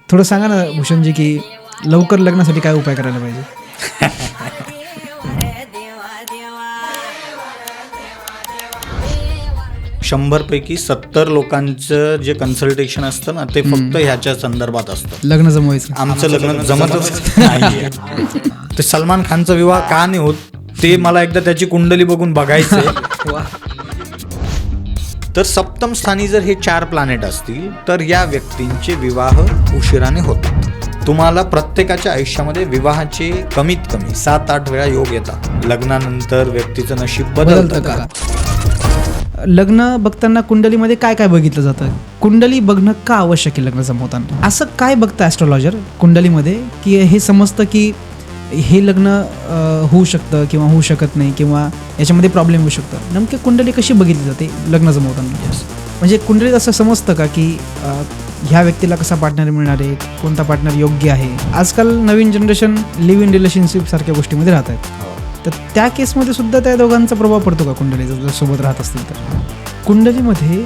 थोडं सांगा ना भूषणजी की लवकर लग्नासाठी काय उपाय करायला पाहिजे. 100पैकी 70 लोकांचं जे कन्सल्टेशन असतं ना ते फक्त ह्याच्या संदर्भात असतं. लग्न जमवायचं. आमचं लग्न जमतच नाहीये. ते सलमान खानचा विवाह का नाही होत ते मला एकदा त्याची कुंडली बघून बघायचंय. तर सप्तम स्थानी जर हे 4 प्लॅनेट असतील तर या व्यक्तींचे विवाह उशिराने होतात. तुम्हाला प्रत्येकाच्या आयुष्यामध्ये विवाहाचे कमीत कमी 7-8 वेळा योग येतात. लग्नानंतर व्यक्तीचं नशीब बदलतं का? लग्न बघताना कुंडलीमध्ये काय काय बघितलं जातं. कुंडली बघणं का आवश्यक आहे लग्न जमवताना. असं काय बघतं ॲस्ट्रॉलॉजर कुंडलीमध्ये की हे समजतं की हे लग्न होऊ शकतं किंवा होऊ शकत नाही किंवा याच्यामध्ये प्रॉब्लेम होऊ शकतं. नेमकी कुंडली कशी बघितली जाते लग्न जमवताना. म्हणजे कुंडलीत असं समजतं का की ह्या व्यक्तीला कसा पार्टनर मिळणार आहे, कोणता पार्टनर योग्य आहे. आजकाल नवीन जनरेशन लिव्ह इन रिलेशनशिप सारख्या गोष्टीमध्ये राहत आहेत. तर त्या केसमध्ये सुद्धा त्या दोघांचा प्रभाव पडतो का कुंडलीचा जर सोबत राहत असतील तर. कुंडलीमध्ये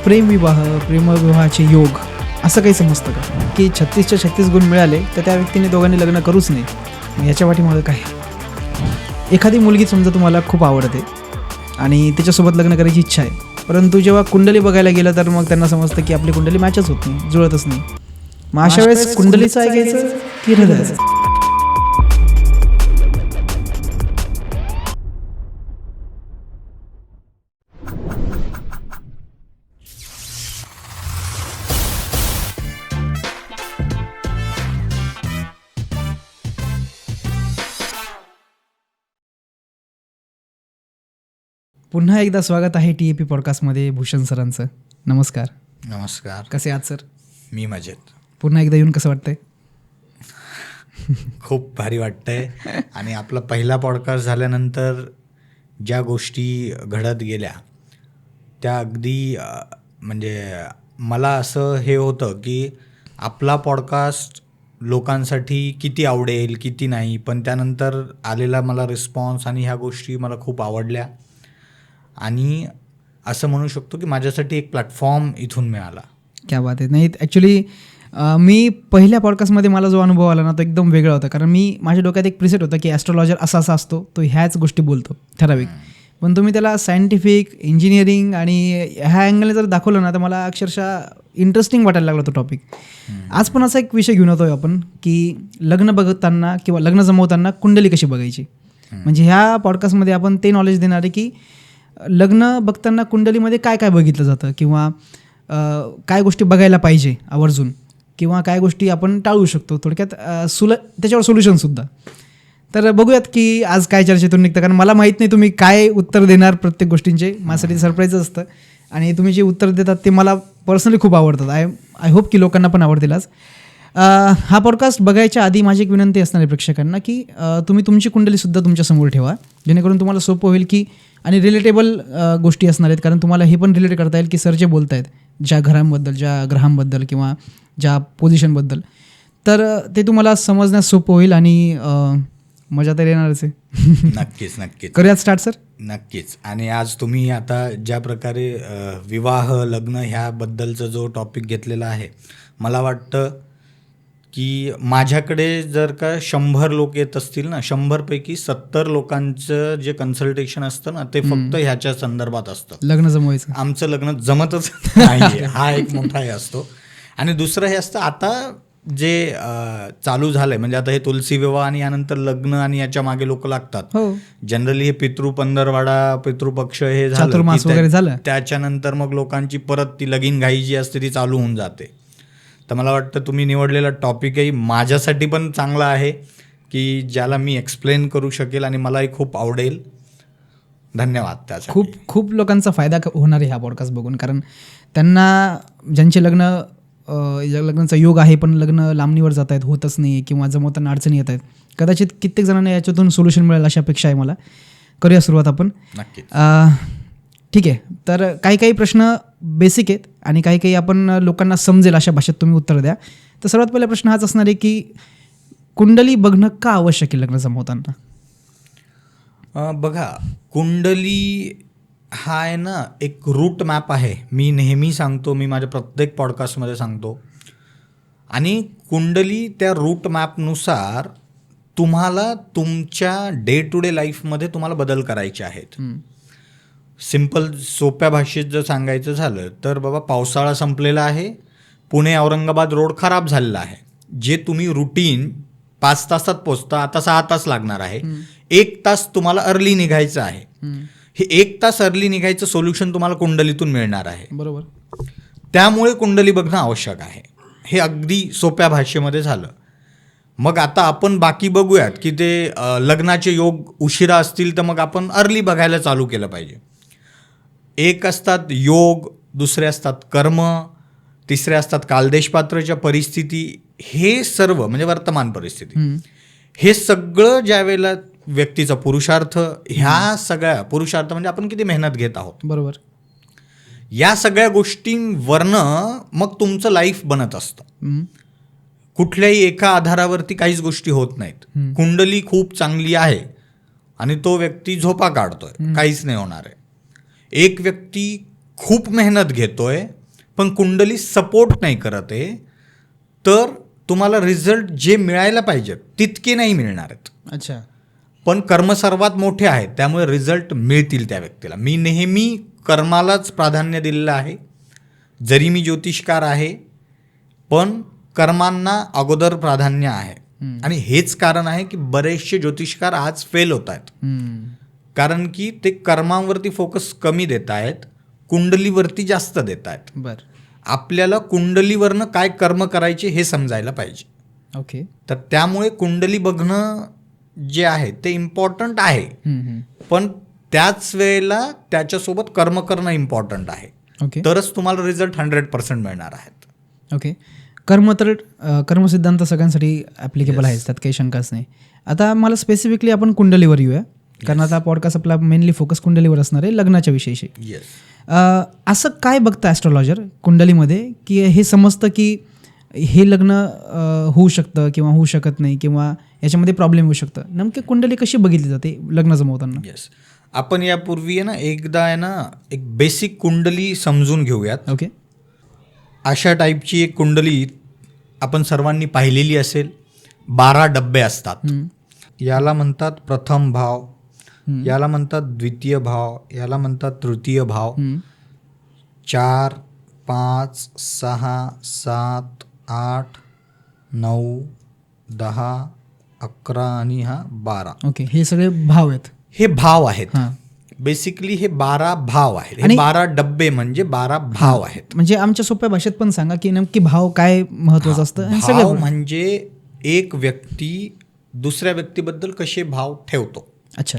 प्रेमविवाहाचे योग असं काही समजतं का की 36च्या 36 गुण मिळाले तर त्या व्यक्तीने दोघांनी लग्न करूच नाही. याच्या पाठीमागं काय. एखादी मुलगी समजा तुम्हाला खूप आवडते आणि तिच्यासोबत लग्न करायची इच्छा आहे, परंतु जेव्हा कुंडली बघायला गेलं तर मग त्यांना समजतं की आपली कुंडली मॅचच होत नाही, जुळतच नाही. मग अशा वेळेस कुंडलीचं ऐकायचं की हृदयाचं. पुन्हा एकदा स्वागत आहे TAP पॉडकास्टमध्ये भूषण सरांचं. नमस्कार. नमस्कार. कसे आहात सर? मी मजेत. पुन्हा एकदा येऊन कसं वाटतंय? खूप भारी वाटतंय. आणि आपला पहिला पॉडकास्ट झाल्यानंतर ज्या गोष्टी घडत गेल्या त्या अगदी म्हणजे मला असं हे होतं की आपला पॉडकास्ट लोकांसाठी किती आवडेल किती नाही, पण त्यानंतर आलेला मला रिस्पॉन्स आणि ह्या गोष्टी मला खूप आवडल्या. आणि असं म्हणू शकतो की माझ्यासाठी एक प्लॅटफॉर्म इथून मिळाला. क्या बात आहे. नाही ॲक्च्युली मी पहिल्या पॉडकास्टमध्ये मला जो अनुभव आला ना तो एकदम वेगळा होता. कारण मी माझ्या डोक्यात एक प्रिसेट होता की ॲस्ट्रॉलॉजर असा असतो, तो ह्याच गोष्टी बोलतो ठराविक. पण तुम्ही त्याला सायंटिफिक, इंजिनिअरिंग आणि ह्या अँगलने जर दाखवलं ना तर मला अक्षरशः इंटरेस्टिंग वाटायला लागला तो टॉपिक. आज पण असा एक विषय घेऊन येतोय आपण की लग्न बघताना किंवा लग्न जमवताना कुंडली कशी बघायची. म्हणजे ह्या पॉडकास्टमध्ये आपण ते नॉलेज देणार आहे की लग्न बघताना कुंडलीमध्ये काय काय बघितलं जातं किंवा काय गोष्टी बघायला पाहिजे आवर्जून किंवा काय गोष्टी आपण टाळू शकतो. थोडक्यात त्याच्यावर सोल्युशनसुद्धा. तर बघूयात की आज काय चर्चेतून निघतं. कारण मला माहीत नाही तुम्ही काय उत्तर देणार प्रत्येक गोष्टींचे. माझ्यासाठी सरप्राईजच असतं आणि तुम्ही जे उत्तर देतात ते मला पर्सनली खूप आवडतात. आय होप की लोकांना पण आवडतील आज. हा पॉडकास्ट बघायच्या आधी माझी एक विनंती असणार आहे प्रेक्षकांना की तुम्ही तुमची कुंडलीसुद्धा तुमच्यासमोर ठेवा, जेणेकरून तुम्हाला सोपं होईल की आणि रिलेटेबल गोष्टी असणार आहेत. कारण तुम्हाला हे पण रिलेट करता येईल की सर जे बोलत आहेत ज्या घरांबद्दल, ज्या ग्रहांबद्दल किंवा ज्या पोझिशनबद्दल, तर ते तुम्हाला समजण्यास सोपं होईल आणि मजा तर येणारच आहे. नक्कीच नक्कीच. करूयात स्टार्ट सर. नक्कीच. आणि आज तुम्ही आता ज्या प्रकारे विवाह लग्न ह्याबद्दलचा जो टॉपिक घेतलेला आहे, मला वाटतं की माझ्याकडे जर का 100 लोक येत असतील ना, 100पैकी 70 लोकांचं जे कन्सल्टेशन असतं ना ते फक्त ह्याच्या संदर्भात असतं. लग्न जमवायचं. आमचं लग्न जमतच नाही, हा एक मोठा हे असतो. आणि दुसरं हे असतं आता जे चालू झालंय, म्हणजे आता हे तुलसी विवाह आणि यानंतर लग्न आणि याच्या मागे लोक लागतात. जनरली हे पितृ पंधरवाडा, पितृपक्ष हे चातुर्मास वगैरे झालं, त्याच्यानंतर मग लोकांची परत ती लगीन घाई जी असते ती चालू होऊन जाते. तर मला वाटतं तुम्ही निवडलेला टॉपिकही माझ्यासाठी पण चांगला आहे की ज्याला मी एक्सप्लेन करू शकेल आणि मलाही खूप आवडेल. धन्यवाद. त्यासाठी खूप खूप लोकांचा फायदा होणार आहे ह्या पॉडकास्ट बघून. कारण त्यांना ज्यांचे लग्नाचा योग आहे पण लग्न लांबणीवर जात आहेत, होतच नाही किंवा जमवताना अडचणी येत आहेत, कदाचित कित्येक जणांना याच्यातून सोल्युशन मिळेल अशी अपेक्षा आहे मला. करूया सुरुवात आपण. नक्की. ठीक आहे. तर काही काही प्रश्न बेसिक आहेत आणि काही काही आपण लोकांना समजेल अशा भाषेत तुम्ही उत्तर द्या. तर सर्वात पहिला प्रश्न हाच असणार आहे की कुंडली बघणं का आवश्यक आहे लग्न जमवताना. बघा, कुंडली हा आहे ना एक रूट मॅप आहे. मी नेहमी सांगतो, मी माझ्या प्रत्येक पॉडकास्टमध्ये सांगतो, आणि कुंडली त्या रूट मॅपनुसार तुम्हाला तुमच्या डे टू डे लाईफमध्ये तुम्हाला बदल करायचे आहेत. सिंपल सोप्या भाषेत जर सांगायचं झालं तर बाबा पावसाळा संपलेला आहे, पुणे औरंगाबाद रोड खराब झालेला आहे. जे तुम्ही रुटीन 5 तासात पोचता आता 6 तास लागणार आहे. 1 तास तुम्हाला अर्ली निघायचं आहे. हे 1 तास अर्ली निघायचं सोल्युशन तुम्हाला कुंडलीतून मिळणार आहे. बरोबर. त्यामुळे कुंडली बघणं आवश्यक आहे. हे अगदी सोप्या भाषेमध्ये झालं. मग आता आपण बाकी बघूयात की ते लग्नाचे योग उशिरा असतील तर मग आपण अर्ली बघायला चालू केलं पाहिजे. एक असतात योग, दुसरे असतात कर्म, तिसरे असतात कालदेशपात्रच्या परिस्थिती. हे सर्व म्हणजे वर्तमान परिस्थिती, हे सगळं ज्या वेळेला व्यक्तीचा पुरुषार्थ, ह्या सगळ्या पुरुषार्थ म्हणजे आपण किती मेहनत घेत आहोत, बरोबर, या सगळ्या गोष्टींवरनं मग तुमचं लाईफ बनत असतं. कुठल्याही एका आधारावरती काहीच गोष्टी होत नाहीत. कुंडली खूप चांगली आहे आणि तो व्यक्ती झोपा काढतोय, काहीच नाही होणार आहे. एक व्यक्ती खूप मेहनत घेतोय पण कुंडली सपोर्ट नाही करत आहे, तर तुम्हाला रिझल्ट जे मिळायला पाहिजेत तितके नाही मिळणार आहेत. अच्छा. पण कर्म सर्वात मोठे आहेत, त्यामुळे रिझल्ट मिळतील त्या व्यक्तीला. मी नेहमी कर्मालाच प्राधान्य दिलेलं आहे. जरी मी ज्योतिषकार आहे पण कर्मांना अगोदर प्राधान्य आहे. आणि हेच कारण आहे की बरेचसे ज्योतिषकार आज फेल होत आहेत, कारण की ते कर्मांवरती फोकस कमी देत आहेत, कुंडलीवरती जास्त देत आहेत. बरं. आपल्याला कुंडलीवरनं काय कर्म करायचे हे समजायला पाहिजे. ओके. तर त्यामुळे कुंडली बघणं जे आहे ते इम्पॉर्टंट आहे, पण त्याच वेळेला त्याच्यासोबत कर्म करणं इम्पॉर्टंट आहे. ओके. तरच तुम्हाला रिझल्ट 100% मिळणार आहेत. ओके. कर्म तर कर्मसिद्धांत सगळ्यांसाठी ॲप्लिकेबल आहे, त्यात काही शंकाच नाही. आता मला स्पेसिफिकली आपण कुंडलीवर येऊया, कारण आता पॉडकास्ट आपला मेनली फोकस कुंडलीवर असणार आहे, लग्नाच्या विषयीशी. येस. असं काय बघतं ॲस्ट्रॉलॉजर कुंडलीमध्ये की हे समजतं की हे लग्न होऊ शकतं किंवा होऊ शकत नाही, किंवा याच्यामध्ये प्रॉब्लेम होऊ शकतं? नेमकी कुंडली कशी बघितली जाते लग्न जमवताना? येस. आपण यापूर्वी आहे ना एकदा आहे ना एक बेसिक कुंडली समजून घेऊयात. ओके. अशा टाईपची एक कुंडली आपण सर्वांनी पाहिलेली असेल. 12 डब्बे असतात. याला म्हणतात प्रथम भाव, याला म्हणतात द्वितीय भाव, याला म्हणतात तृतीय भाव. 4, 5, 6, 7, 8, 9, 10, 11 आणि हा 12. ओके. हे सगळे भाव आहेत. हे भाव आहेत. हां. बेसिकली हे 12 भाव आहेत. हे आणि 12 डब्बे म्हणजे 12 भाव आहेत. म्हणजे आमच्या सोप्या भाषेत पण सांगा की नेमकी भाव काय महत्वाचं असतं. आणि भाव सगळे म्हणजे एक व्यक्ती दुसऱ्या व्यक्तीबद्दल कसे भाव ठेवतो. अच्छा.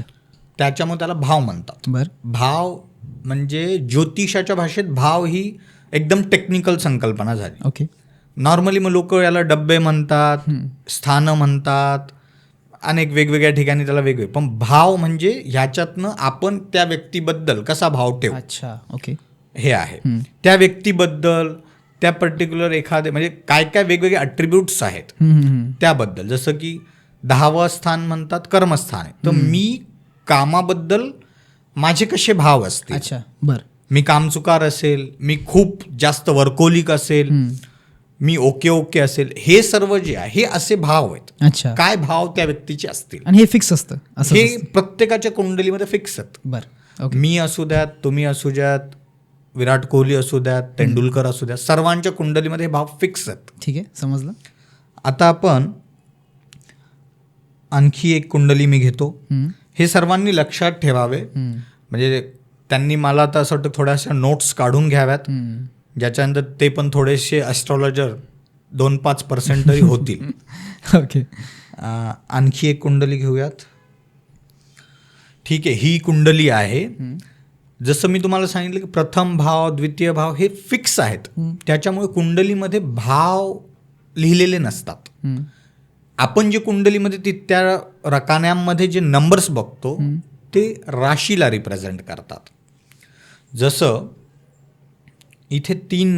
त्याच्यामुळे त्याला भाव म्हणतात. बरं. भाव म्हणजे ज्योतिषाच्या भाषेत भाव ही एकदम टेक्निकल संकल्पना झाली. ओके. नॉर्मली मग लोक याला डब्बे म्हणतात, स्थानं म्हणतात, अनेक वेगवेगळ्या ठिकाणी त्याला वेगळे. पण भाव म्हणजे ह्याच्यातनं आपण त्या व्यक्तीबद्दल कसा भाव ठेवू. अच्छा. ओके. हे आहे. त्या व्यक्तीबद्दल त्या पर्टिक्युलर एखादे म्हणजे काय काय वेगवेगळे अट्रिब्यूट्स आहेत त्याबद्दल. जसं की 10वं स्थान म्हणतात कर्मस्थान आहे, तर मी कामाबद्दल माझे कसे भाव असतील. अच्छा. बरं. मी कामचुकार असेल, मी खूप जास्त वर्कोलिक असेल, मी ओके असेल, हे सर्व जे आहे हे असे भाव आहेत. अच्छा. काय भाव त्या व्यक्तीचे असतील आणि हे फिक्स असतं असं? हे प्रत्येकाच्या कुंडलीमध्ये फिक्स आहेत. बरं. ओके. मी असू द्यात, तुम्ही असू द्यात, विराट कोहली असू द्यात, तेंडुलकर असू द्यात, सर्वांच्या कुंडलीमध्ये हे भाव फिक्स आहेत. ठीक आहे, समजलं. आता आपण आणखी एक कुंडली मी घेतो. हे सर्वांनी लक्षात ठेवावे. म्हणजे त्यांनी मला तर असं वाटतं थोड्याशा नोट्स काढून घ्याव्यात, ज्याच्यानंतर ते पण थोडेसे ॲस्ट्रॉलॉजर 2-5% तरी होतील. ओके. आणखी एक कुंडली घेऊयात. ठीक आहे. ही कुंडली आहे. जसं मी तुम्हाला सांगितलं की प्रथम भाव, द्वितीय भाव हे फिक्स आहेत. त्याच्यामुळे कुंडलीमध्ये भाव लिहिलेले नसतात. आपण जे कुंडलीमध्ये त्या रकान्यांमध्ये जे नंबर्स बघतो ते राशीला रिप्रेझेंट करतात. जसं इथे 3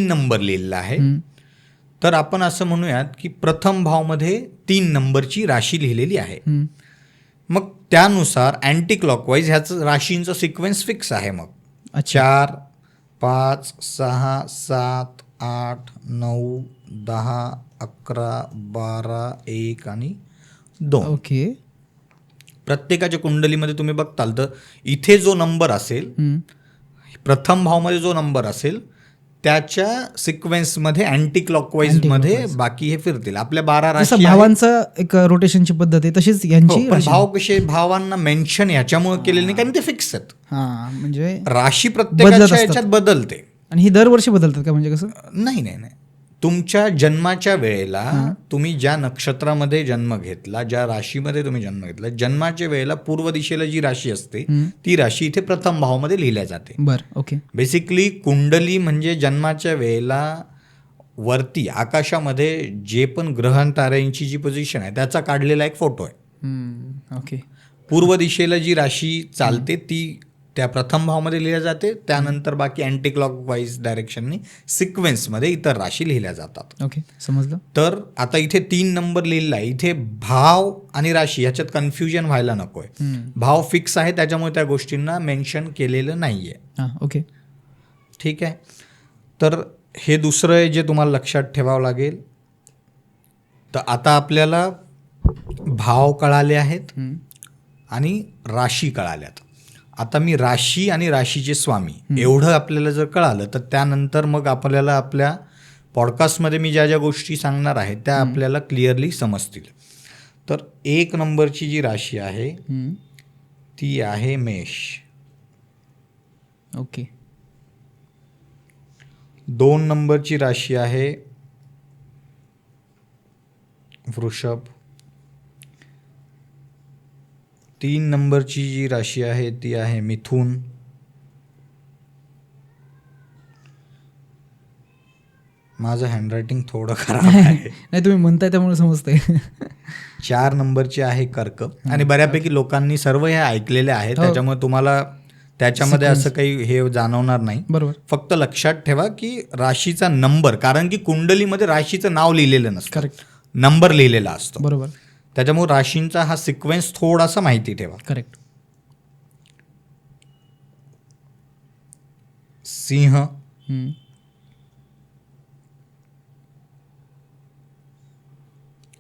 नंबर लिहिलेला आहे, तर आपण असं म्हणूयात की प्रथम भावमध्ये 3 नंबरची राशी लिहिलेली आहे. मग त्यानुसार अँटी क्लॉकवाईज ह्याचं राशींचं सिक्वेन्स फिक्स आहे. मग 4, 5, 6, 7, 8, 9, 10, 11, 12, 1 आणि 2. ओके. प्रत्येकाच्या कुंडलीमध्ये तुम्ही बघताल तर इथे जो नंबर असेल, प्रथम भावमध्ये जो नंबर असेल त्याच्या सिक्वेन्समध्ये अँटी क्लॉकवाईज मध्ये बाकी हे फिरतील. आपल्या 12 राशी जसं भावांचं एक रोटेशनची पद्धत आहे तशीच यांची. पण भाव कसे भावांना मेन्शन ह्याच्यामुळे केलेले नाही कारण ते फिक्स आहेत. हा, म्हणजे राशी प्रत्येकाच्या याच्यात बदलते. आणि ही दरवर्षी बदलतात का, म्हणजे कसं? नाही नाही नाही, तुमच्या जन्माच्या वेळेला तुम्ही ज्या नक्षत्रामध्ये जन्म घेतला, ज्या राशीमध्ये तुम्ही जन्म घेतला, जन्माच्या वेळेला पूर्व दिशेला जी राशी असते ती राशी इथे प्रथम भावामध्ये लिहिल्या जाते. बरं, ओके. बेसिकली कुंडली म्हणजे जन्माच्या वेळेला वरती आकाशामध्ये जे पण ग्रह ताऱ्यांची जी पोझिशन आहे त्याचा काढलेला एक फोटो आहे. ओके. पूर्व दिशेला जी राशी चालते ती त्या प्रथम भावामध्ये लिहिल्या जाते, त्यानंतर बाकी अँटी क्लॉकवाईज डायरेक्शननी सिक्वेन्समध्ये इतर राशी लिहिल्या जातात. ओके, समजलं. तर आता इथे 3 नंबर लिहिलेला आहे. इथे भाव आणि राशी ह्याच्यात कन्फ्युजन व्हायला नको आहे. भाव फिक्स आहे त्याच्यामुळे त्या गोष्टींना मेन्शन केलेलं नाही आहे. हां, ओके. ठीक आहे. तर हे दुसरं आहे जे तुम्हाला लक्षात ठेवावं लागेल. तर आता आपल्याला भाव कळाले आहेत आणि राशी कळाल्यात. आता मी राशी आणि राशीचे स्वामी एवढं आपल्याला जर कळालं तर त्यानंतर मग आपल्याला आपल्या पॉडकास्टमध्ये मी ज्या ज्या गोष्टी सांगणार आहे त्या आपल्याला क्लिअरली समजतील. तर 1 नंबरची जी राशी आहे ती आहे मेष. ओके. 2 नंबरची राशी आहे वृषभ. 3 नंबरची जी राशी आहे ती आहे मिथुन. माझं हँडरायटिंग थोडं खराब आहे. नाही, तुम्ही म्हणताय त्यामुळे समजतंय. 4 नंबरची आहे कर्क. आणि बऱ्यापैकी लोकांनी सर्व हे ऐकलेले आहे त्याच्यामुळे तुम्हाला त्याच्यामध्ये असं काही हे जाणवणार नाही. बरोबर. फक्त लक्षात ठेवा की राशीचा नंबर, कारण की कुंडलीमध्ये राशीचं नाव लिहिलेलं नसतं, करेक्ट, नंबर लिहिलेला असतो. बरोबर. त्याच्यामुळे राशींचा हा सिक्वेन्स थोडासा माहिती ठेवा. करेक्ट. सिंह,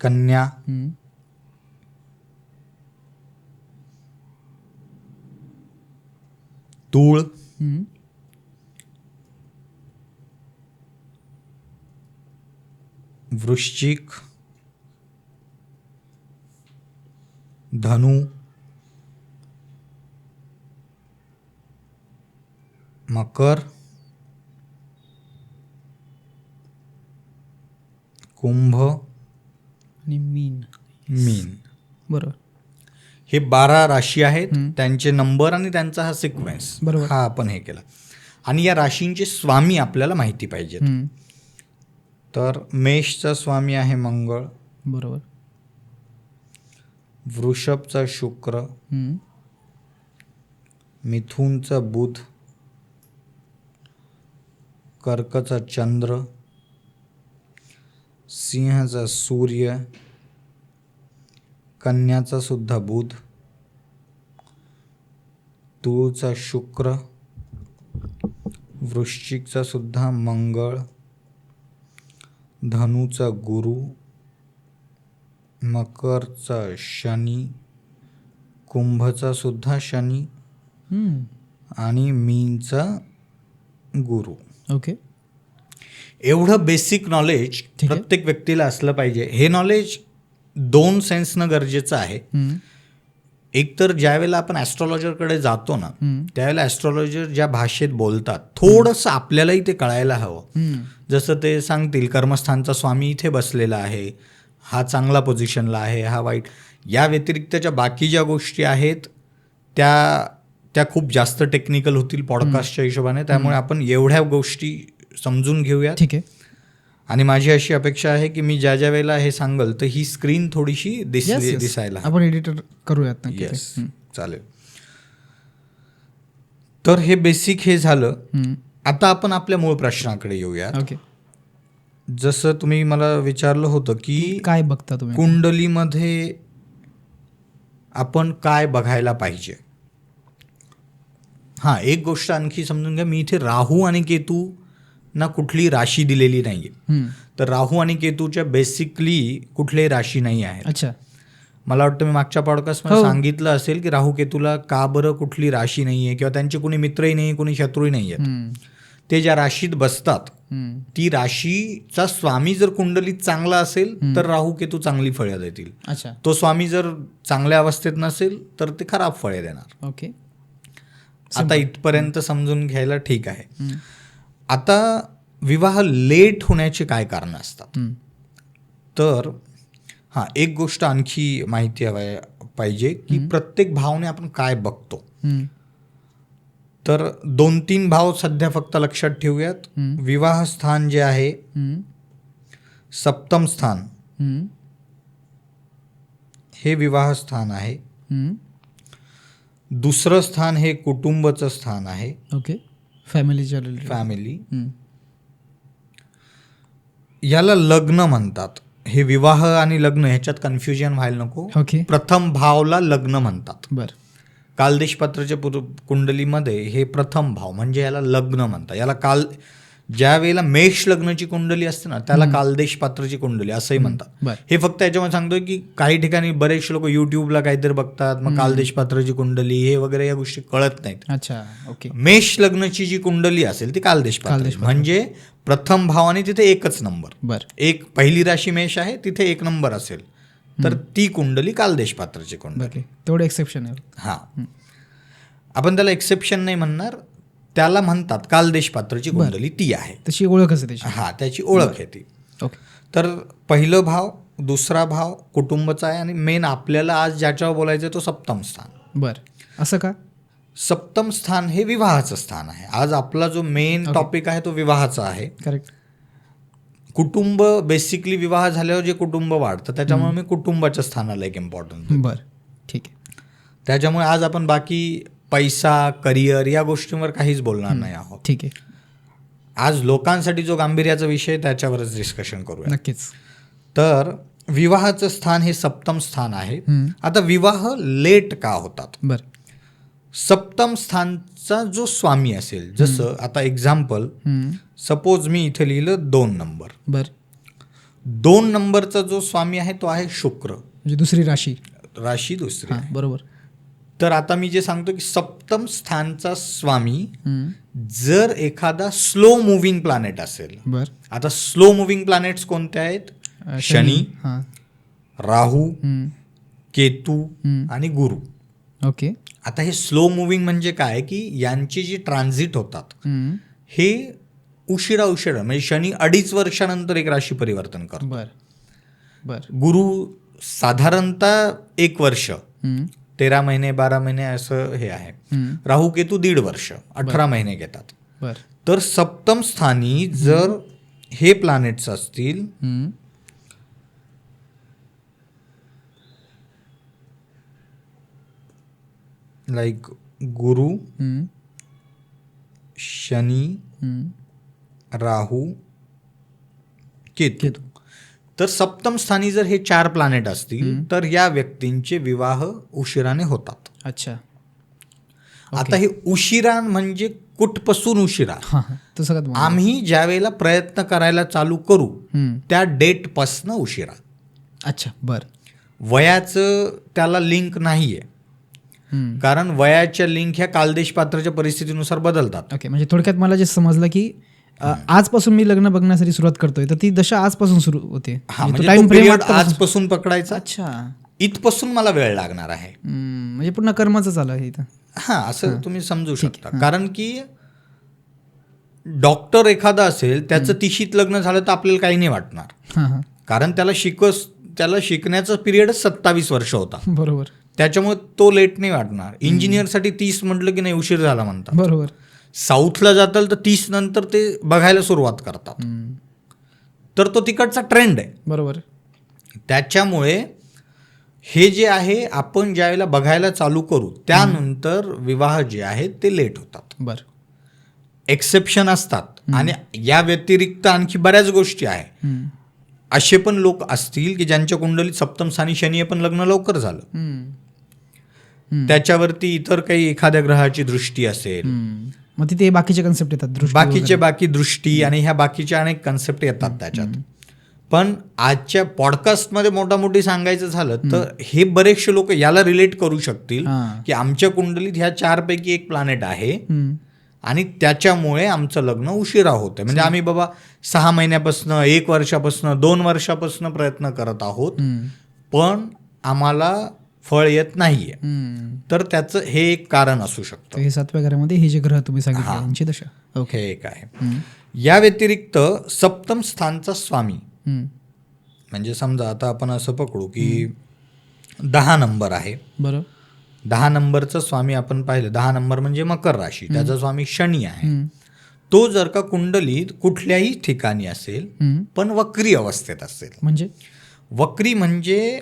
कन्या, तूळ, वृश्चिक, धनु, मकर, कुंभ आणि मीन. बरोबर. हे 12 राशी आहेत, त्यांचे नंबर आणि त्यांचा हा सिक्वेन्स बरोबर. हा आपण हे केला. आणि या राशींचे स्वामी आपल्याला माहिती पाहिजेत. तर मेषचा स्वामी आहे मंगळ. बरोबर. वृषभचा शुक्र, मिथुनचा बुध, कर्कचा चंद्र, सिंहचा सूर्य, कन्याचा सुद्धा बुध, तुळचा शुक्र, वृश्चिकचा सुद्धा मंगळ, धनुचा गुरु, मकरचा शनी, कुंभचा सुद्धा शनी आणि मीनचा गुरु. ओके. एवढं बेसिक नॉलेज प्रत्येक व्यक्तीला असलं पाहिजे. हे नॉलेज 2 सेन्सनं गरजेचं आहे. एक तर ज्यावेळेला आपण ॲस्ट्रॉलॉजरकडे जातो ना त्यावेळेला ॲस्ट्रॉलॉजर ज्या भाषेत बोलतात थोडंसं आपल्यालाही ते कळायला हवं. जसं ते सांगतील कर्मस्थानचा स्वामी इथे बसलेला आहे, हा चांगला पोझिशनला आहे, हा वाईट. या व्यतिरिक्तच्या बाकी ज्या गोष्टी आहेत त्या खूप जास्त टेक्निकल होतील पॉडकास्टच्या हिशोबाने. त्यामुळे आपण एवढ्या गोष्टी समजून घेऊया. ठीक आहे. आणि माझी अशी अपेक्षा आहे की मी ज्या ज्या वेळेला हे सांगल तर ही स्क्रीन थोडीशी दिसायला आपण एडिटर करूयात. येस, चालेल. तर हे बेसिक हे झालं. आता आपण आपल्या मूळ प्रश्नाकडे येऊया. ओके. जसं तुम्ही मला विचारलं होतं की काय बघता तुम्ही कुंडलीमध्ये आपण काय बघायला पाहिजे. हां, एक गोष्ट आणखी समजून घ्या, मी इथे राहू आणि केतू ना कुठली राशी दिलेली नाही आहे. तर राहू आणि केतूच्या बेसिकली कुठलीही राशी नाही आहे. अच्छा. मला वाटतं मी मागच्या पॉडकास्टमध्ये सांगितलं असेल की राहू केतूला का बरं कुठली राशी नाही आहे किंवा त्यांचे कोणी मित्रही नाही, कोणी शत्रूही नाही आहेत. ते ज्या राशीत बसतात ती राशीचा स्वामी जर कुंडलीत चांगला असेल तर राहू केतू चांगली फळे देतील. अच्छा. तो स्वामी जर चांगल्या अवस्थेत नसेल तर ते खराब फळे देणार. ओके. आता इथपर्यंत समजून घ्यायला ठीक आहे. आता विवाह लेट होण्याचे काय कारणं असतात? तर हां, एक गोष्ट आणखी माहिती पाहिजे की प्रत्येक भावने आपण काय बघतो. तर 2-3 भाव सध्या फक्त लक्षात ठेवूयात. विवाह स्थान जे आहे, सप्तम स्थान हे विवाह स्थान आहे. दुसरं स्थान हे कुटुंबाचं स्थान आहे. ओके. फॅमिलीच्या फॅमिली. याला लग्न म्हणतात. हे विवाह आणि लग्न ह्याच्यात कन्फ्युजन व्हायला नको. ओके. प्रथम भावला लग्न म्हणतात. बर. कालदेशपात्राच्या कुंडलीमध्ये हे प्रथम भाव म्हणजे याला लग्न म्हणतात. याला ज्या वेळेला मेष लग्नाची कुंडली असते ना त्याला कालदेशपात्राची कुंडली असंही म्हणतात. हे फक्त याच्यामध्ये सांगतोय की काही ठिकाणी बरेचसे लोक युट्यूबला काहीतरी बघतात, मग कालदेशपात्राची कुंडली हे वगैरे या गोष्टी कळत नाहीत. अच्छा. ओके. मेष लग्नाची जी कुंडली असेल ती कालदेशपात्र म्हणजे प्रथम भाव आणि तिथे एकच नंबर. बर. एक पहिली राशी मेष आहे, तिथे 1 नंबर असेल तर ती कुंडली कालदेशपात्राची कुंडली. तेवढं एक्सेप्शन आहे. हां, आपण त्याला एक्सेप्शन नाही म्हणणार, त्याला म्हणतात कालदेशपात्राची कुंडली ती आहे. तशी ओळखच आहे त्याची. हां, त्याची ओळख आहे ती. ओके. तर पहिलं भाव, दुसरा भाव कुटुंबाचा आहे आणि मेन आपल्याला आज ज्याच्यावर बोलायचं तो सप्तम स्थान. बर. असं का? सप्तम स्थान हे विवाहाचं स्थान आहे. आज आपला जो मेन टॉपिक आहे तो विवाहाचा आहे. करेक्ट. कुटुंब बेसिकली विवाह झाल्यावर जे कुटुंब वाढतं त्याच्यामुळे मी कुटुंबाच्या स्थानाला एक इम्पॉर्टन्स. बर. ठीक आहे. त्याच्यामुळे आज आपण बाकी पैसा, करिअर या गोष्टींवर काहीच बोलणार नाही आहोत. ठीक आहे. आज लोकांसाठी जो गांभीर्याचा विषय त्याच्यावरच डिस्कशन करूया. नक्कीच. तर विवाहाचं स्थान हे सप्तम स्थान आहे. आता विवाह लेट का होतात? बर. सप्तम स्थानचा जो स्वामी असेल, जसं आता एक्झाम्पल सपोज मी इथे लिहिलं 2 नंबर. बर. 2 नंबरचा जो स्वामी आहे तो आहे शुक्र. म्हणजे दुसरी राशी दुसरी आहे. बरोबर. तर आता मी जे सांगतो की सप्तम स्थानचा स्वामी जर एखादा स्लो मुव्हिंग प्लॅनेट असेल. बर. आता स्लो मुव्हिंग प्लॅनेट्स कोणते आहेत? शनी, राहू, केतू आणि गुरु. ओके. आता हे स्लो मुव्हिंग म्हणजे काय की यांची जी ट्रान्झिट होतात हे उशिरा म्हणजे शनी 2.5 वर्षानंतर एक राशी परिवर्तन करतो. बर. बर. गुरु साधारणतः 1 वर्ष, 13 महिने 12 महिने असं हे आहे. राहू केतू 1.5 वर्ष 18 महिने घेतात. बर. तर सप्तम स्थानी जर हे प्लॅनेट्स असतील लाईक गुरु, शनी, राहू, केतू. तर सप्तम स्थानी जर हे 4 प्लॅनेट असतील तर या व्यक्तींचे विवाह उशिराने होतात. अच्छा. आता हे उशिरा म्हणजे कुठपासून उशिरा? तसं का? आम्ही ज्या वेळेला प्रयत्न करायला चालू करू त्या डेट पासून उशिरा. अच्छा. बर. वयाचं त्याला लिंक नाहीये, कारण वयाच्या लिंक ह्या कालदेशपात्राच्या परिस्थितीनुसार बदलतात. ओके. म्हणजे थोडक्यात मला जे समजलं की आजपासून मी लग्न बघण्यासाठी सुरुवात करतोय तर ती दशा आजपासून सुरू होते. आजपासून पकडायचा. अच्छा. इथपासून मला वेळ लागणार आहे. म्हणजे पूर्ण कर्मच झालं हे इथं. हां, असं तुम्ही समजू शकता. कारण की डॉक्टर एखादा असेल त्याचं 30शीत लग्न झालं तर आपल्याला काही नाही वाटणार, कारण त्याला शिकण्याचा पिरियडच 27 वर्ष होता. बरोबर. त्याच्यामुळे तो लेट नाही वाटणार. इंजिनियरसाठी 30 म्हटलं की नाही उशीर झाला म्हणतात. बरोबर. साऊथला जाताल तर 30 नंतर ते बघायला सुरुवात करतात. तर तो तिकडचा ट्रेंड आहे. बरोबर. त्याच्यामुळे हे जे आहे आपण ज्यावेळेला बघायला चालू करू त्यानंतर विवाह जे आहेत ते लेट होतात. बर. एक्सेप्शन असतात आणि या व्यतिरिक्त आणखी बऱ्याच गोष्टी आहे. असे पण लोक असतील की ज्यांच्या कुंडलीत सप्तम स्थानी शनी पण लग्न लवकर झालं. त्याच्यावरती इतर काही एखाद्या ग्रहाची दृष्टी असेल, मग तिथे बाकीचे कन्सेप्ट येतात, बाकी दृष्टी आणि ह्या बाकीच्या अनेक कन्सेप्ट येतात त्याच्यात. पण आजच्या पॉडकास्टमध्ये मोठामोठी सांगायचं झालं तर हे बरेचसे लोक याला रिलेट करू शकतील की आमच्या कुंडलीत ह्या 4 पैकी एक प्लॅनेट आहे आणि त्याच्यामुळे आमचं लग्न उशिरा होतंय. म्हणजे आम्ही बाबा 6 महिन्यापासून, 1 वर्षापासून, 2 वर्षापासून प्रयत्न करत आहोत, पण आम्हाला फळ येत नाहीये. तर त्याचं हे एक कारण असू शकतं. हे 7व्या घरामध्ये हे जे ग्रह तुम्ही सांगितले यांची दशा. हे एक आहे. या व्यतिरिक्त सप्तम स्थानचा स्वामी, म्हणजे समजा आता आपण असं पकडू की 10 नंबर आहे, बरं, 10 नंबरचा स्वामी आपण पाहिलं, 10 नंबर म्हणजे मकर राशी, त्याचा स्वामी शनी आहे. तो जर का कुंडलीत कुठल्याही ठिकाणी असेल पण वक्री अवस्थेत असेल, म्हणजे वक्री म्हणजे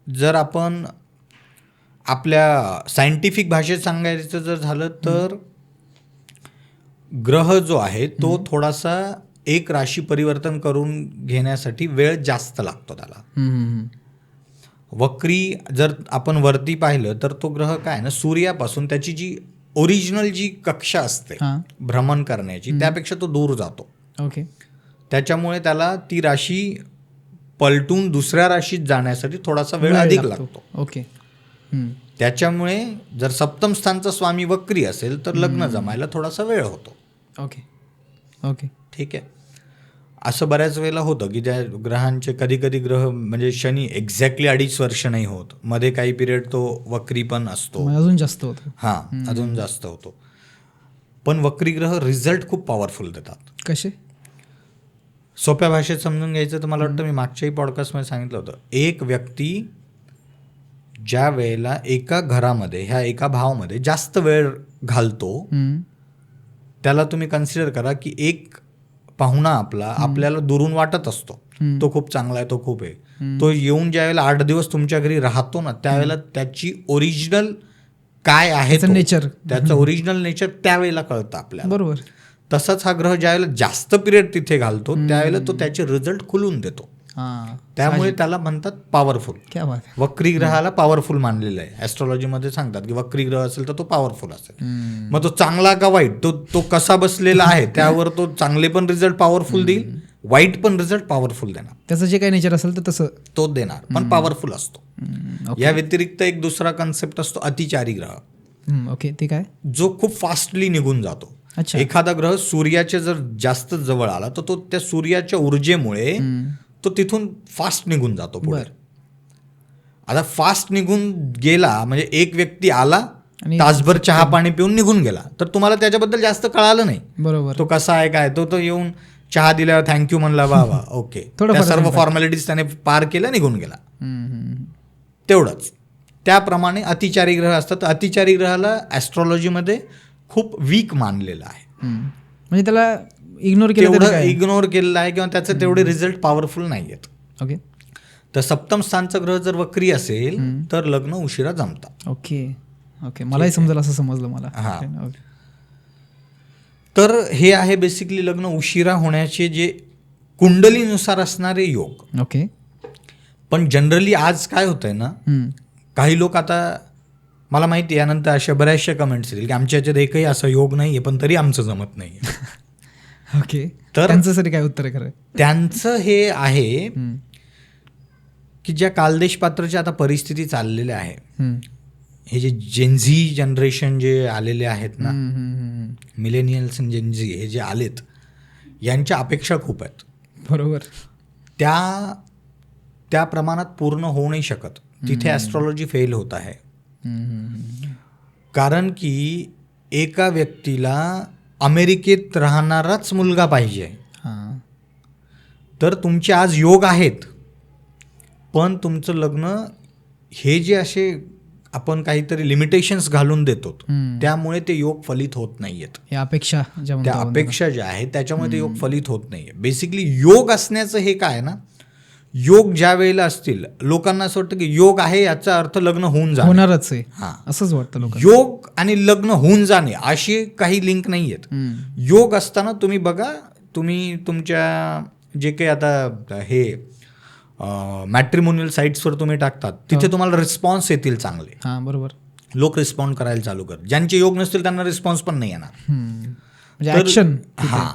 जर आपण आपल्या सायंटिफिक भाषेत सांगायचं जर झालं तर ग्रह जो आहे तो थोडासा एक राशी परिवर्तन करून घेण्यासाठी वेळ जास्त लागतो त्याला. वक्री जर आपण वरती पाहिलं तर तो ग्रह काय ना, सूर्यापासून त्याची जी ओरिजिनल जी कक्षा असते भ्रमण करण्याची त्यापेक्षा तो दूर जातो. ओके. त्याच्यामुळे त्याला ती राशी पलटून दुसऱ्या राशीत जाण्यासाठी थोडासा वेळ अधिक लागतो. ओके. त्याच्यामुळे जर सप्तम स्थानचा स्वामी वक्री असेल तर लग्न जमायला थोडासा वेळ होतो. ओके. ओके, ठीक आहे. असं बऱ्याच वेळेला होतं की त्या ग्रहांचे कधी कधी ग्रह म्हणजे शनी एक्झॅक्टली 2.5 वर्ष नाही होत, मध्ये काही पिरियड तो वक्री पण असतो, अजून जास्त होतो. हां, अजून जास्त होतो. पण वक्री ग्रह रिझल्ट खूप पॉवरफुल देतात. कसे? सोप्या भाषेत समजून घ्यायचं तर मला वाटतं मी मागच्याही पॉडकास्टमध्ये सांगितलं होतं, एक व्यक्ती ज्या वेळेला एका घरामध्ये ह्या एका भावामध्ये जास्त वेळ घालतो त्याला तुम्ही कन्सिडर करा की एक पाहुणा आपल्याला दुरून वाटत असतो, तो खूप चांगला आहे, तो खूप आहे. तो येऊन ज्या वेळेला 8 दिवस तुमच्या घरी राहतो ना, त्यावेळेला त्याची ओरिजिनल काय आहे नेचर, त्याचं ओरिजिनल नेचर त्यावेळेला कळतं आपल्याला. बरोबर. तसंच हा ग्रह ज्यावेळेला जास्त पिरियड तिथे घालतो त्यावेळेला तो त्याचे रिझल्ट खुलून देतो. त्यामुळे त्याला म्हणतात पॉवरफुल. क्या बात. वक्री ग्रहाला पॉवरफुल मानलेलं आहे. ॲस्ट्रॉलॉजीमध्ये सांगतात की वक्री ग्रह असेल तर तो पॉवरफुल असेल. मग तो चांगला का वाईट, तो कसा बसलेला आहे त्यावर तो चांगले पण रिझल्ट पॉवरफुल देईल, वाईट पण रिझल्ट पॉवरफुल देणार. त्याचं जे काही नेचर असेल तर तसं तो देणार, पण पॉवरफुल असतो. या व्यतिरिक्त एक दुसरा कन्सेप्ट असतो अतिचारी ग्रह. ओके, ते काय? जो खूप फास्टली निघून जातो. एखादा ग्रह सूर्याच्या जर जास्त जवळ आला तर तो त्या सूर्याच्या ऊर्जेमुळे तो तिथून फास्ट निघून जातो पुढे. आता फास्ट निघून गेला म्हणजे एक व्यक्ती आला, तासभर चहा पाणी पिऊन निघून गेला, तर तुम्हाला त्याच्याबद्दल जास्त कळालं नाही. बरोबर. तो कसा आहे काय, तो येऊन चहा दिल्यावर थँक्यू म्हणला, वा वा ओके, त्या सर्व फॉर्मॅलिटीज त्याने पार केल्या, निघून गेला, तेवढंच. त्याप्रमाणे अतिचारी ग्रह असतात. अतिचारी ग्रहाला ॲस्ट्रॉलॉजीमध्ये खूप वीक मानलेलं आहे. म्हणजे त्याला इग्नोर केलेलं आहे किंवा त्याचे तेवढे रिझल्ट पॉवरफुल नाही आहेत. ओके. तर सप्तम स्थानचा ग्रह जर वक्री असेल तर लग्न उशिरा जमतात. ओके. ओके, मलाही समजेल असं समजलं मला. हां. तर हे आहे बेसिकली लग्न उशिरा होण्याचे जे कुंडलीनुसार असणारे योग. ओके. पण जनरली आज काय होतंय ना, काही लोक आता मला माहिती आहे यानंतर अशा बऱ्याचशा कमेंट्स येतील की आमच्या याच्यात एकही असा योग नाही आहे पण तरी आमचं जमत नाही. ओके. तर त्यांच्यासाठी काय उत्तर आहे? खरं त्यांचं हे आहे की ज्या कालदेश पात्राच्या आता परिस्थिती चाललेल्या आहे, हे जे जेनझी जनरेशन जे आलेले आहेत ना, मिलेनियल्स आणि जेनझी हे जे आलेत, यांच्या अपेक्षा खूप आहेत. बरोबर. त्या प्रमाणात पूर्ण होऊ नाही शकत. तिथे ॲस्ट्रॉलॉजी फेल होत आहे. कारण की एका व्यक्तीला अमेरिकेत राहणाराच मुलगा पाहिजे. तर तुमचे आज योग आहेत पण तुमचं लग्न हे जे असे आपण काहीतरी लिमिटेशन्स घालून देतो त्यामुळे ते योग फलित होत नाहीयेत. त्या अपेक्षा ज्या आहेत त्याच्यामुळे ते योग फलित होत नाहीये. बेसिकली योग असण्याचं हे काय ना, योग ज्या वेळेला असतील लोकांना असं वाटतं की योग आहे याचा अर्थ लग्न होणारच आहे, असंच वाटतं लोकांना. योग आणि लग्न होऊन जाणे अशी काही लिंक नाही आहेत. योग असताना तुम्ही बघा, तुम्ही तुमच्या जे काही आता हे मॅट्रिमोनियल साईट्सवर तुम्ही टाकतात तिथे तुम्हाला रिस्पॉन्स येतील चांगले. हां बरोबर. लोक रिस्पॉन्ड करायला चालू कर. ज्यांचे योग नसतील त्यांना रिस्पॉन्स पण नाही येणार. म्हणजे ॲक्शन. हां,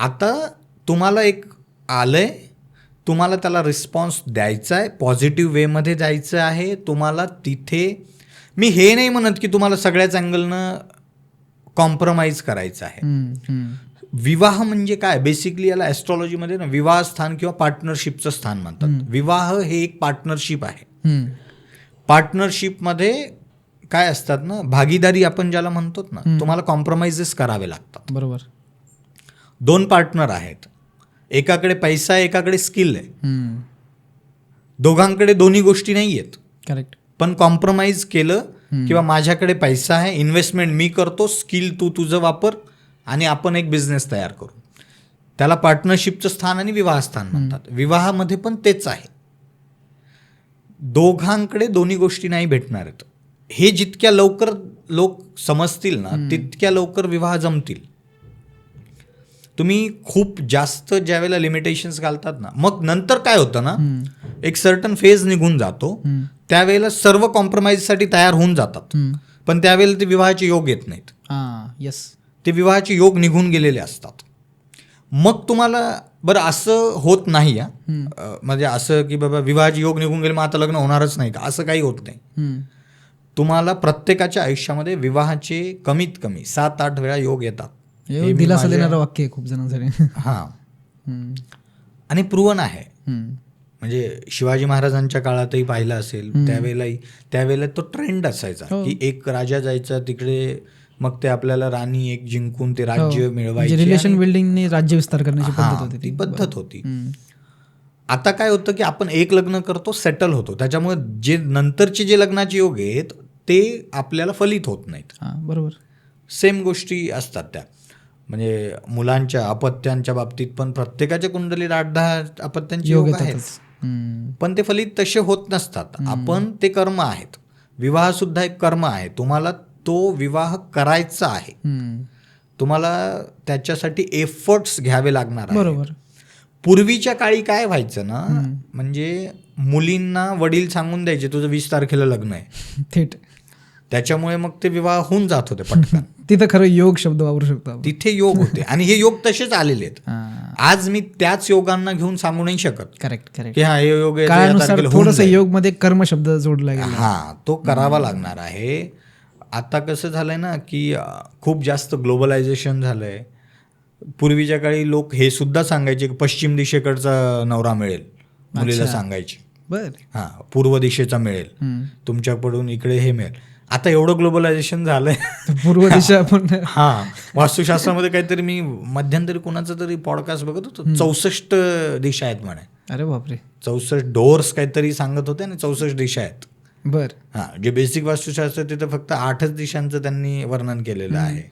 आता तुम्हाला एक आलंय, तुम्हाला त्याला रिस्पॉन्स द्यायचा आहे, पॉझिटिव्ह वेमध्ये जायचं आहे तुम्हाला. तिथे मी हे नाही म्हणत की तुम्हाला सगळ्याच अँगलनं कॉम्प्रोमाइज करायचं आहे. विवाह म्हणजे काय, बेसिकली याला ॲस्ट्रॉलॉजीमध्ये ना विवाह स्थान किंवा पार्टनरशिपचं स्थान म्हणतात. विवाह हे एक पार्टनरशिप आहे. पार्टनरशिपमध्ये काय असतात ना, भागीदारी आपण ज्याला म्हणतो ना, तुम्हाला कॉम्प्रोमाइजेस करावे लागतात. बरोबर. 2 पार्टनर आहेत, एकाकडे पैसा आहे, एकाकडे स्किल आहे. दोघांकडे दोन्ही गोष्टी नाही आहेत. करेक्ट. पण कॉम्प्रोमाइज केलं किंवा माझ्याकडे पैसा आहे, इन्व्हेस्टमेंट मी करतो, स्किल तू तुझं वापर आणि आपण एक बिझनेस तयार करू, त्याला पार्टनरशिपचं स्थान आणि विवाह स्थान म्हणतात. विवाहामध्ये पण तेच आहे, दोघांकडे दोन्ही गोष्टी नाही भेटणार आहेत. हे जितक्या लवकर लोक समजतील ना तितक्या लवकर विवाह जमतील. तुम्ही खूप जास्त ज्यावेळेला लिमिटेशन्स घालतात ना, मग नंतर काय होतं ना, एक सर्टन फेज निघून जातो, त्यावेळेला सर्व कॉम्प्रोमाइजसाठी तयार होऊन जातात, पण त्यावेळेला ते विवाहाचे योग येत नाहीत. येस, ते विवाहाचे योग निघून गेलेले असतात. मग तुम्हाला बरं असं होत नाही म्हणजे असं की बाबा विवाहाचे योग निघून गेले मग आता लग्न होणारच नाही का, असं काही होत नाही. तुम्हाला प्रत्येकाच्या आयुष्यामध्ये विवाहाचे कमीत कमी 7-8 वेळा योग येतात. दिलासा देणारं वाक्य आहे खूप जणांसाठी. हां, आणि प्रूव्हन आहे. म्हणजे शिवाजी महाराजांच्या काळातही पाहिलं असेल, त्यावेळेला तो ट्रेंड असायचा की एक राजा जायचा तिकडे, मग ते आपल्याला राणी एक जिंकून ते राज्य मिळवायचे. रिलेशन बिल्डिंगने राज्य विस्तार करण्याची पद्धत होती, ती पद्धत होती. आता काय होतं की आपण एक लग्न करतो, सेटल होतो, त्याच्यामुळे जे नंतरचे जे लग्नाचे योग आहेत ते आपल्याला फलित होत नाहीत. बरोबर. सेम गोष्टी असतात त्या. म्हणजे मुलांच्या अपत्यांच्या बाबतीत पण प्रत्येकाच्या कुंडलीत 8-10 अपत्यांचे योग आहेत, पण ते फलित तसे होत नसतात. आपण ते कर्म आहेत. विवाह सुद्धा एक कर्म आहे. तुम्हाला तो विवाह करायचा आहे, तुम्हाला त्याच्यासाठी एफर्ट्स घ्यावे लागणार आहे. बरोबर. पूर्वीच्या काळी काय व्हायचं ना, म्हणजे मुलींना वडील सांगून द्यायचे तुझं 20 तारखेला लग्न आहे थेट, त्याच्यामुळे मग ते विवाह होऊन जात होते पटकन. तिथं खरं योग शब्द वापरू शकतो आपण. तिथे योग होते आणि हे योग तसेच आलेले आहेत. आज मी त्याच योगांना घेऊन सांगू नाही शकत. करेक्ट. की हा हे योग काळानुसार थोडंसं योग मध्ये कर्म शब्द जोडला गेला. हा, तो करावा लागणार आहे. आता कसं झालंय ना की खूप जास्त ग्लोबलायझेशन झालंय. पूर्वीच्या काळी लोक हे सुद्धा सांगायचे की पश्चिम दिशेकडचा नवरा मिळेल, मुलीला सांगायचे. बर. हां, पूर्व दिशेचा मिळेल, तुमच्याकडून इकडे हे मिळेल. आता एवढं ग्लोबलायझेशन झालंय, पूर्व दिशा पण. हां, वास्तुशास्त्रामध्ये काहीतरी मी मध्यंतरी कोणाचा तरी पॉडकास्ट बघत होतो, 64 दिशा आहेत म्हणे. अरे बापरे. 64 डोअर्स काहीतरी सांगत होते आणि 64 दिशा आहेत. बर. हां, जे बेसिक वास्तुशास्त्र तिथं फक्त 8च दिशांचं त्यांनी वर्णन केलेलं आहे.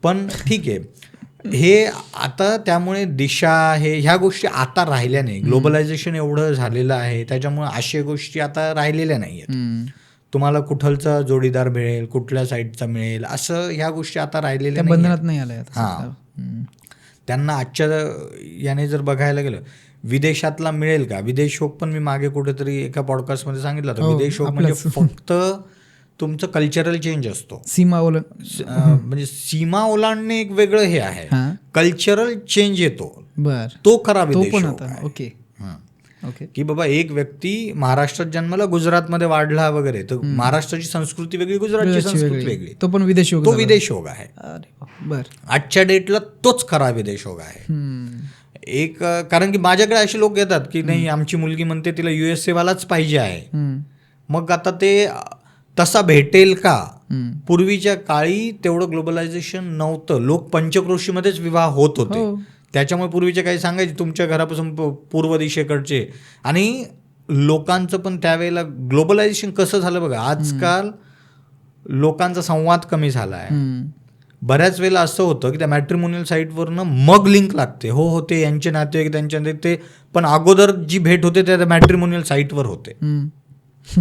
पण ठीक आहे, हे आता त्यामुळे दिशा ह्या गोष्टी आता राहिल्या नाही. ग्लोबलायझेशन एवढं झालेलं आहे त्याच्यामुळे अशा गोष्टी आता राहिलेल्या नाही आहेत. तुम्हाला कुठलचा जोडीदार मिळेल, कुठल्या साईडचा मिळेल, असं ह्या गोष्टी आता राहिलेल्या बंधनात नाही आल्या. हां, त्यांना आजच्या याने जर बघायला गेलं, विदेशातला मिळेल का? विदेश योग पण मी मागे कुठेतरी एका पॉडकास्टमध्ये सांगितलं होतं. विदेश योग म्हणजे फक्त तुमचं कल्चरल चेंज असतो, सीमा म्हणजे सीमा ओलांडणे एक वेगळं हे आहे, कल्चरल चेंज येतो. बर. तो खरा विदेश योग. ओके. की बाबा एक व्यक्ती महाराष्ट्रात जन्माला, गुजरातमध्ये वाढला वगैरे, तर महाराष्ट्राची संस्कृती वेगळी, गुजरातची संस्कृती वेगळी, तो पण विदेश योग, तो विदेश योग आहे. बर. आजच्या डेटला तोच खरा विदेश योग आहे. एक कारण की माझ्याकडे असे लोक येतात की नाही आमची मुलगी म्हणते तिला USA वालाच पाहिजे आहे. मग आता ते तसा भेटेल का? पूर्वीच्या काळी तेवढं ग्लोबलायझेशन नव्हतं, लोक पंचक्रोशीमध्येच विवाह होत होते. त्याच्यामुळे पूर्वीचे काही सांगायचे तुमच्या घरापासून पूर्व दिशेकडचे. आणि लोकांचं पण त्यावेळेला ग्लोबलायझेशन कसं झालं बघा, आजकाल लोकांचा संवाद कमी झाला आहे. बऱ्याच वेळेला असं होतं की त्या मॅट्रिमोनियल साईटवरनं मग लिंक लागते, हो ते यांचे नातेवाईक त्यांच्या ते, पण अगोदर जी भेट होते त्या मॅट्रिमोनियल साईटवर होते.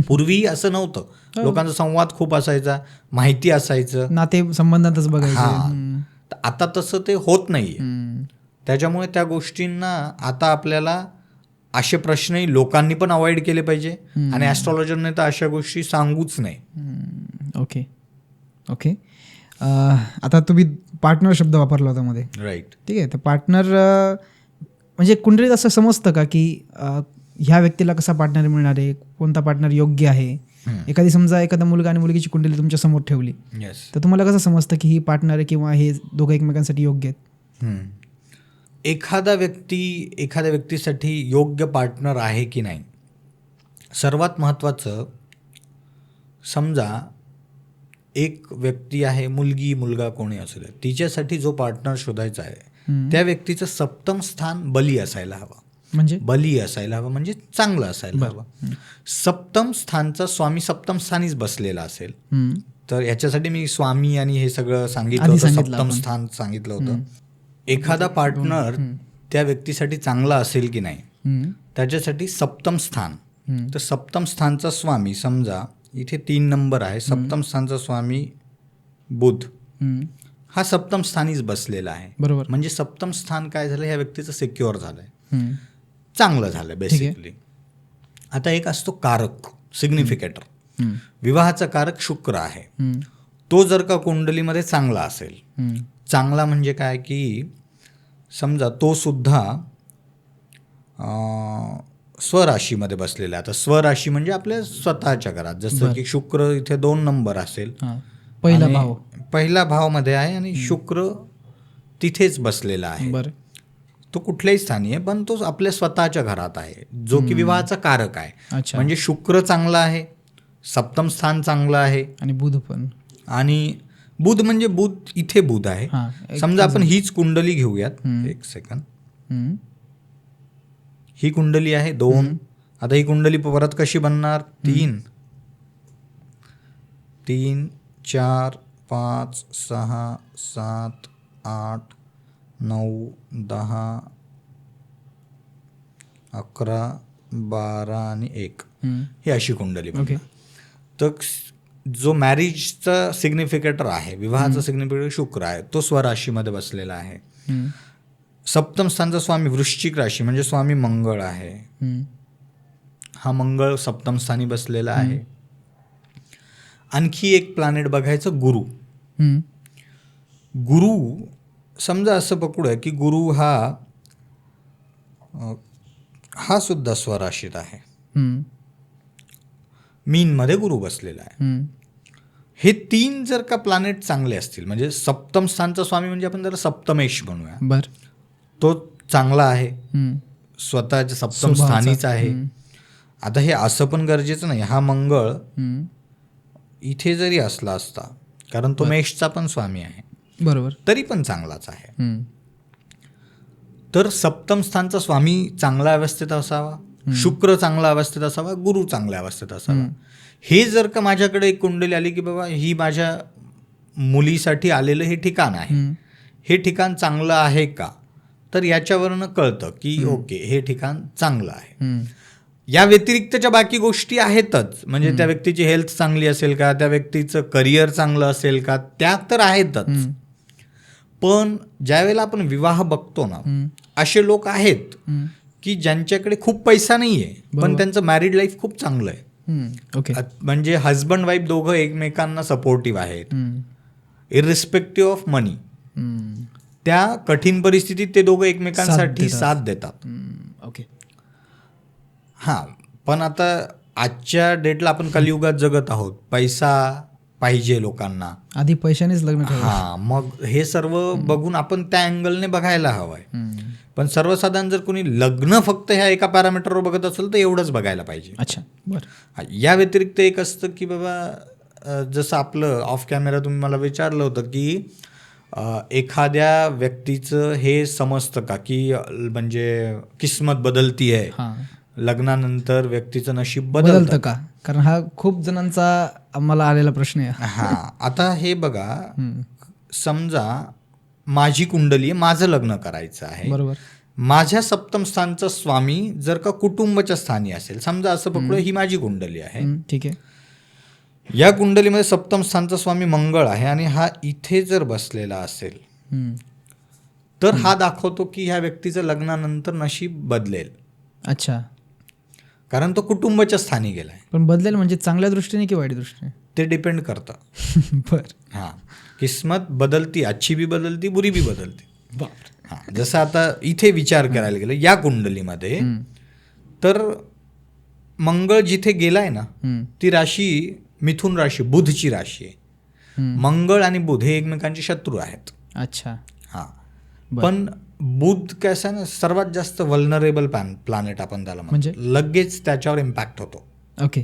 पूर्वी असं नव्हतं, लोकांचा संवाद खूप असायचा, माहिती असायचं, नाते संबंधातच बघायचं. आता तसं ते होत नाहीये. त्याच्यामुळे त्या गोष्टींना आता आपल्याला असे प्रश्नही लोकांनी पण अवॉइड केले पाहिजे आणि ॲस्ट्रॉलॉजरने तर अशा गोष्टी सांगूच नाही. Okay okay. आता तुम्ही पार्टनर शब्द वापरला होता मध्ये, राईट. ठीक आहे. तर पार्टनर म्हणजे कुंडलीत असं समजतं का की ह्या व्यक्तीला कसा पार्टनर मिळणार आहे, कोणता पार्टनर योग्य आहे? एखादी समजा एखादा मुलगा आणि मुलगीची कुंडली तुमच्या समोर ठेवली, येस. तर तुम्हाला कसं समजतं की ही पार्टनर आहे किंवा हे दोघं एकमेकांसाठी योग्य आहेत? एखाद्या व्यक्तीसाठी योग्य पार्टनर आहे की नाही, सर्वात महत्त्वाचं, समजा एक व्यक्ती आहे, मुलगी मुलगा कोणी असू दे, तिच्यासाठी जो पार्टनर शोधायचा आहे त्या व्यक्तीचं सप्तम स्थान बली असायला हवं. म्हणजे चांगलं असायला हवं. सप्तम स्थानचा स्वामी सप्तम स्थानीच बसलेला असेल. तर याच्यासाठी मी स्वामी आणि हे सगळं सांगितलं होतं, सप्तम स्थान सांगितलं होतं. एखादा पार्टनर त्या व्यक्तीसाठी चांगला असेल की नाही त्याच्यासाठी सप्तम स्थान. तर सप्तम स्थानचा स्वामी, समजा इथे 3 नंबर आहे, सप्तम स्थानचा स्वामी बुध हा सप्तम स्थानीच बसलेला आहे. बरोबर. म्हणजे सप्तम स्थान काय झालं, ह्या व्यक्तीचं सिक्युअर झालंय, चांगलं झालं बेसिकली. आता एक असतो कारक, सिग्निफिकेटर. विवाहाचा कारक शुक्र आहे. तो जर का कुंडलीमध्ये चांगला असेल, चांगला म्हणजे काय की समजा तो सुद्धा स्वराशीमध्ये बसलेला आहे. आता स्वराशी म्हणजे आपल्या स्वतःच्या घरात, जसं की शुक्र इथे 2 नंबर असेल, पहिला भावमध्ये आहे आणि शुक्र तिथेच बसलेला आहे. तो कुठल्याही स्थानी आहे पण तो आपल्या स्वतःच्या घरात आहे, जो की विवाहाचा कारक आहे. म्हणजे शुक्र चांगला आहे, सप्तम स्थान चांगलं आहे आणि बुध पण. आणि बुध म्हणजे बुध इथे बुध आहे. समजा आपण हीच कुंडली घेऊयात, एक सेकंद. ही कुंडली आहे 2. आता ही कुंडली परत कशी बनणार, 3 3 4 5 6 7 8 9 10 11 12 आणि 1 ही अशी कुंडली बनणार. तर जो मॅरिजचा सिग्निफिकेटर आहे, विवाहाचा सिग्निफिकेटर शुक्र आहे, तो स्वराशीमध्ये बसलेला आहे. सप्तम स्थानचा स्वामी वृश्चिक राशी म्हणजे स्वामी मंगळ आहे. हा मंगळ सप्तम स्थानी बसलेला आहे. आणखी एक प्लॅनेट बघायचं, गुरु. गुरु समजा असं पकडूया की गुरु हा सुद्धा स्वराशीत आहे. मीनमध्ये गुरु बसलेला आहे. हे 3 जर का प्लॅनेट चांगले असतील, म्हणजे सप्तम स्थानचा स्वामी म्हणजे आपण जरा सप्तमेश म्हणूया, तो चांगला आहे, स्वतःच्या सप्तम स्थानीच आहे. आता हे असं पण गरजेचं नाही, हा मंगळ इथे जरी असला असता, कारण तो मेषचा पण स्वामी आहे, बरोबर, तरी पण चांगलाच आहे. तर सप्तम स्थानचा स्वामी चांगल्या अवस्थेत असावा, शुक्र चांगल्या अवस्थेत असावा, गुरु चांगल्या अवस्थेत असावा. हे जर का माझ्याकडे एक कुंडली आली की बाबा ही माझ्या मुलीसाठी आलेलं हे ठिकाण आहे, हे ठिकाण चांगलं आहे का, तर याच्यावरनं कळतं की ओके हे ठिकाण चांगलं आहे. या व्यतिरिक्तच्या बाकी गोष्टी आहेतच, म्हणजे त्या व्यक्तीची हेल्थ चांगली असेल का, त्या व्यक्तीचं करिअर चांगलं असेल का, त्या तर आहेतच. पण ज्यावेळेला आपण विवाह बघतो ना, असे लोक आहेत की ज्यांच्याकडे खूप पैसा नाही आहे पण त्यांचं मॅरिड लाईफ खूप चांगलं आहे. म्हणजे हजबंड वाईफ दोघं एकमेकांना सपोर्टिव्ह आहेत, इररिस्पेक्टिव्ह ऑफ मनी. त्या कठीण परिस्थितीत ते दोघं एकमेकांसाठी साथ देतात. हां, पण आता आजच्या डेटला आपण कलियुगात जगत आहोत, पैसा पाहिजे लोकांना, आधी पैशानेच लग्न. हां, मग हे सर्व बघून आपण त्या अँगलने बघायला हवंय. पण सर्वसाधारण जर कोणी लग्न फक्त ह्या एका पॅरामीटरवर बघत असेल तर एवढंच बघायला पाहिजे. अच्छा, या व्यतिरिक्त एक असतं की बाबा, जसं आपलं ऑफ कॅमेरा तुम्ही मला विचारलं होतं की एखाद्या व्यक्तीचं हे समजतं का की म्हणजे किस्मत बदलती आहे, लग्नानंतर व्यक्तीचं नशीब बदलतं का, कारण हा खूप जणांचा आम्हाला आलेला प्रश्न आहे. हां, आता हे बघा, समजा माझी कुंडली आहे, माझं लग्न करायचं आहे, बरोबर. माझ्या सप्तम स्थानचा स्वामी जर का कुटुंबाच्या स्थानी असेल, समजा असं पकडू ही माझी कुंडली आहे, ठीक आहे. या कुंडलीमध्ये सप्तम स्थानचा स्वामी मंगळ आहे आणि हा इथे जर बसलेला असेल तर हा दाखवतो की ह्या व्यक्तीचं लग्नानंतर नशीब बदलेल. अच्छा. कारण तो कुटुंबाच्या स्थानी गेलाय. पण बदलेल म्हणजे चांगल्या दृष्टीने की वाईट दृष्टीने? ते डिपेंड करतं. बर. हां, किस्मत बदलती, अच्छी भी बदलती, बुरी भी बदलती. हां, जसं आता इथे विचार करायला गेलं या कुंडलीमध्ये, तर मंगळ जिथे गेलाय ना, ती राशी मिथुन राशी, बुधची राशी आहे. मंगळ आणि बुध हे एकमेकांचे शत्रू आहेत. अच्छा. हां, पण बुध कसं आहे ना, सर्वात जास्त वल्नरेबल प्लॅनेट आपण त्याला म्हणतो. लगेच त्याच्यावर इम्पॅक्ट होतो. ओके.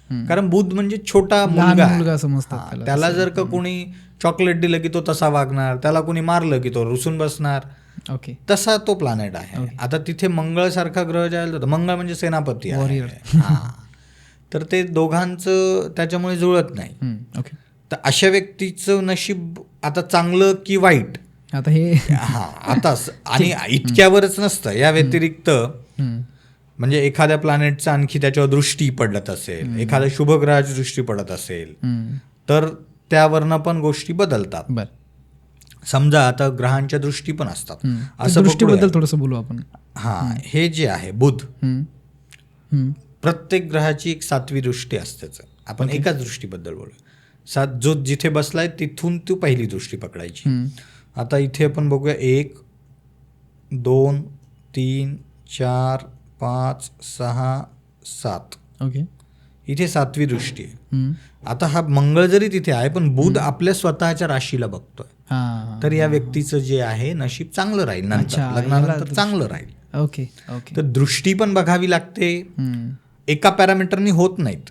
कारण बुध म्हणजे छोटा मुलगा आहे. समजतात त्याला जर का कोणी चॉकलेट दिलं की तो तसा वागणार, त्याला कोणी मारलं की तो रुसून बसणार. ओके. तसा तो प्लॅनेट आहे. आता तिथे मंगळ सारखा ग्रह ज्याला होता, मंगळ म्हणजे सेनापती आहे. हां, तर ते दोघांचं त्याच्यामुळे जुळत नाही. ओके. तर अशा व्यक्तीचं नशीब आता चांगलं की वाईट, आता हे आता आणि इतक्यावरच नसतं, या व्यतिरिक्त म्हणजे एखाद्या प्लॅनेटचं आणखी त्याच्यावर दृष्टी पडत असेल, एखाद्या शुभग्रहाची दृष्टी पडत असेल, तर त्यावरनं पण गोष्टी बदलतात. समजा आता ग्रहांच्या दृष्टी पण असतात. असं दृष्टीबद्दल थोडंसं बोलू आपण. हां, हे जे आहे बुध, प्रत्येक ग्रहाची एक 7वी दृष्टी असतेच. आपण एकाच दृष्टीबद्दल बोलू. जो जिथे बसलाय तिथून तू पहिली दृष्टी पकडायची. आता इथे आपण बघूया 1 2 3 4 5 6 7. ओके. इथे 7वी दृष्टी आहे. आता हा मंगळ जरी तिथे आहे, पण बुध आपल्या स्वतःच्या राशीला बघतोय. तर या व्यक्तीचं जे आहे नशीब चांगलं राहील, नंतर लग्नानंतर चांगलं राहील. ओके. ओके. तर दृष्टी पण बघावी लागते. एका पॅरामीटरनी होत नाहीत,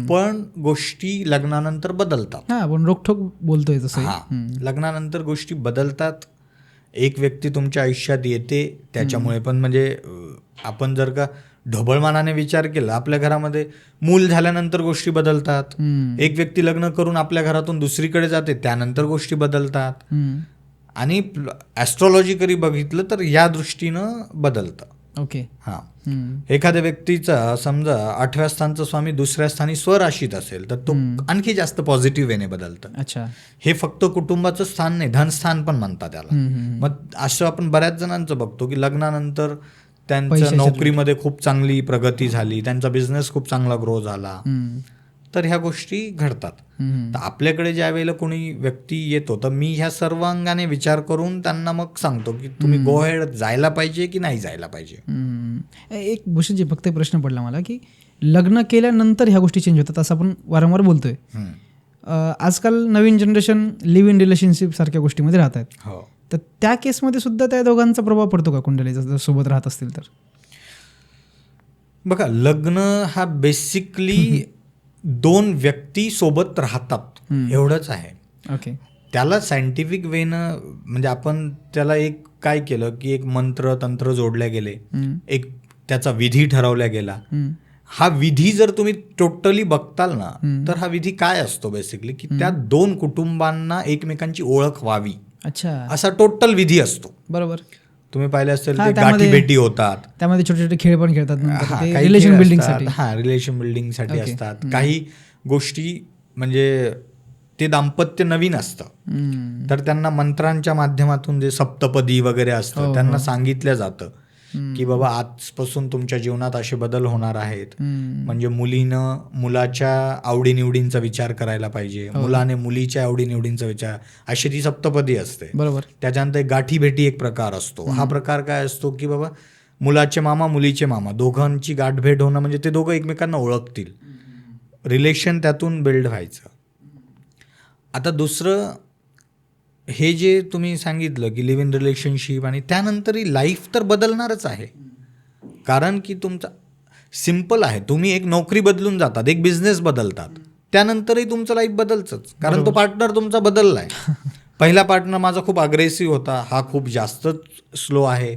पण गोष्टी लग्नानंतर बदलतात. आपण रोखठोक बोलतोय तसं. लग्नानंतर गोष्टी बदलतात. एक व्यक्ती तुमच्या आयुष्यात येते, त्याच्यामुळे पण म्हणजे आपण जर का ढोबळमानाने विचार केला, आपल्या घरामध्ये मूल झाल्यानंतर गोष्टी बदलतात. एक व्यक्ती लग्न करून आपल्या घरातून दुसरीकडे जाते, त्यानंतर गोष्टी बदलतात. आणि ॲस्ट्रॉलॉजिकली बघितलं तर या दृष्टीनं बदलतं. ओके. हां, एखाद्या व्यक्तीचा समजा 8व्या स्थानचा स्वामी दुसऱ्या स्थानी स्वराशीत असेल, तर तो आणखी जास्त पॉझिटिव्ह वेने बदलतं. अच्छा. हे फक्त कुटुंबाचं स्थान नाही, धनस्थान पण म्हणतात त्याला. मग असं आपण बऱ्याच जणांचं बघतो की लग्नानंतर त्यांच्या नोकरीमध्ये खूप चांगली प्रगती झाली, त्यांचा बिझनेस खूप चांगला ग्रो झाला. तर ह्या गोष्टी घडतात. तर आपल्याकडे ज्या वेळेला कोणी व्यक्ती येतो, तर मी ह्या सर्व अंगाने विचार करून त्यांना मग सांगतो की तुम्ही गो हेड जायला पाहिजे की नाही जायला पाहिजे. एक भूषणजी फक्त प्रश्न पडला मला की लग्न केल्यानंतर ह्या गोष्टी चेंज होतात असं आपण वारंवार बोलतोय. आजकाल नवीन जनरेशन लिव्ह इन रिलेशनशिप सारख्या गोष्टीमध्ये राहत आहेत. हो. तर त्या केसमध्ये सुद्धा त्या दोघांचा प्रभाव पडतो का कुंडलीचा, जर सोबत राहत असतील तर? बघा, लग्न हा बेसिकली 2 व्यक्ती सोबत राहतात एवढंच आहे. ओके. त्याला सायंटिफिक वेनं म्हणजे आपण त्याला एक काय केलं की एक मंत्र तंत्र जोडल्या गेले, एक त्याचा विधी ठरवल्या गेला. हा विधी जर तुम्ही टोटली बघताल ना, तर हा विधी काय असतो बेसिकली की त्या 2 कुटुंबांना एकमेकांची ओळख व्हावी. अच्छा. असा टोटल विधी असतो. बरोबर. तुम्ही पाहिले असेल ते गाठी भेटी होतात, त्यामध्ये छोटे छोटे खेळ पण खेळतात, रिलेशन बिल्डिंगसाठी. रिलेशन बिल्डिंगसाठी असतात. काही गोष्टी म्हणजे ते दाम्पत्य नवीन असतं, तर त्यांना मंत्रांच्या माध्यमातून जे सप्तपदी वगैरे असतं त्यांना सांगितलं जातं की बाबा आजपासून तुमच्या जीवनात असे बदल होणार आहेत. म्हणजे मुलीनं मुलाच्या आवडीनिवडींचा विचार करायला पाहिजे, मुलाने मुलीच्या आवडीनिवडींचा विचार, अशी ती सप्तपदी असते. बरोबर. त्याच्यानंतर गाठी भेटी एक प्रकार असतो. हा प्रकार काय असतो की बाबा मुलाचे मामा मुलीचे मामा दोघांची गाठभेट होणं, म्हणजे ते दोघं एकमेकांना ओळखतील, रिलेशन त्यातून बिल्ड व्हायचं. आता दुसरं हे जे तुम्ही सांगितलं की लिव्ह इन रिलेशनशिप, आणि त्यानंतरही लाईफ तर बदलणारच आहे. कारण की तुमचा सिम्पल आहे, तुम्ही एक नोकरी बदलून जातात, एक बिझनेस बदलतात, त्यानंतरही तुमचं लाईफ बदलचंच. कारण तो पार्टनर तुमचा बदललाय. पहिला पार्टनर माझा खूप अग्रेसिव्ह होता, हा खूप जास्तच स्लो आहे.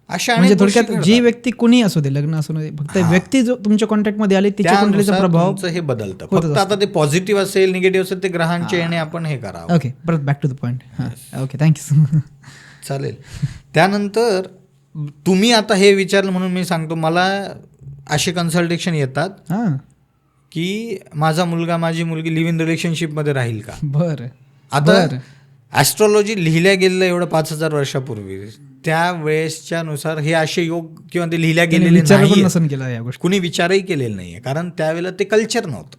अशा म्हणजे थोडक्यात जी व्यक्ती कोणी असू दे, लग्न असू दे, फक्त व्यक्ती जो तुमच्या कॉन्टॅक्टमध्ये आली त्याच्या कुंडलीचा प्रभाव हे बदलतं. फक्त आता ते पॉझिटिव्ह असेल निगेटिव्ह असेल ते ग्रहांचे येणे आपण हे करावं. ओके, परत back to the point. Okay, thank you. चालेल. त्यानंतर तुम्ही आता हे विचारलं म्हणून मी सांगतो, मला असे कन्सल्टेशन येतात की माझा मुलगा माझी मुलगी लिव्ह इन रिलेशनशिपमध्ये राहील का. बरं. आता ॲस्ट्रॉलॉजी लिहिल्या गेलेलं एवढं 5,000 वर्षापूर्वी, त्या वेळेसच्या नुसार हे असे योग किंवा ते लिहिल्या गेलेले विचार पण नाही, नसन केला या गोष्टी. कुणी विचारही केलेला नाही आहे, कारण त्यावेळेला ते कल्चर नव्हतं.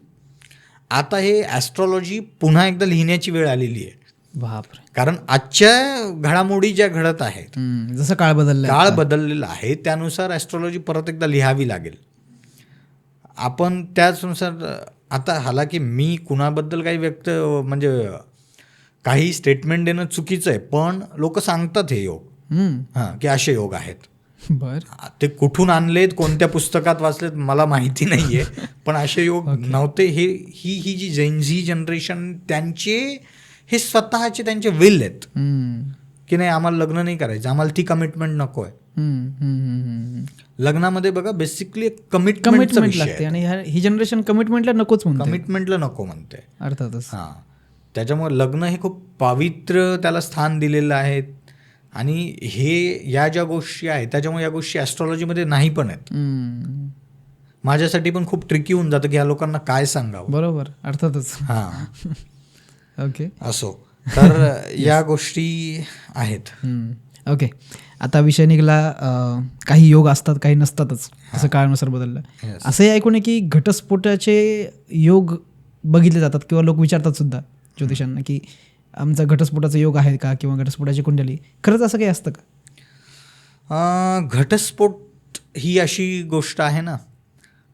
आता हे ॲस्ट्रॉलॉजी पुन्हा एकदा लिहिण्याची वेळ आलेली आहे, बापरे. कारण आजच्या घडामोडी ज्या घडत आहेत, जसं काळ बदलला, काळ बदललेला आहे, त्यानुसार ॲस्ट्रॉलॉजी परत एकदा लिहावी लागेल. आपण त्याचनुसार आता हालाकी मी कुणाबद्दल काही व्यक्त म्हणजे काही स्टेटमेंट देणं चुकीचं आहे, पण लोक सांगतात हे योग हां की असे योग आहेत. बर, ते कुठून आणलेत, कोणत्या पुस्तकात वाचलेत मला माहिती नाही आहे, पण असे योग नव्हते. ही जी जेनझी जनरेशन, त्यांचे हे स्वतःचे त्यांचे विल आहेत की नाही आम्हाला लग्न नाही करायचं, आम्हाला ती कमिटमेंट नको आहे. लग्नामध्ये बघा बेसिकली कमिटमेंट लागते आणि ही जनरेशन कमिटमेंटला नकोच म्हणते, कमिटमेंटला नको म्हणते अर्थातच. हां, त्याच्यामुळे लग्न हे खूप पवित्र त्याला स्थान दिलेलं आहे. आणि हे या ज्या गोष्टी आहेत त्याच्यामुळे या गोष्टी ॲस्ट्रॉलॉजीमध्ये नाही पण आहेत. माझ्यासाठी पण खूप ट्रिकी होऊन जातं की ह्या लोकांना काय सांगावं. बरोबर, अर्थातच. हां, ओके, असो. तर या गोष्टी आहेत. ओके, आता विषय निघाला काही योग असतात काही नसतातच, असं काळानुसार बदललं. असंही ऐकून आहे की घटस्फोटाचे योग बघितले जातात किंवा लोक विचारतात सुद्धा ज्योतिषांना की आमचा घटस्फोटाचा योग आहे का किंवा घटस्फोटाची कुंडली. खरंच असं काही असतं का? घटस्फोट ही अशी गोष्ट आहे ना,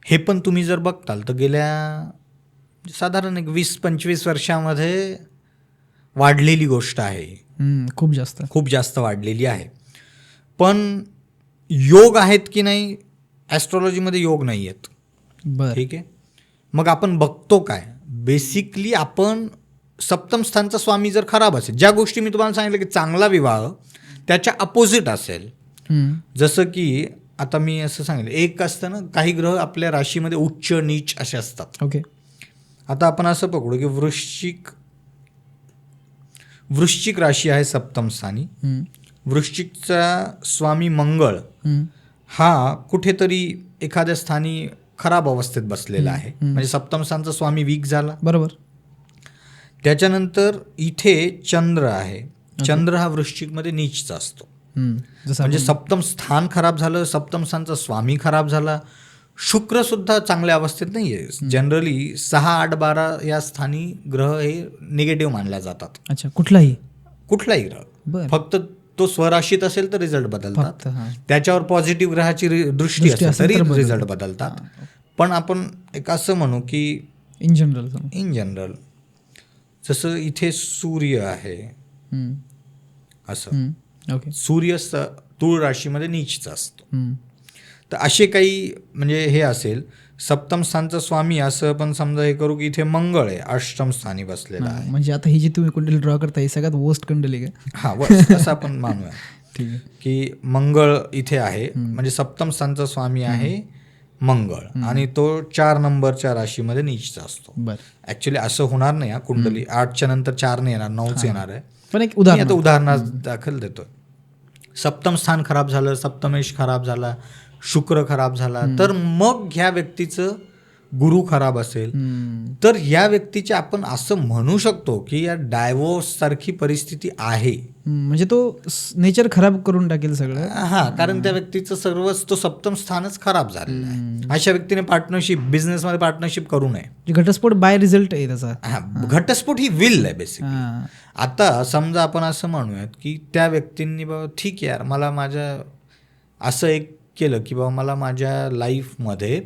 हे पण तुम्ही जर बघताल तर गेल्या साधारण एक 20-25 वर्षामध्ये वाढलेली गोष्ट आहे. खूप जास्त वाढलेली आहे. पण योग आहेत की नाही, ॲस्ट्रॉलॉजीमध्ये योग नाही आहेत. बरं, ठीक आहे. मग आपण बघतो काय, बेसिकली आपण सप्तम स्थानचा स्वामी जर खराब असेल, ज्या गोष्टी मी तुम्हाला सांगितलं की चांगला विवाह त्याच्या अपोजिट असेल, जसं की आता मी असं सांगितलं एक असतं ना, काही ग्रह आपल्या राशीमध्ये उच्च नीच असे असतात. ओके, आता आपण असं पकडू की वृश्चिक राशी आहे सप्तम स्थानी. वृश्चिकचा स्वामी मंगळ हा कुठेतरी एखाद्या स्थानी खराब अवस्थेत बसलेला आहे, म्हणजे सप्तम स्थानचा स्वामी वीक झाला. बरोबर. त्याच्यानंतर इथे चंद्र आहे. चंद्र हा वृश्चिकमध्ये नीचचा असतो, म्हणजे सप्तम स्थान खराब झालं, सप्तम स्थानचा स्वामी खराब झाला. शुक्र सुद्धा चांगल्या अवस्थेत नाही आहे. जनरली 6, 8, 12 या स्थानी ग्रह हे निगेटिव्ह मानल्या जातात. अच्छा, कुठलाही ग्रह, फक्त तो स्वराशीत असेल तर रिझल्ट बदलतात, त्याच्यावर पॉझिटिव्ह ग्रहाची दृष्टी असेल तरी रिझल्ट बदलतात. पण आपण एक असं म्हणू की इन जनरल जसं इथे सूर्य आहे असं, ओके, सूर्य तुळ राशीमध्ये नीचचा असतो. तर असे काही म्हणजे हे असेल. सप्तम स्थानचा स्वामी असं पण समजा हे करू की इथे मंगळ आहे अष्टम स्थानी बसलेला आहे. म्हणजे आता ही जी तुम्ही कुंडली ड्रॉ करता ही सगळ्यात वर्स्ट कुंडली का? हा, वर्स्ट असं आपण मानूया. ठीक आहे, की मंगळ इथे आहे, म्हणजे सप्तम स्थानचा स्वामी आहे मंगळ, आणि तो 4 नंबरच्या राशीमध्ये नीचचा असतो. ऍक्च्युली असं होणार नाही, कुंडली 8च्या नंतर 4 नाही येणार, 9च येणार आहे. पण एक उदाहरणार्थ दाखल देतोय. सप्तम स्थान खराब झालं, सप्तमेश खराब झाला, शुक्र खराब झाला, तर मग ह्या व्यक्तीचं गुरु खराब असेल तर या व्यक्तीचे आपण असं म्हणू शकतो की या डायव्होर्स सारखी परिस्थिती आहे. म्हणजे तो नेचर खराब करून टाकेल सगळं. हा, कारण त्या व्यक्तीचं सर्वच तो सप्तम स्थानच खराब झालेलं आहे. अशा व्यक्तीने पार्टनरशिप, बिझनेसमध्ये पार्टनरशिप करू नये. घटस्फोट बाय रिझल्ट आहे त्याचा. घटस्फोट ही विल आहे बेसिकली. आता समजा आपण असं म्हणूयात की त्या व्यक्तींनी बाबा ठीक आहे यार, मला माझ्या असं एक केलं की बाबा मला माझ्या लाईफमध्ये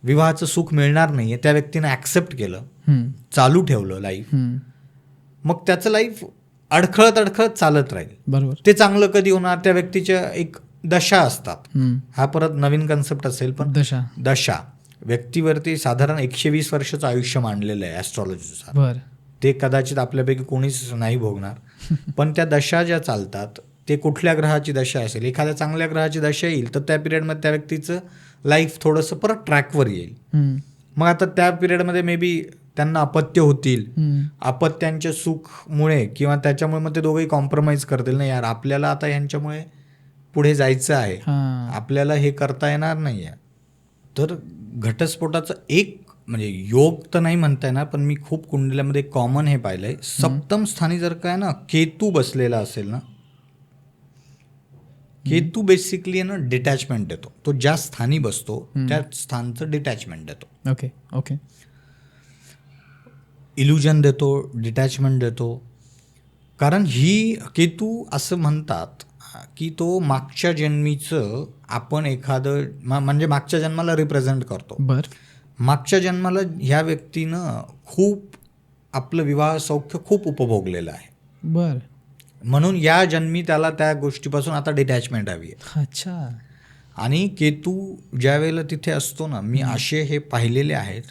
विवाहाचं सुख मिळणार नाही आहे, त्या व्यक्तीने ॲक्सेप्ट केलं, चालू ठेवलं लाईफ, मग त्याचं लाईफ अडखळत चालत राहील. बरोबर. ते चांगलं कधी होणार, त्या व्यक्तीच्या एक दशा असतात. हा परत नवीन कन्सेप्ट असेल, पण दशा व्यक्तीवरती साधारण 120 वर्षाचं आयुष्य मांडलेलं आहे ॲस्ट्रॉलॉजीनुसार. ते कदाचित आपल्यापैकी कोणीच नाही भोगणार. पण त्या दशा ज्या चालतात ते कुठल्या ग्रहाची दशा असेल, एखाद्या चांगल्या ग्रहाची दशा येईल तर त्या पिरियडमध्ये त्या व्यक्तीचं लाईफ थोडंसं परत ट्रॅकवर येईल. मग आता त्या पिरियडमध्ये मे बी त्यांना अपत्य होतील, अपत्यांच्या सुखमुळे किंवा त्याच्यामुळे मग ते दोघंही कॉम्प्रोमाइज करतील, नाही यार आपल्याला आता यांच्यामुळे पुढे जायचं आहे, आपल्याला हे करता येणार नाही आहे. तर घटस्फोटाचं एक म्हणजे योग तर नाही म्हणता येणार, पण मी खूप कुंडल्यामध्ये कॉमन हे पाहिलंय, सप्तम स्थानी जर काय ना केतू बसलेला असेल ना, केतू बेसिकली ना डिटॅचमेंट देतो. तो ज्या स्थानी बसतो त्या स्थानचं डिटॅचमेंट देतो. Okay okay. इल्युजन देतो, डिटॅचमेंट देतो. कारण ही केतू असं म्हणतात की तो मागच्या जन्मीचं आपण एखादं म्हणजे मागच्या जन्माला रिप्रेझेंट करतो. बरं. मागच्या जन्माला ह्या व्यक्तीनं खूप आपलं विवाह सौख्य खूप उपभोगलेलं आहे. बरं. म्हणून या जन्मी त्याला त्या गोष्टीपासून आता डिटॅचमेंट हवी आहे. अच्छा. आणि केतू ज्या वेळेला तिथे असतो ना, मी असे हे पाहिलेले आहेत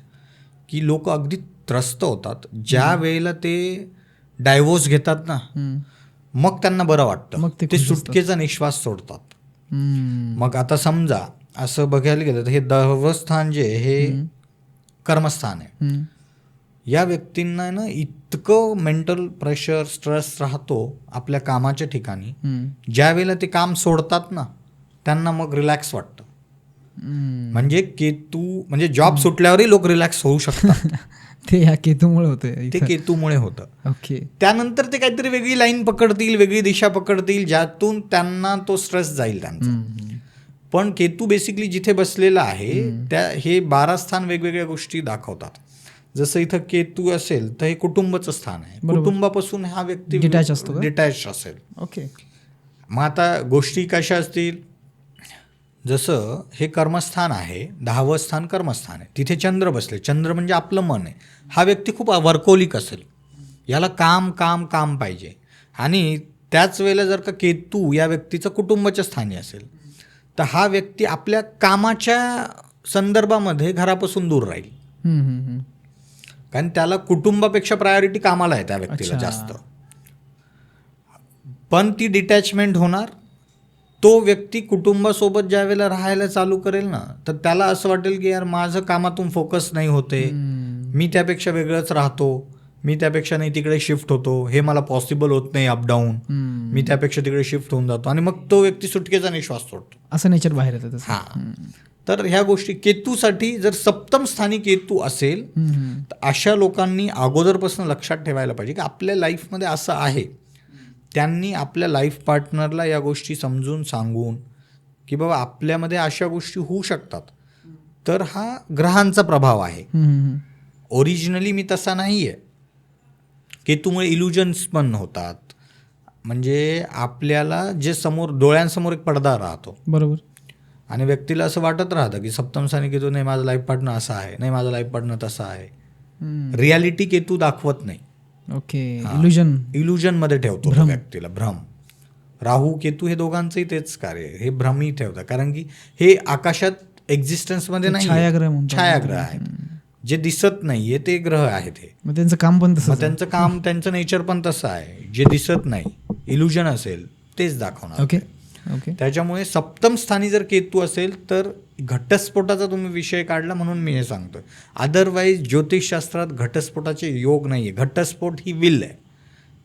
की लोक अगदी त्रस्त होतात ज्या वेळेला ते डायव्होर्स घेतात ना, मग त्यांना बरं वाटतं, मग ते ते सुटकेचा निश्वास सोडतात. मग आता समजा असं बघायला गेलं तर हे 10वं स्थान जे हे कर्मस्थान आहे. या व्यक्तींना ना इतकं मेंटल प्रेशर, स्ट्रेस राहतो आपल्या कामाच्या ठिकाणी, ज्या वेळेला ते काम सोडतात ना त्यांना मग रिलॅक्स वाटतं. म्हणजे केतू म्हणजे जॉब सुटल्यावरही लोक रिलॅक्स होऊ शकतात. ते ह्या केतूमुळे होतं. ते केतूमुळे होतं. ओके. त्यानंतर ते काहीतरी वेगळी लाईन पकडतील, वेगळी दिशा पकडतील, ज्यातून त्यांना तो स्ट्रेस जाईल त्यांचा. पण केतू बेसिकली जिथे बसलेला आहे त्या हे 12 स्थान वेगवेगळ्या गोष्टी दाखवतात. जसं इथं केतू असेल तर हे कुटुंबाचं स्थान आहे. कुटुंबापासून हा व्यक्ती डिटॅच असतो, डिटॅच असेल. ओके. मग आता गोष्टी कशा असतील, जसं हे कर्मस्थान आहे, 10वं स्थान कर्मस्थान आहे, तिथे चंद्र बसले. चंद्र म्हणजे आपलं मन आहे. हा व्यक्ती खूप वर्कोलिक असेल, याला काम काम काम पाहिजे. आणि त्याच वेळेला जर का केतू या व्यक्तीचं कुटुंबाच्या स्थानी असेल तर हा व्यक्ती आपल्या कामाच्या संदर्भामध्ये घरापासून दूर राहील. कारण त्याला कुटुंबापेक्षा प्रायोरिटी कामाला आहे त्या व्यक्तीला जास्त. पण ती डिटॅचमेंट होणार. तो व्यक्ती कुटुंबासोबत ज्या वेळेला राहायला चालू करेल ना तर त्याला असं वाटेल की यार माझं कामातून फोकस नाही होते, मी त्यापेक्षा वेगळंच राहतो, मी त्यापेक्षा नाही तिकडे शिफ्ट होतो, हे मला पॉसिबल होत नाही अपडाऊन, मी त्यापेक्षा तिकडे शिफ्ट होऊन जातो. आणि मग तो व्यक्ती सुटकेचा निश्वास सोडतो. असं नेचर बाहेर येतं. हां. तर ह्या गोष्टी केतूसाठी जर सप्तम स्थानी केतू असेल तर अशा लोकांनी अगोदरपासून लक्षात ठेवायला पाहिजे की आपल्या लाईफमध्ये असं आहे. त्यांनी आपल्या लाईफ पार्टनरला या गोष्टी समजून सांगून की बाबा आपल्यामध्ये अशा गोष्टी होऊ शकतात. तर हा ग्रहांचा प्रभाव आहे. ओरिजिनली मी तसा नाही आहे. केतूमुळे इल्युजन्स पण होतात. म्हणजे आपल्याला जे समोर डोळ्यांसमोर एक पडदा राहतो, बरोबर, आणि व्यक्तीला असं वाटत राहतं की सप्तम स्थानी केतू, नाही माझा लाईफ पार्टनर असा आहे, नाही माझा लाईफ पार्टनर तसा आहे. रियालिटी केतू दाखवत नाही. ओके. इल्युजनमध्ये ठेवतो व्यक्तीला, भ्रम. राहू केतू हे दोघांचंही तेच कार्य, हे भ्रमही ठेवतात. कारण की हे आकाशात एक्झिस्टन्समध्ये नाही, छायाग्रह आहेत, जे दिसत नाहीये ते ग्रह आहेत. हे मग त्यांचं काम पण तसं, त्यांचं काम, त्यांचं नेचर पण तसं आहे. जे दिसत नाही, इल्युजन असेल तेच दाखवणार. Okay okay. त्याच्यामुळे सप्तम स्थानी जर केतू असेल तर घटस्फोटाचा तुम्ही विषय काढला म्हणून मी हे सांगतोय. अदरवाईज ज्योतिषशास्त्रात घटस्फोटाचे योग नाही आहे. घटस्फोट ही विल आहे,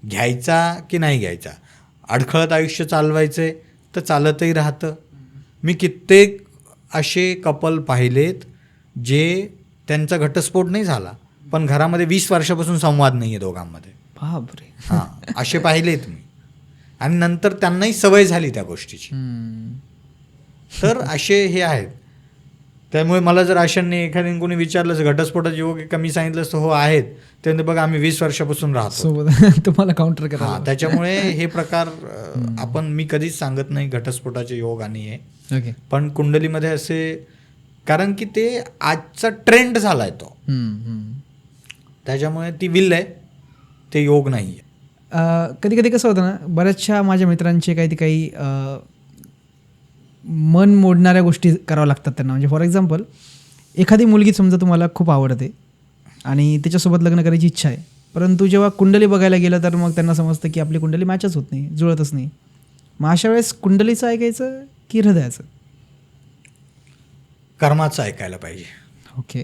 घ्यायचा की नाही घ्यायचा. अडखळत आयुष्य चालवायचं आहे तर चालतही राहतं. मी कित्येक असे कपल पाहिलेत जे त्यांचा घटस्फोट नाही झाला पण घरामध्ये 20 वर्षापासून संवाद नाही आहे दोघांमध्ये. बापरे. हां, असे पाहिलेत मी. आणि नंतर त्यांनाही सवय झाली त्या गोष्टीची. तर असे हे आहेत. त्यामुळे मला जर अशांनी एखाद्याने कोणी विचारलं घटस्फोटाचे योग का, मी सांगितलं असतं हो आहेत, ते बघा आम्ही 20 वर्षापासून राहतो, तुम्हाला काउंटर करा. हां, त्याच्यामुळे हे प्रकार मी कधीच सांगत नाही घटस्फोटाचे योग आणि हे. ओके. पण कुंडलीमध्ये असे, कारण की ते आजचा ट्रेंड झाला आहे तो, त्याच्यामुळे ती विल आहे, ते योग नाही आहे. कधी कधी कसं होतं ना, बऱ्याचशा माझ्या मित्रांचे काही मन मोडणाऱ्या गोष्टी कराव्या लागतात त्यांना. म्हणजे फॉर एक्झाम्पल, एखादी मुलगी समजा तुम्हाला खूप आवडते आणि त्याच्यासोबत लग्न करायची इच्छा आहे, परंतु जेव्हा कुंडली बघायला गेलं तर मग त्यांना समजतं की आपली कुंडली मॅचच होत नाही, जुळतच नाही. मग अशा वेळेस कुंडलीचं ऐकायचं की हृदयाचं? कर्माचं ऐकायला पाहिजे. ओके.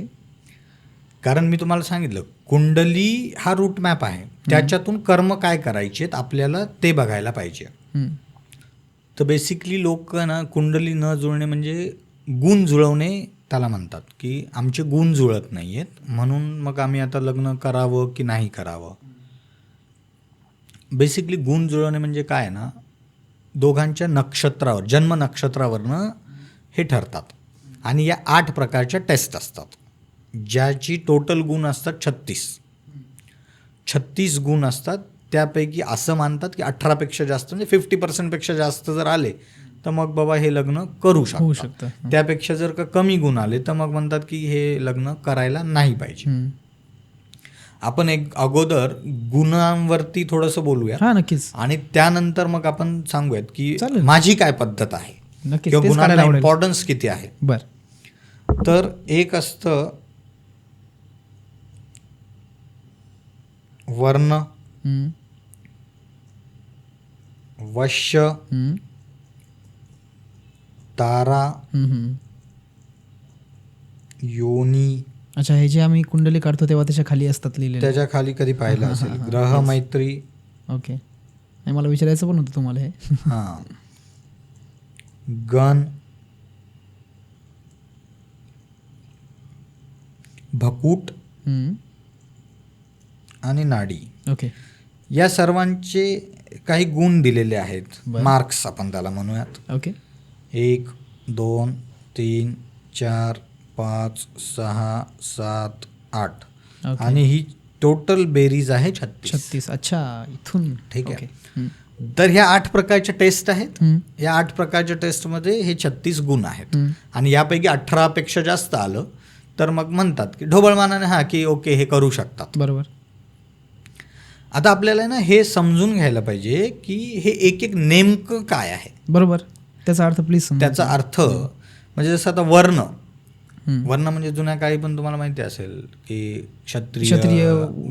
कारण मी तुम्हाला सांगितलं कुंडली हा रूट मॅप आहे, त्याच्यातून कर्म काय करायचे आपल्याला ते बघायला पाहिजे. तर बेसिकली लोक ना कुंडली न जुळणे म्हणजे गुण जुळवणे त्याला म्हणतात की आमचे गुण जुळत नाही आहेत, म्हणून मग आम्ही आता लग्न करावं की नाही करावं. बेसिकली गुण जुळवणे म्हणजे काय ना, दोघांच्या नक्षत्रावर, जन्म नक्षत्रावरनं हे ठरतात. आणि या 8 प्रकारच्या टेस्ट असतात, ज्याची टोटल गुण असतात 36 गुण असतात. त्यापैकी असं मानतात की 18पेक्षा जास्त, म्हणजे 50% जास्त जर आले तर मग बाबा हे लग्न करू होऊ शकतं. शकतं. त्यापेक्षा जर का कमी गुण आले तर मग म्हणतात की हे लग्न करायला नाही पाहिजे. आपण एक अगोदर गुणांवरती थोडंसं बोलूया, हा नक्कीच आणि त्यानंतर मग आपण सांगूयात की चालेल. माझी काय पद्धत आहे नक्कीच किंवा तेच गुणांना करायला आवडेल. इम्पॉर्टन्स किती आहे. बर. तर एक असतं वर्ण, हम्म. वश्य, हम्म. तारा, हम्म. योनी, अच्छा, हे जे आम्ही कुंडली काढतो तेव्हा त्याच्या खाली असतात लिहिलेले. त्याच्या खाली कधी पाहिलं असेल ग्रह, मैत्री. ओके, आणि मला विचारायचं पण होतं तुम्हाला हे. हां, गण, भकूट हम्म. आणि नाडी. ओके. या सर्वांचे काही गुण दिलेले आहेत, बरं. मार्क्स आपण त्याला म्हणूयात. ओके. 1, 2, 3, 4, 5, 6, 7, 8 ओके. आणि ही टोटल बेरीज आहे 36. अच्छा, इथून. ठीक आहे. ओके. हम्म. तर ह्या 8 प्रकारच्या टेस्ट आहेत. हम्म. या 8 प्रकारच्या टेस्टमध्ये हे 36 गुण आहेत. हम्म. आणि यापैकी 18पेक्षा जास्त आलं तर मग म्हणतात की ढोबळमानाने हा की ओके हे करू शकतात. बरोबर. आता आपल्याला ना हे समजून घ्यायला पाहिजे की हे एक एक नेमकं काय आहे. बरोबर, त्याचा अर्थ प्लीज समजा. त्याचा अर्थ म्हणजे जसं आता वर्ण, हम्म. वर्ण म्हणजे जुन्या काळी पण तुम्हाला माहिती असेल की क्षत्रिय,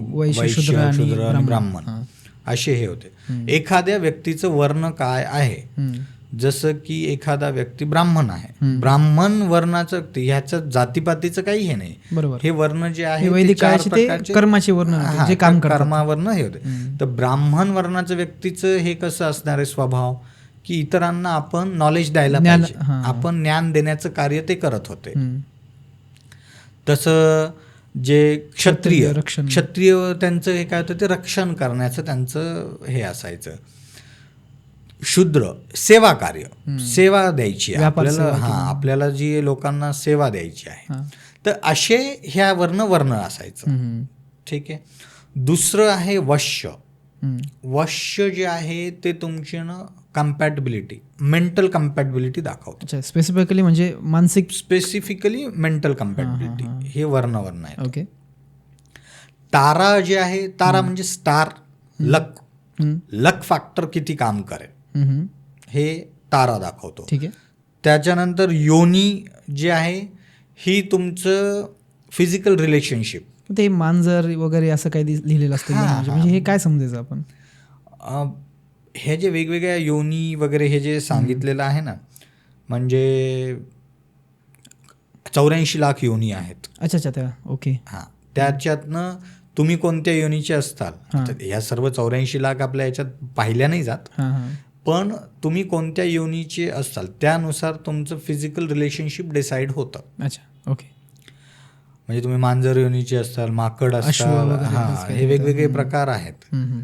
वैश्य, शूद्र आणि ब्राह्मण हां. असे हे होते. एखाद्या व्यक्तीचं वर्ण काय आहे, हम्म. जसं की एखादा व्यक्ती ब्राह्मण आहे, ब्राह्मण वर्णाचं व्यक्ती, ह्याचं जातीपातीचं काही हे नाही. बरोबर. हे वर्ण जे आहे हे ते वैदिक 4 काळाचे ते प्रकारचे कर्माचे वर्ण होते, हां, जे काम करतात. कर्मावर्ण हे होते. तर ब्राह्मण वर्णाचं व्यक्तीचं हे कसं असणार आहे स्वभाव, की इतरांना आपण नॉलेज द्यायला ज्ञान, पाहिजे, हां. आपण ज्ञान देण्याचं कार्य ते करत होते. हम्म. तसं जे क्षत्रिय रक्षण. क्षत्रिय त्यांचं हे काय होतं, ते रक्षण करण्याचं त्यांचं हे असायचं. शूद्र सेवा कार्य, सेवा द्यायची आहे व्यापार आपल्याला. सेवा हां, आपल्याला जी लोकांना सेवा द्यायची आहे. हां. तर असे ह्या वर्ण असायचं. हम्म. ठीक आहे. दुसरं आहे वश्य. हम्म. वश्य जे आहे ते तुमची ना कम्पॅटेबिलिटी, मेंटल कम्पॅटेबिलिटी दाखवतं. अच्छा, स्पेसिफिकली म्हणजे मानसिक. स्पेसिफिकली मेंटल कम्पॅटेबिलिटी हे वर्ण आहे. ओके. तारा जे आहे, तारा म्हणजे स्टार, लक, हम्म. लक फॅक्टर किती काम करेल हम्म. हे तारा दाखवतो. ठीक आहे. त्याच्यानंतर योनी जे आहे ही तुमचं फिजिकल रिलेशनशिप. ते मांजर वगैरे असं काही लिहिलेलं असतं हां, म्हणजे हे काय समजायचं आपण. हे जे वेगवेगळ्या योनी वगैरे हे जे सांगितलेलं आहे ना, म्हणजे 84 लाख योनी आहेत. अच्छा, त्या. ओके. हां, त्याच्यातनं तुम्ही कोणत्या योनीचे असताल, हां. तर ह्या सर्व 84 लाख आपल्या याच्यात पाहिल्या नाही जात, हां हां. पण तुम्ही कोणत्या योनीचे असाल त्यानुसार तुमचं फिजिकल रिलेशनशिप डिसाईड होतं. अच्छा. ओके. म्हणजे तुम्ही मांजर योनीचे असाल, माकड अश्व असाल, वगैरे हां, असं काही हे होतं. वेगवेगळे प्रकार आहेत. हम्म.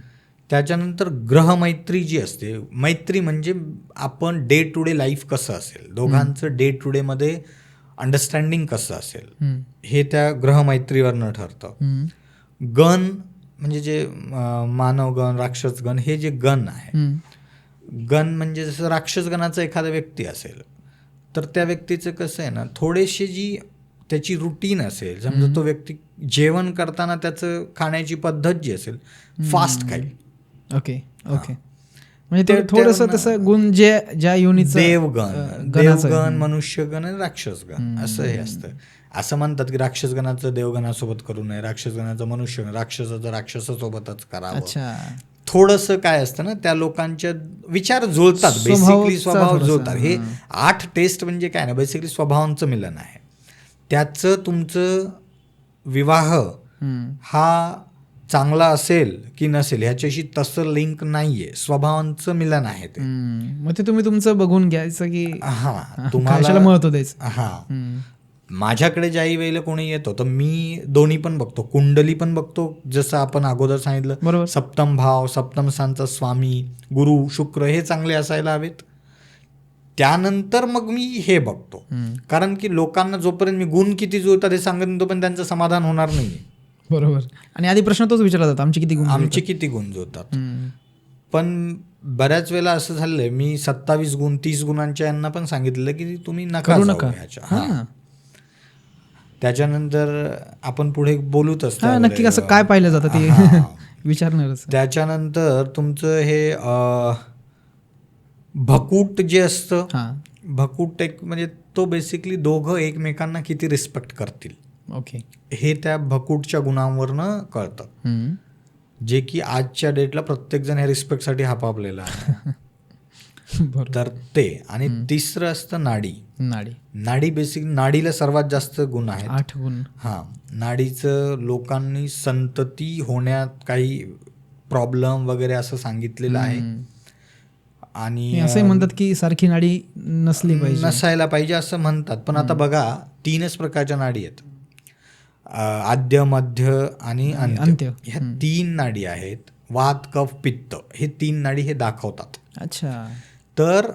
त्याच्यानंतर ग्रहमैत्री जी असते, मैत्री म्हणजे आपण डे टू डे लाईफ कसं असेल, दोघांचं डे टू डे मध्ये अंडरस्टँडिंग कसं असेल, हम्म. हे त्या ग्रहमैत्रीवरनं ठरतं. हम्म. गण म्हणजे जे मानवगण, राक्षसगण, हे जे गण आहे, हम्म. गण म्हणजे जसं राक्षसगणाचा एखादा व्यक्ती असेल तर त्या व्यक्तीचं कसं आहे ना, थोडेशी जी त्याची रुटीन असेल, समजा तो व्यक्ती जेवण करताना त्याचं खाण्याची पद्धत जी असेल, फास्ट खाईल. ओके. ओके. म्हणजे ते थोडंसं तसं गुण जे ज्या युनिटचं देवगण, मनुष्यगण आणि राक्षसगण असं हे असतं. असं म्हणतात की राक्षसगणाचं देवगणासोबत करू नये, राक्षसगणाचं मनुष्यगण, राक्षसाचं राक्षसासोबतच करावं. अच्छा. थोडंसं काय असतं ना, त्या लोकांच्या विचार जुळतात, बेसिकली स्वभाव जुळतात. हे 8 टेस्ट म्हणजे काय ना, बेसिकली स्वभावांचं मिलन आहे. त्याचं तुमचं विवाह हा चांगला असेल की नसेल ह्याच्याशी तसं लिंक नाहीये, स्वभावांचं मिलन आहे ते. मग ते तुम्ही तुमचं बघून घ्यायचं की हां, तुम्हाला महत्व द्यायचं. हां, माझ्याकडे ज्याही वेळेला कोणी येतो तर मी दोन्ही पण बघतो, कुंडली पण बघतो, जसं आपण अगोदर सांगितलं बरोबर. सप्तम भाव, सप्तम स्थानचा स्वामी गुरु शुक्र हे चांगले असायला हवेत. त्यानंतर मग मी हे बघतो, कारण की लोकांना जोपर्यंत मी गुण किती जुळतात हे सांगत नाही तोपर्यंत त्यांचं समाधान होणार नाही. बरोबर. आणि आधी प्रश्न तोच विचारला जातो, आमचे किती गुण आमचे किती गुण जुळतात. पण बऱ्याच वेळेला असं झालंय, मी 27 गुण 30 गुणांच्या यांना पण सांगितलं की तुम्ही नका करू जाऊ नका. ह्याच्या. हां. त्याच्यानंतर आपण पुढे बोलूच असतो. हा, नक्की कसं काय पाहिलं जातं ते विचारणारच. त्याच्यानंतर तुमचं हे भकूट जे असतं, भकूट एक म्हणजे तो बेसिकली दोघं एकमेकांना किती रिस्पेक्ट करतील ओके, हे त्या भकूटच्या गुणांवरनं कळतं, जे की आजच्या डेटला प्रत्येकजण ह्या रिस्पेक्टसाठी हापापलेला आहे. तर ते. आणि तिसरं असतं नाडी. नाडी बेसिक नाडीला सर्वात जास्त गुण आहेत, 8 गुण. हां, नाडीचं लोकांनी संतती होण्यात काही प्रॉब्लेम वगैरे असं सांगितलेलं आहे. आणि असंही म्हणतात की सारखी नाडी नसली पाहिजे, नसायला पाहिजे असं म्हणतात. पण आता बघा 3च प्रकारच्या नाडी आहेत, आद्य, मध्य आणि अंत्य. ह्या 3 नाडी आहेत. वात, कफ, पित्त हे 3 नाडी हे दाखवतात. अच्छा. तर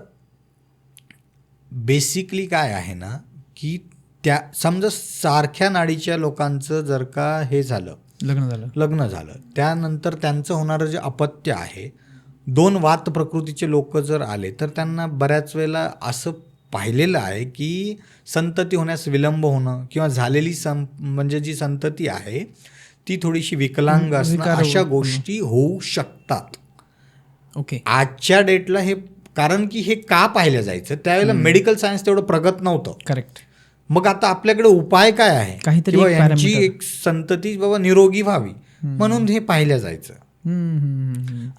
बेसिकली काय आहे ना की त्या समजा सारख्या नाडीच्या लोकांचं जर का हे झालं, लग्न झालं, त्यानंतर त्यांचं होणारं जे अपत्य आहे, 2 वात प्रकृतीचे लोक जर आले तर त्यांना बऱ्याच वेळेला असं पाहिलेलं आहे की संतती होण्यास विलंब होणं किंवा झालेली म्हणजे जी संतती आहे ती थोडीशी विकलांग असणं, अशा गोष्टी होऊ शकतात. ओके. आजच्या डेटला हे, कारण की हे का पाहिलं जायचं, त्यावेळेला मेडिकल सायन्स तेवढं प्रगत नव्हतं. करेक्ट. मग आता आपल्याकडे उपाय काय आहे, काहीतरी यांची एक संतती बाबा निरोगी व्हावी म्हणून हे पाहिलं जायचं.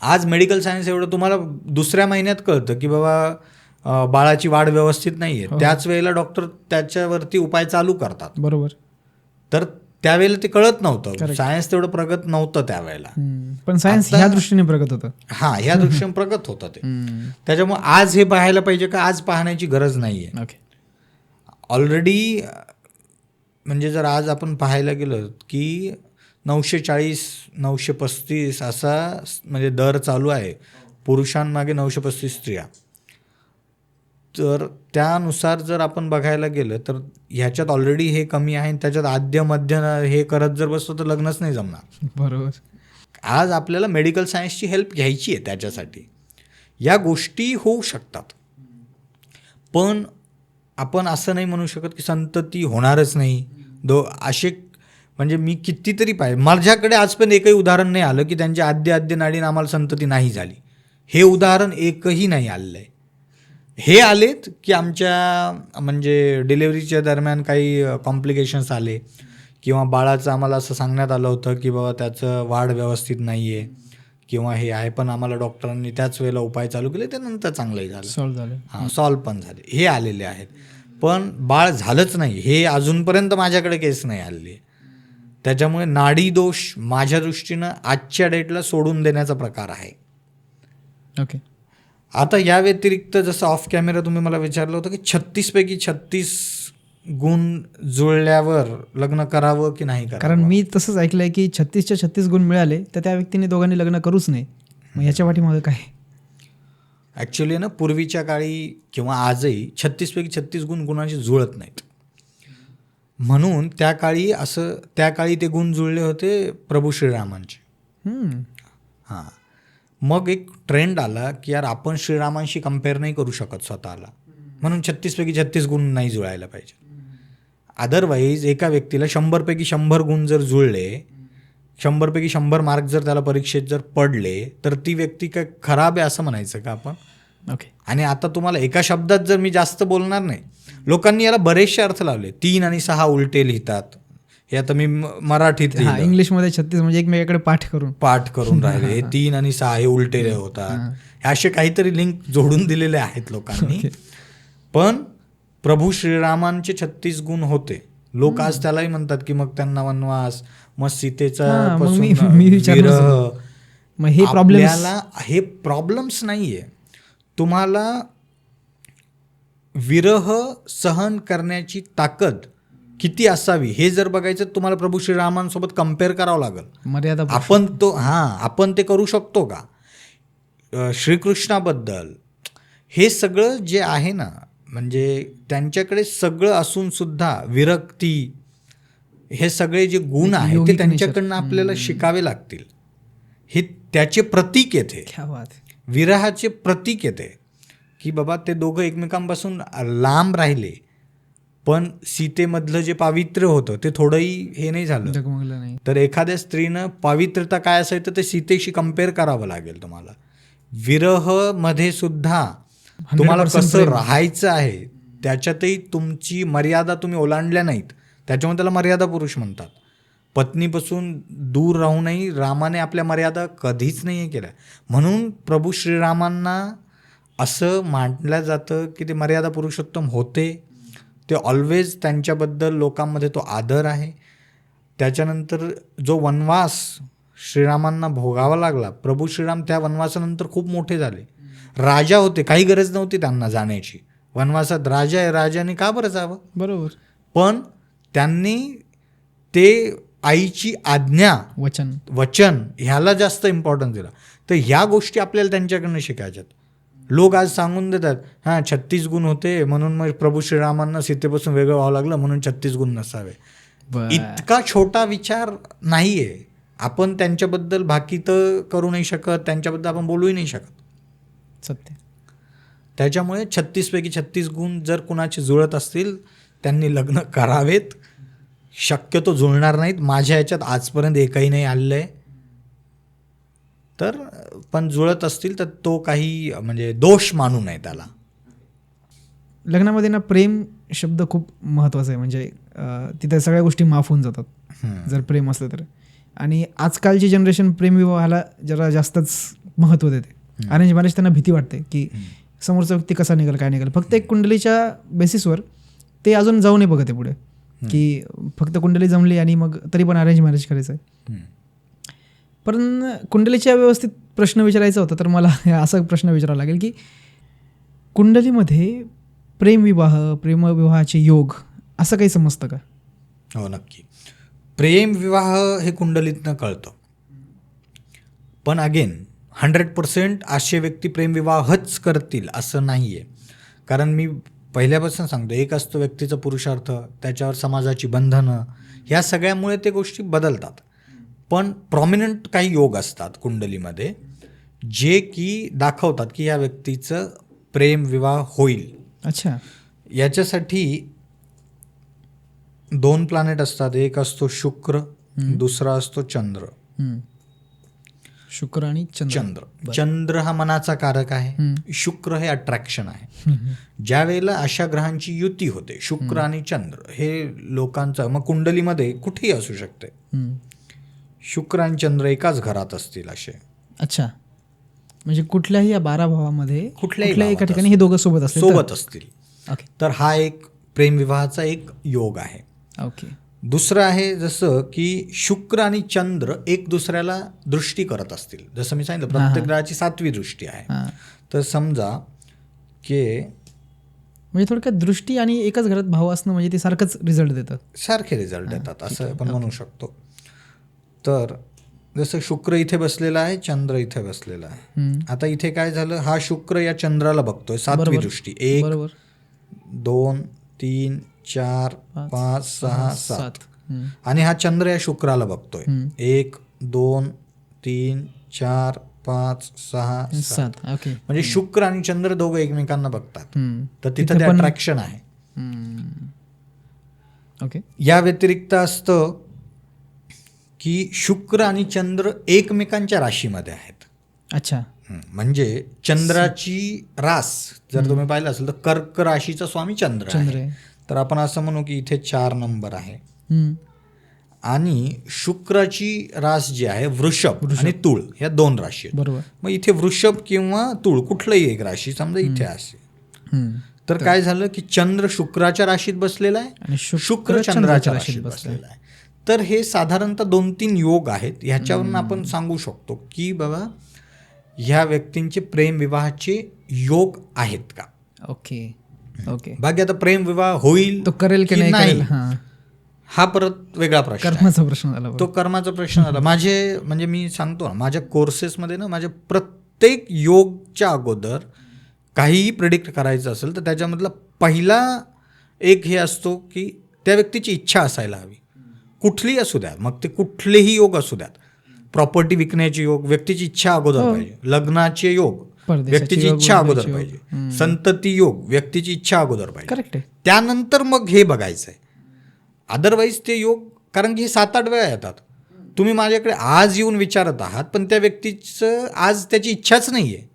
आज मेडिकल सायन्स एवढं तुम्हाला दुसऱ्या महिन्यात कळतं की बाबा बाळाची वाढ व्यवस्थित नाहीये, त्याच वेळेला डॉक्टर त्याच्यावरती उपाय चालू करतात. बरोबर. तर त्यावेळेला ते कळत नव्हतं, सायन्स तेवढं प्रगत नव्हतं त्यावेळेला. पण सायन्स ह्या दृष्टीने प्रगत होतं. हा, ह्या दृष्टीने प्रगत होतं ते. त्याच्यामुळे आज हे पाहायला पाहिजे का, आज पाहण्याची गरज नाहीये. ऑलरेडी म्हणजे जर आज आपण पाहायला गेलो की 940 935 असा म्हणजे दर चालू आहे, पुरुषांमागे 935 स्त्रिया. तर त्यानुसार जर आपण बघायला गेलं तर ह्याच्यात ऑलरेडी हे कमी आहे, त्याच्यात आद्य मध्य हे करत जर बसलो तर लग्नच नाही जमणार. बरोबर. आज आपल्याला मेडिकल सायन्सची हेल्प घ्यायची आहे त्याच्यासाठी. या गोष्टी होऊ शकतात, पण आपण असं नाही म्हणू शकत की संतती होणारच नाही. असे म्हणजे मी कितीतरी पाहिजे, माझ्याकडे आजपर्यंत एकही उदाहरण नाही आलं की त्यांच्या आद्य नाडीनं आम्हाला संतती नाही झाली. हे उदाहरण एकही नाही आलेलं आहे. हे आलेत की आमच्या म्हणजे डिलेव्हरीच्या दरम्यान काही कॉम्प्लिकेशन्स आले किंवा बाळाचं आम्हाला असं सांगण्यात आलं होतं की बाबा त्याचं वाढ व्यवस्थित नाही आहे किंवा हे आहे, पण आम्हाला डॉक्टरांनी त्याच वेळेला उपाय चालू केले, त्यानंतर चांगलंही झालं, सॉल्व पण झाले. हे आलेले आहेत, पण बाळ झालंच नाही हे अजूनपर्यंत माझ्याकडे केस नाही आलेली. त्याच्यामुळे नाडी दोष माझ्या दृष्टीनं आजच्या डेटला सोडून देण्याचा प्रकार आहे. ओके. आता या व्यतिरिक्त जसं ऑफ कॅमेरा तुम्ही मला विचारलं होतं की 36 पैकी 36 गुण जुळल्यावर लग्न करावं की नाही करावं. कारण मी तसंच ऐकलंय की 36च्या 36 गुण मिळाले तर त्या व्यक्तीने दोघांनी लग्न करूच नाही. मग याच्या पाठीमागे काय? ॲक्च्युली ना पूर्वीच्या काळी किंवा आजही 36 पैकी 36 गुणांशी जुळत नाहीत. म्हणून त्या काळी ते गुण जुळले होते प्रभू श्रीरामांचे. हां, मग एक ट्रेंड आला की यार आपण श्रीरामांशी कम्पेअर नाही करू शकत स्वतःला, म्हणून 36 पैकी 36 गुण नाही जुळायला पाहिजे. अदरवाईज एका व्यक्तीला 100 पैकी 100 गुण जर जुळले, 100 पैकी 100 मार्क जर त्याला परीक्षेत जर पडले तर ती व्यक्ती काय खराब आहे असं म्हणायचं का आपण? ओके. आणि आता तुम्हाला एका शब्दात जर मी जास्त बोलणार नाही, लोकांनी याला बरेचसे अर्थ लावले. 3 आणि 6 उलटे लिहितात, हे आता मी मराठीत इंग्लिशमध्ये 36 म्हणजे एकमेकाकडे पाठ करून राहिले. हे 3 आणि 6 हे उलटे होतात, असे काहीतरी लिंक जोडून दिलेले आहेत लोकांनी. पण प्रभू श्रीरामांचे 36 गुण होते. लोक आज त्यालाही म्हणतात की मग त्यांना वनवास, मग सीतेचा विरह. आपल्याला हे प्रॉब्लेम्स नाहीये. तुम्हाला विरह सहन करण्याची ताकद किती असावी हे जर बघायचं तुम्हाला प्रभू श्रीरामांसोबत कम्पेअर करावं लागेल. मर्यादा आपण ते करू शकतो का? श्रीकृष्णाबद्दल हे सगळं जे आहे ना, म्हणजे त्यांच्याकडे सगळं असून सुद्धा विरक्ती, हे सगळे जे गुण आहेत ते योगिक त्यांच्याकडनं आपल्याला शिकावे लागतील. हे त्याचे प्रतीक येते, क्या बात. विरहाचे प्रतीक येते की बाबा ते दोघं एकमेकांपासून लांब राहिले, पण सीतेमधलं जे पावित्र्य होतं ते थोडंही हे नाही झालं. जगमगलं नाही. तर एखाद्या स्त्रीनं पावित्र्यता काय असायचं ते सीतेशी कम्पेअर करावं लागेल तुम्हाला. विरहमध्ये सुद्धा तुम्हाला 100% कसं प्रेम. राहायचं आहे त्याच्यातही तुमची मर्यादा तुम्ही ओलांडल्या नाहीत, त्याच्यामुळे त्याला मर्यादा पुरुष म्हणतात. पत्नीपासून दूर राहूनही रामाने आपल्या मर्यादा कधीच नाही हे केल्या. म्हणून प्रभू श्रीरामांना असं मानलं जातं की ते मर्यादा पुरुषोत्तम होते. ते ऑलवेज त्यांच्याबद्दल लोकांमध्ये तो आदर आहे. त्याच्यानंतर जो वनवास श्रीरामांना भोगावा लागला, प्रभू श्रीराम त्या वनवासानंतर खूप मोठे झाले, राजा होते, काही गरज नव्हती त्यांना जाण्याची. वनवासात राजा आहे, राजाने का बरं जावं? बरोबर. पण त्यांनी ते आईची आज्ञा, वचन ह्याला जास्त इम्पॉर्टन्स दिला. तर ह्या गोष्टी आपल्याला त्यांच्याकडनं शिकायच्यात. लोक आज सांगून देतात 36 गुण होते म्हणून मग प्रभू श्रीरामांना सीतेपासून वेगळं व्हावं लागलं म्हणून 36 गुण नसावे. इतका छोटा विचार नाही आहे. आपण त्यांच्याबद्दल भाकीत करू नाही शकत, त्यांच्याबद्दल आपण बोलूही नाही शकत. सत्य. त्याच्यामुळे 36 पैकी 36 गुण जर कुणाचे जुळत असतील त्यांनी लग्न करावेत. शक्यतो जुळणार नाहीत, माझ्या ह्याच्यात आजपर्यंत एकही नाही आलेलं आहे. तर पण जुळत असतील तर तो काही म्हणजे दोष मानू नये त्याला. लग्नामध्ये ना प्रेम शब्द खूप महत्त्वाचा आहे. म्हणजे तिथे सगळ्या गोष्टी माफ होऊन जातात जर प्रेम असलं तर. आणि आजकालची जनरेशन प्रेमविवाहाला जरा जास्तच महत्त्व देते. अरेंज मॅरेज त्यांना भीती वाटते की समोरचा व्यक्ती कसा निघेल काय निघेल. फक्त एक कुंडलीच्या बेसिसवर ते अजून जाऊ नाही बघत आहे पुढे की फक्त कुंडली जमली आणि मग तरी पण अरेंज मॅरेज करायचं आहे. पण कुंडलीच्या व्यवस्थित प्रश्न विचारायचा होता तर मला असा प्रश्न विचारावा लागेल की कुंडलीमध्ये प्रेमविवाहाचे योग असं काही समजतं का? हो, नक्की. प्रेमविवाह हे कुंडलीतनं कळतं. पण अगेन 100% असे व्यक्ती प्रेमविवाहच करतील असं नाही आहे. कारण मी पहिल्यापासून सांगतो, एक असतो व्यक्तीचा पुरुषार्थ, त्याच्यावर समाजाची बंधनं, ह्या सगळ्यामुळे ते गोष्टी बदलतात. पण प्रॉमिनंट काही योग असतात कुंडलीमध्ये जे की दाखवतात की या व्यक्तीचं प्रेमविवाह होईल. अच्छा. याच्यासाठी 2 प्लॅनेट असतात. एक असतो शुक्र, दुसरा असतो चंद्र. शुक्र आणि चंद्र. चंद्र हा मनाचा कारक आहे, शुक्र हे अट्रॅक्शन आहे. ज्या वेळेला अशा ग्रहांची युती होते, शुक्र आणि चंद्र हे लोकांचं, मग कुंडलीमध्ये कुठेही असू शकते, शुक्र आणि चंद्र एकाच घरात असतील असे. अच्छा. म्हणजे कुठल्याही या 12 भावामध्ये कुठल्याही एका ठिकाणी हे दोघं सोबत असतील. ओके. तर हा एक प्रेमविवाहाचा एक योग आहे. ओके. दुसरं आहे जसं की शुक्र आणि चंद्र एक दुसऱ्याला दृष्टी करत असतील. जसं मी सांगितलं प्रत्येक ग्रहाची 7वी दृष्टी आहे. तर समजा की म्हणजे थोडक्यात दृष्टी आणि एकाच घरात भाव असणं म्हणजे ते सारखंच रिझल्ट देतात, सारखे रिझल्ट देतात असं आपण म्हणू शकतो. तर जसं शुक्र इथे बसलेला आहे, चंद्र इथे बसलेला आहे. आता इथे काय झालं, हा शुक्र या चंद्राला बघतोय, 7वी दृष्टी. 1 2 3 4 5 6 7. आणि हा चंद्र या शुक्राला बघतोय, 1 2 3 4 5 6 7. म्हणजे शुक्र आणि चंद्र दोघं एकमेकांना बघतात. तर तिथं ते अट्रॅक्शन आहे. ओके. या व्यतिरिक्त असतं की शुक्र आणि चंद्र एकमेकांच्या राशीमध्ये आहेत. अच्छा. म्हणजे चंद्राची रास जर तुम्ही पाहिलं असेल तर कर्क राशीचा स्वामी चंद्र आहे. तर आपण असं म्हणू की इथे 4 नंबर आहे. आणि शुक्राची रास जी आहे वृषभ आणि तुळ, ह्या 2 राशी आहेत. बरोबर. मग इथे वृषभ किंवा तुळ कुठलंही एक राशी समजा इथे असेल, तर काय झालं की चंद्र शुक्राच्या राशीत बसलेला आहे आणि शुक्र चंद्राच्या राशीत बसलेला आहे. तर हे साधारणतः 2-3 योग आहेत. ह्याच्यावरून आपण सांगू शकतो की बाबा ह्या व्यक्तींचे प्रेमविवाहाचे योग आहेत का. ओके. ओके. बाकी आता प्रेमविवाह होईल तो करेल की नाही, हा परत वेगळा प्रश्न आहे. कर्माचा प्रश्न झाला तो कर्माचा प्रश्न आला. माझे म्हणजे मी सांगतो ना, माझ्या कोर्सेसमध्ये ना, माझ्या प्रत्येक योगच्या अगोदर काहीही प्रिडिक्ट करायचं असेल तर त्याच्यामधला पहिला एक हे असतो की त्या व्यक्तीची इच्छा असायला हवी. कुठलीही असू द्या, मग ते कुठलेही योग असू द्यात. प्रॉपर्टी विकण्याचे योग, व्यक्तीची इच्छा अगोदर पाहिजे. लग्नाचे योग, व्यक्तीची इच्छा अगोदर पाहिजे. संतती योग, व्यक्तीची इच्छा अगोदर पाहिजे. करेक्ट आहे. त्यानंतर मग हे बघायचं आहे. अदरवाईज ते योग, कारण की हे 7-8 वेळा येतात. तुम्ही माझ्याकडे आज येऊन विचारत आहात, पण त्या व्यक्तीचं आज त्याची इच्छाच नाही आहे,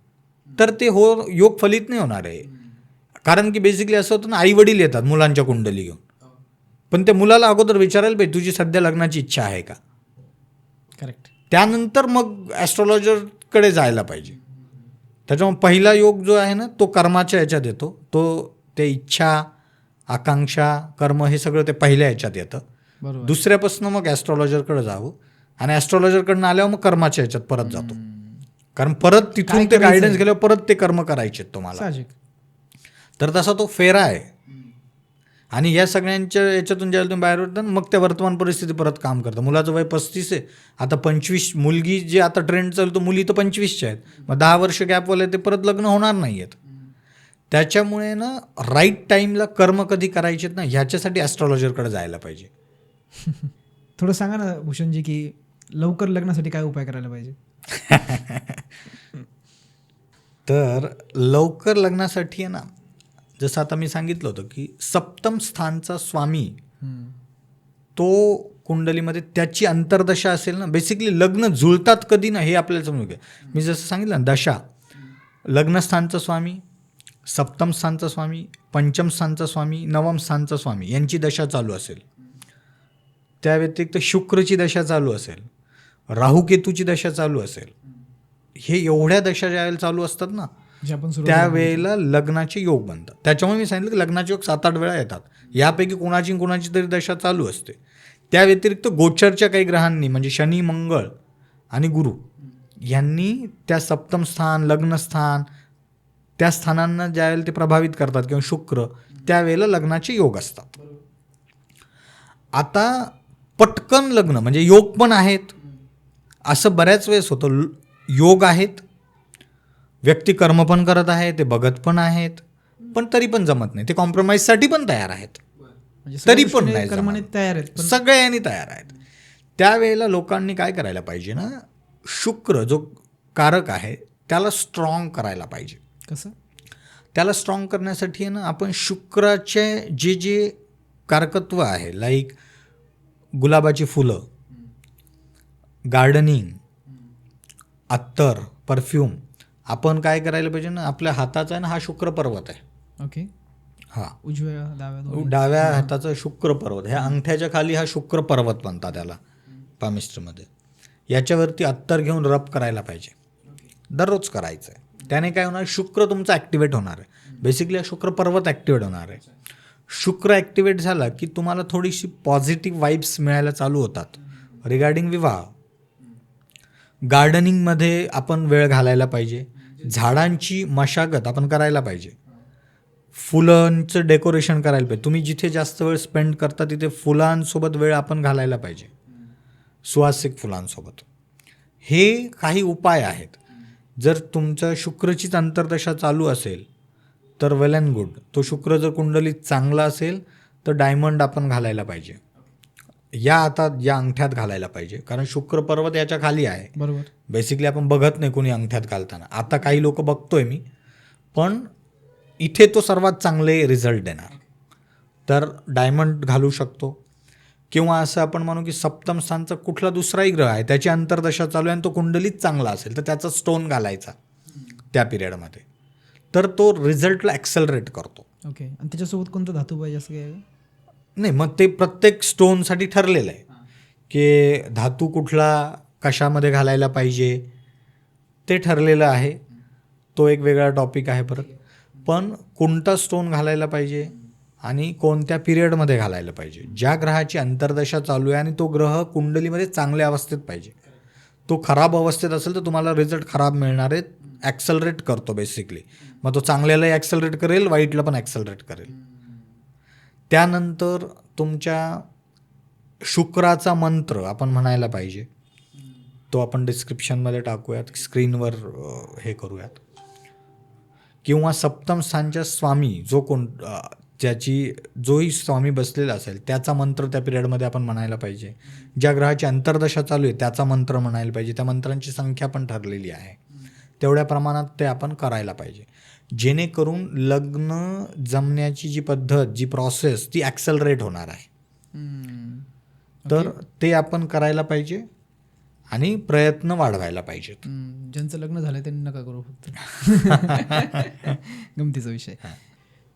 तर ते योग फलित नाही होणार आहे. कारण की बेसिकली असं होतं ना, आई वडील येतात मुलांच्या कुंडली घेऊन, पण त्या मुलाला अगोदर विचारायला पाहिजे तुझी सध्या लग्नाची इच्छा आहे का. करेक्ट. त्यानंतर मग ॲस्ट्रॉलॉजरकडे जायला पाहिजे. त्याच्यामुळे पहिला योग जो आहे ना, तो कर्माच्या ह्याच्यात येतो. तो ते इच्छा, आकांक्षा, कर्म हे सगळं ते पहिल्या ह्याच्यात येतं. बरोबर. दुसऱ्यापासून मग ॲस्ट्रॉलॉजरकडे जावं, आणि ॲस्ट्रॉलॉजरकडनं आल्यावर मग कर्माच्या ह्याच्यात परत जातो. कारण परत तिथून ते गायडन्स गेल्यावर परत ते कर्म करायचे तुम्हाला. साहजिक. तर तसा तो फेरा आहे. आणि या सगळ्यांच्या याच्यातून ज्यावेळेला तुम्ही बाहेर पडता, मग त्या वर्तमान परिस्थिती परत काम करतं. मुलाचं वय 35 आहे, आता 25, मुलगी जे आता ट्रेंड चालतो, मुली तर 25च्या आहेत, मग 10 वर्ष गॅपवाले ते परत लग्न होणार नाही आहेत. त्याच्यामुळे ना राईट टाईमला कर्म कधी करायचे ना, ह्याच्यासाठी ॲस्ट्रॉलॉजरकडे जायला पाहिजे. थोडं सांगा ना भूषणजी की लवकर लग्नासाठी काय उपाय करायला पाहिजे. तर लवकर लग्नासाठी आहे ना, जसं आता मी सांगितलं होतं की सप्तम स्थानचा स्वामी तो कुंडलीमध्ये त्याची अंतर्दशा असेल ना, बेसिकली लग्न जुळतात कधी ना हे आपल्याला समजून घ्या. मी जसं सांगितलं ना, दशा, लग्नस्थानचा स्वामी, सप्तम स्थानचा स्वामी, पंचम स्थानचा स्वामी, नवम स्थानचा स्वामी यांची दशा चालू असेल, त्या व्यतिरिक्त शुक्रची दशा चालू असेल, राहुकेतूची दशा चालू असेल, हे एवढ्या दशा ज्यावेळेला चालू असतात ना, त्यावेळेला लग्नाचे योग बनतात. त्याच्यामुळे मी सांगितलं की लग्नाचे योग 7-8 वेळा येतात. यापैकी कोणाची तरी दशा चालू असते. त्या व्यतिरिक्त गोचरच्या काही ग्रहांनी म्हणजे शनी, मंगळ आणि गुरु यांनी त्या सप्तम स्थान, लग्नस्थान, त्या स्थानांना ज्यावेळेला ते प्रभावित करतात, किंवा शुक्र, त्यावेळेला लग्नाचे योग असतात. आता पटकन लग्न म्हणजे योग पण आहेत असं बऱ्याच वेळेस होतं. योग आहेत, व्यक्ती कर्म पण करत आहे, ते बघत पण आहेत, पण तरी पण जमत नाही. ते कॉम्प्रोमाइजसाठी पण तयार आहेत, तरी पण नाही तयार आहेत, सगळ्यांनी तयार आहेत. त्यावेळेला लोकांनी काय करायला पाहिजे ना, शुक्र जो कारक आहे त्याला स्ट्रॉंग करायला पाहिजे. कसं? त्याला स्ट्रॉंग करण्यासाठी आहे ना, आपण शुक्राचे जे कारकत्व आहे, लाईक गुलाबाची फुलं, गार्डनिंग, अत्तर, परफ्यूम, आपण काय करायला पाहिजे ना, आपल्या हाताचा आहे ना हा शुक्र पर्वत आहे. ओके. हा उजव्या डाव्या हाताचा शुक्र पर्वत, ह्या अंगठ्याच्या खाली हा शुक्र पर्वत म्हणतात त्याला पामिस्ट्रीमध्ये. याच्यावरती अत्तर घेऊन रब करायला पाहिजे, दररोज करायचं आहे. त्याने काय होणार, शुक्र तुमचा ॲक्टिवेट होणार आहे. बेसिकली हा शुक्र पर्वत ॲक्टिवेट होणार आहे. शुक्र ॲक्टिवेट झाला की तुम्हाला थोडीशी पॉझिटिव्ह वाईब्स मिळायला चालू होतात रिगार्डिंग विवाह. गार्डनिंगमध्ये आपण वेळ घालायला पाहिजे, झाडांची मशागत आपण करायला पाहिजे, फुलांचं डेकोरेशन करायला पाहिजे. तुम्ही जिथे जास्त वेळ स्पेंड करता तिथे फुलांसोबत वेळ आपण घालायला पाहिजे, सुवासिक फुलांसोबत. हे काही उपाय आहेत. जर तुमचं शुक्रचीच अंतर्दशा चालू असेल तर वेल अँड गुड. तो शुक्र जर कुंडलीत चांगला असेल तर डायमंड आपण घालायला पाहिजे, या अंगठ्यात घालायला पाहिजे, कारण शुक्र पर्वत याच्या खाली आहे. बरोबर. बेसिकली आपण बघत नाही कोणी अंगठ्यात घालताना. आता काही लोक बघतोय मी, पण इथे तो सर्वात चांगले रिझल्ट देणार. तर डायमंड घालू शकतो, किंवा असं आपण म्हणू की सप्तम स्थानचा कुठला दुसराही ग्रह आहे त्याची अंतर्दशा चालू आहे आणि तो कुंडलीत चांगला असेल तर त्याचा स्टोन घालायचा त्या पिरियडमध्ये, तर तो रिझल्टला ॲक्सेलरेट करतो. ओके. आणि त्याच्यासोबत कोणतं धातू पाहिजे असं काय? नाही, मग ते प्रत्येक स्टोनसाठी ठरलेलं आहे की धातू कुठला कशामध्ये घालायला पाहिजे, ते ठरलेलं आहे. तो एक वेगळा टॉपिक आहे परत. पण कोणता स्टोन घालायला पाहिजे आणि कोणत्या पिरियडमध्ये घालायला पाहिजे, ज्या ग्रहाची अंतर्दशा चालू आहे आणि तो ग्रह कुंडलीमध्ये चांगल्या अवस्थेत पाहिजे. तो खराब अवस्थेत असेल तर तुम्हाला रिझल्ट खराब मिळणार आहेत. ॲक्सेलरेट करतो बेसिकली. मग तो चांगल्यालाही ॲक्सेलरेट करेल, वाईटला पण ॲक्सेलरेट करेल. त्यानंतर तुमच्या शुक्राचा मंत्र आपण म्हणायला पाहिजे. तो आपण डिस्क्रिप्शनमध्ये टाकूयात, स्क्रीनवर हे करूयात. किंवा सप्तम स्थानच्या स्वामी जोही स्वामी बसलेला असेल त्याचा मंत्र त्या पिरियडमध्ये आपण म्हणायला पाहिजे. ज्या ग्रहाची अंतर्दशा चालू आहे त्याचा मंत्र म्हणायला पाहिजे. त्या मंत्रांची संख्या पण ठरलेली आहे, तेवढ्या प्रमाणात ते आपण करायला पाहिजे, जेणेकरून लग्न जमण्याची जी पद्धत, जी प्रोसेस, ती ॲक्सलरेट होणार आहे. तर ते आपण करायला पाहिजे आणि प्रयत्न वाढवायला पाहिजेत. ज्यांचं लग्न झालं त्यांनी नका करू फक्त. गमतीचा विषय.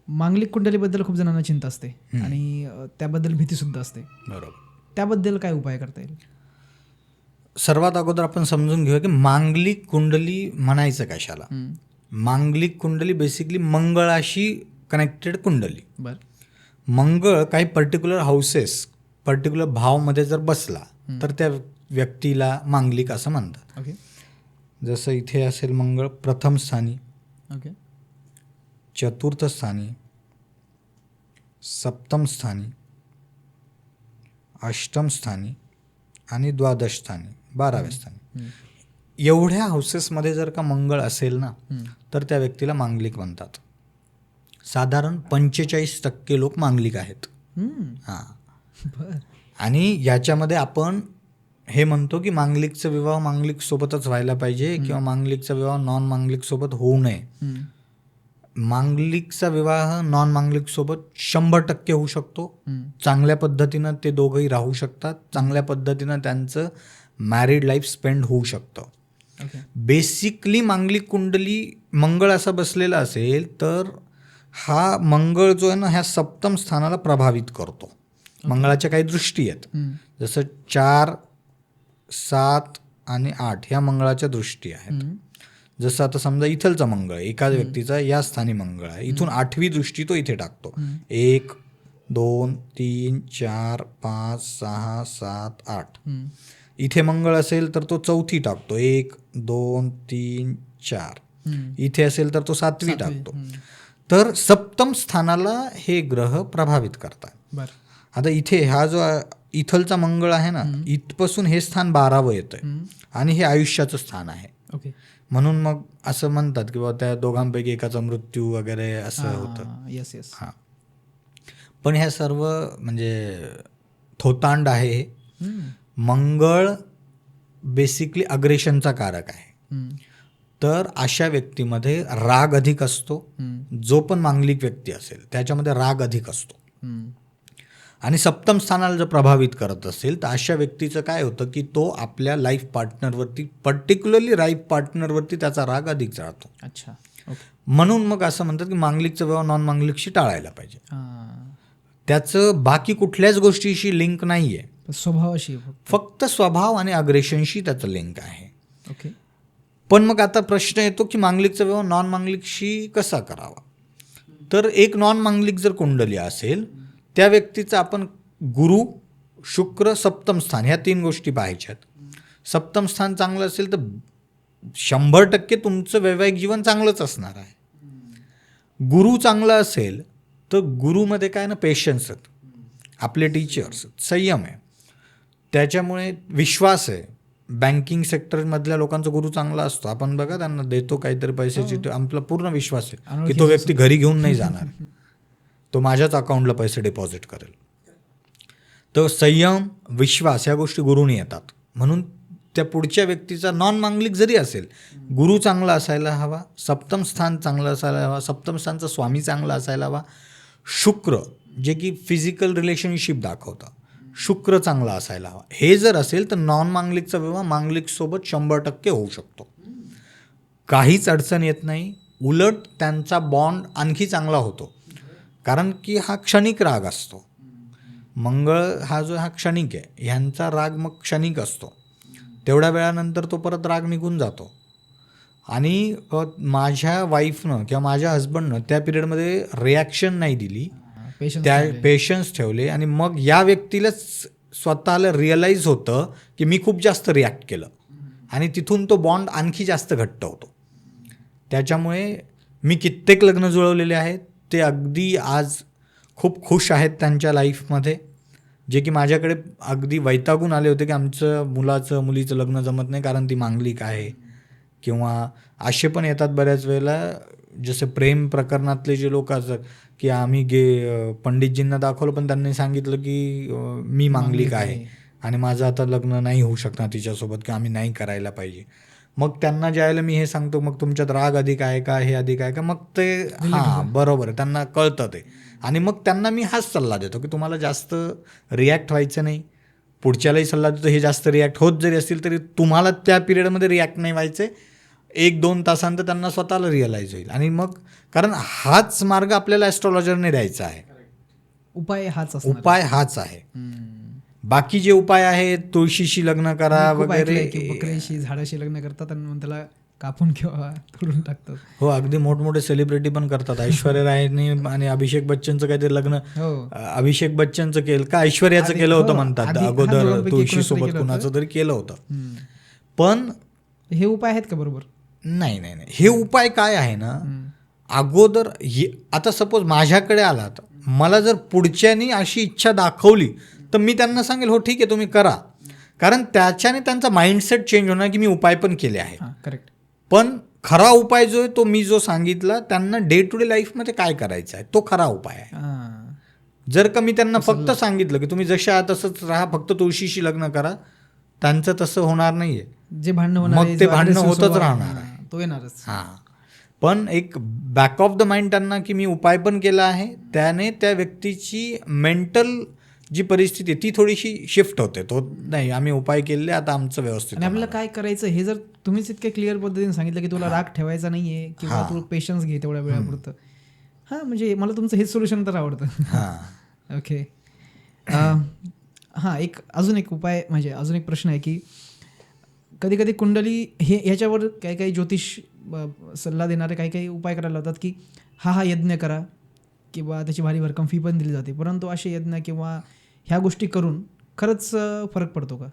मांगलिक कुंडलीबद्दल खूप जणांना चिंता असते आणि त्याबद्दल भीतीसुद्धा असते. बरोबर. त्याबद्दल काय उपाय करता येईल? सर्वात अगोदर आपण समजून घेऊया की मांगलिक कुंडली म्हणायचं कशाला. मांगलिक कुंडली बेसिकली मंगळाशी कनेक्टेड कुंडली. बरं. मंगळ काही पर्टिक्युलर हाऊसेस, पर्टिक्युलर भावमध्ये जर बसला तर त्या व्यक्तीला मांगलिक असं म्हणतात. ओके. जसं इथे असेल मंगळ प्रथम स्थानी, ओके, चतुर्थ स्थानी, सप्तम स्थानी, अष्टम स्थानी आणि द्वादश स्थानी, 12व्या स्थानी. एवढ्या हाऊसेसमध्ये जर का मंगळ असेल ना तर त्या व्यक्तीला मांगलिक म्हणतात. साधारण 45% लोक मांगलिक आहेत. हां. बरं. आणि याच्यामध्ये आपण हे म्हणतो की मांगलिकचा विवाह मांगलिक सोबतच व्हायला पाहिजे किंवा मांगलिकचा विवाह नॉन मांगलिक सोबत होऊ नये. मांगलिकचा विवाह नॉन मांगलिक सोबत 100% होऊ शकतो. चांगल्या पद्धतीनं ते दोघंही राहू शकतात. चांगल्या पद्धतीनं त्यांचं मॅरिड लाईफ स्पेंड होऊ शकतं. बेसिकली मांगलिक कुंडली मंगळ असा बसलेला असेल तर हा मंगळ जो आहे ना ह्या सप्तम स्थानाला प्रभावित करतो. मंगळाच्या काही दृष्टी आहेत, जसं 4, 7 आणि 8 ह्या मंगळाच्या दृष्टी आहेत. जसं आता समजा इथलचा मंगळ, एका व्यक्तीचा या स्थानी मंगळ आहे, इथून 8वी दृष्टी तो इथे टाकतो. 1, 2, 3, 4, 5, 6, 7, 8. इथे मंगळ असेल तर तो 4थी टाकतो, 1, 2, 3, 4. इथे असेल तर तो 7वी टाकतो. तर सप्तम स्थानाला हे ग्रह प्रभावित करतात. आता इथे हा जो इथलचा मंगळ आहे ना, इथपासून हे स्थान 12वं येतं आणि हे आयुष्याचं स्थान आहे. ओके. म्हणून मग असं म्हणतात की बाबा त्या दोघांपैकी एकाचा मृत्यू वगैरे असं होतं. Yes yes. हां. पण ह्या सर्व म्हणजे थोतांड आहे. मंगळ बेसिकली अग्रेशनचा कारक आहे. तर अशा व्यक्तीमध्ये राग अधिक असतो. जो पण मांगलिक व्यक्ती असेल त्याच्यामध्ये राग अधिक असतो. आणि सप्तम स्थानाला जर प्रभावित करत असेल तर अशा व्यक्तीचं काय होतं की तो आपल्या लाईफ पार्टनरवरती, पर्टिक्युलरली लाईफ पार्टनरवरती त्याचा राग अधिक जातो. अच्छा. ओके. म्हणून मग असं म्हणतात की मांगलिकचा विवाह नॉन मांगलिकशी टाळायला पाहिजे. त्याचं बाकी कुठल्याच गोष्टीशी लिंक नाही आहे, स्वभावाशी फक्त स्वभाव आणि अग्रेशनशी त्याचं लिंक आहे. ओके. पण मग आता प्रश्न येतो की मांगलिकचा विवाह नॉन मांगलिकशी कसा करावा. तर एक नॉन मांगलिक जर कुंडली असेल त्या व्यक्तीचं आपण गुरु, शुक्र, सप्तम स्थान ह्या 3 गोष्टी पाहायच्यात. सप्तम स्थान चांगलं असेल तर 100% तुमचं वैवाहिक जीवन चांगलंच असणार आहे. गुरु चांगला असेल तर गुरुमध्ये काय ना पेशन्स आहेत, आपले टीचर्स, संयम आहे, त्याच्यामुळे विश्वास आहे. बँकिंग सेक्टरमधल्या लोकांचा गुरु चांगला असतो. आपण बघा त्यांना देतो काहीतरी पैशाची, आपला पूर्ण विश्वास आहे की तो व्यक्ती घरी घेऊन नाही जाणार, तो माझ्याच अकाउंटला पैसे डिपॉझिट करेल. तर संयम, विश्वास ह्या गोष्टी गुरुनी येतात. म्हणून त्या पुढच्या व्यक्तीचा नॉन मांगलिक जरी असेल, गुरु चांगला असायला हवा, सप्तम स्थान चांगलं असायला हवा, सप्तम स्थानचा स्वामी चांगला असायला हवा, शुक्र जे की फिजिकल रिलेशनशिप दाखवतं, शुक्र चांगला असायला हवा. हे जर असेल तर नॉन मांगलिकचा विवाह मांगलिकसोबत 100% होऊ शकतो. काहीच अडचण येत नाही. उलट त्यांचा बॉन्ड आणखी चांगला होतो, कारण की हा क्षणिक राग असतो. मंगळ हा जो हा क्षणिक आहे, ह्यांचा राग मग क्षणिक असतो. तेवढ्या वेळानंतर तो परत राग निघून जातो. आणि माझ्या वाईफनं किंवा माझ्या हजबंडनं त्या पिरियडमध्ये रिॲक्शन नाही दिली, त्या पेशन्स ठेवले, आणि मग या व्यक्तीलाच स्वतःला रिअलाईज होतं की मी खूप जास्त रिॲक्ट केलं, आणि तिथून तो बॉन्ड आणखी जास्त घट्ट होतो. त्याच्यामुळे मी कित्येक लग्न जुळवलेले आहेत, ते अगदी आज खूप खुश आहेत त्यांच्या लाईफमध्ये, जे की माझ्याकडे अगदी वैतागून आले होते की आमचं मुलीचं लग्न जमत नाही कारण ती मांगलिक आहे, किंवा असे पण येतात बऱ्याच वेळेला जसे प्रेम प्रकरणातले जे लोक असतात की आम्ही पंडितजींना दाखवलं पण त्यांनी सांगितलं की मी मांगलिक आहे आणि माझं आता लग्न नाही होऊ शकणार तिच्यासोबत, की आम्ही नाही करायला पाहिजे. मग त्यांना ज्यावेळेला मी हे सांगतो मग तुमच्यात राग अधिक आहे का, हे अधिक आहे का, मग ते हां बरोबर आहे, त्यांना कळतं ते. आणि मग त्यांना मी हाच सल्ला देतो की तुम्हाला जास्त रिॲक्ट व्हायचं नाही. पुढच्यालाही सल्ला देतो, हे जास्त रिॲक्ट होत जरी असतील तरी तुम्हाला त्या पिरियडमध्ये रिॲक्ट नाही व्हायचे. 1-2 तासांतर त्यांना स्वतःला रिअलाईज होईल. आणि मग कारण हाच मार्ग आपल्याला ॲस्ट्रॉलॉजरने द्यायचा आहे. उपाय हाच आहे. बाकी जे उपाय आहेत, तुळशीशी लग्न करा वगैरे, बकऱ्याशी झाडाशी लग्न करतात आणि मग त्याला कापून किंवा तोडून टाकतात. हो, अगदी मोठमोठे सेलिब्रिटी पण करतात. ऐश्वर्या रायने आणि अभिषेक बच्चनचं काहीतरी लग्न, अभिषेक बच्चनचं केलं का ऐश्वर्याचं केलं होतं म्हणतात अगोदर, तुळशी सोबत कुणाचं तरी केलं होतं. पण हे उपाय आहेत का बरोबर? नाही, हे उपाय काय आहे ना, अगोदर आता सपोज माझ्याकडे आलात, मला जर पुढच्यानी अशी इच्छा दाखवली तर मी त्यांना सांगेल हो ठीक आहे तुम्ही करा, कारण त्याच्याने त्यांचा माइंडसेट चेंज होणार की मी उपाय पण केले आहे. करेक्ट. पण खरा उपाय जो आहे तो मी जो सांगितला त्यांना डे टू डे लाईफमध्ये काय करायचं आहे तो खरा उपाय आहे. जर का मी त्यांना फक्त सांगितलं की तुम्ही जसे आहात तसंच राहा, फक्त तुळशीशी लग्न करा, त्यांचं तसं होणार नाहीये. जे भांडणं होणार मग ते भांडणं होतच राहणार आहे, तो येणारच. पण एक बॅक ऑफ द माइंड त्यांना की मी उपाय पण केला आहे, त्याने त्या व्यक्तीची मेंटल जी परिस्थिती ती थोडीशी शिफ्ट होते. तो नाही आम्ही उपाय केले आता आमचं व्यवस्थित. आणि आपल्याला काय करायचं हे जर तुम्हीच इतक्या क्लिअर पद्धतीने सांगितलं की तुला राग ठेवायचा नाहीये किंवा तू पेशन्स घे तेवढ्या वेळापुरतं, म्हणजे मला तुमचं हेच सोल्युशन तर आवडतं. ओके. एक अजून एक उपाय म्हणजे अजून एक प्रश्न आहे की कधी कधी कुंडली हे ह्याच्यावर काही काही ज्योतिष सल्ला देणारे काही काही उपाय करायला लावतात की हा यज्ञ करा किंवा त्याची भारी भरकम फी पण दिली जाते, परंतु असे यज्ञ किंवा ह्या गोष्टी करून खरंच फरक पडतो का?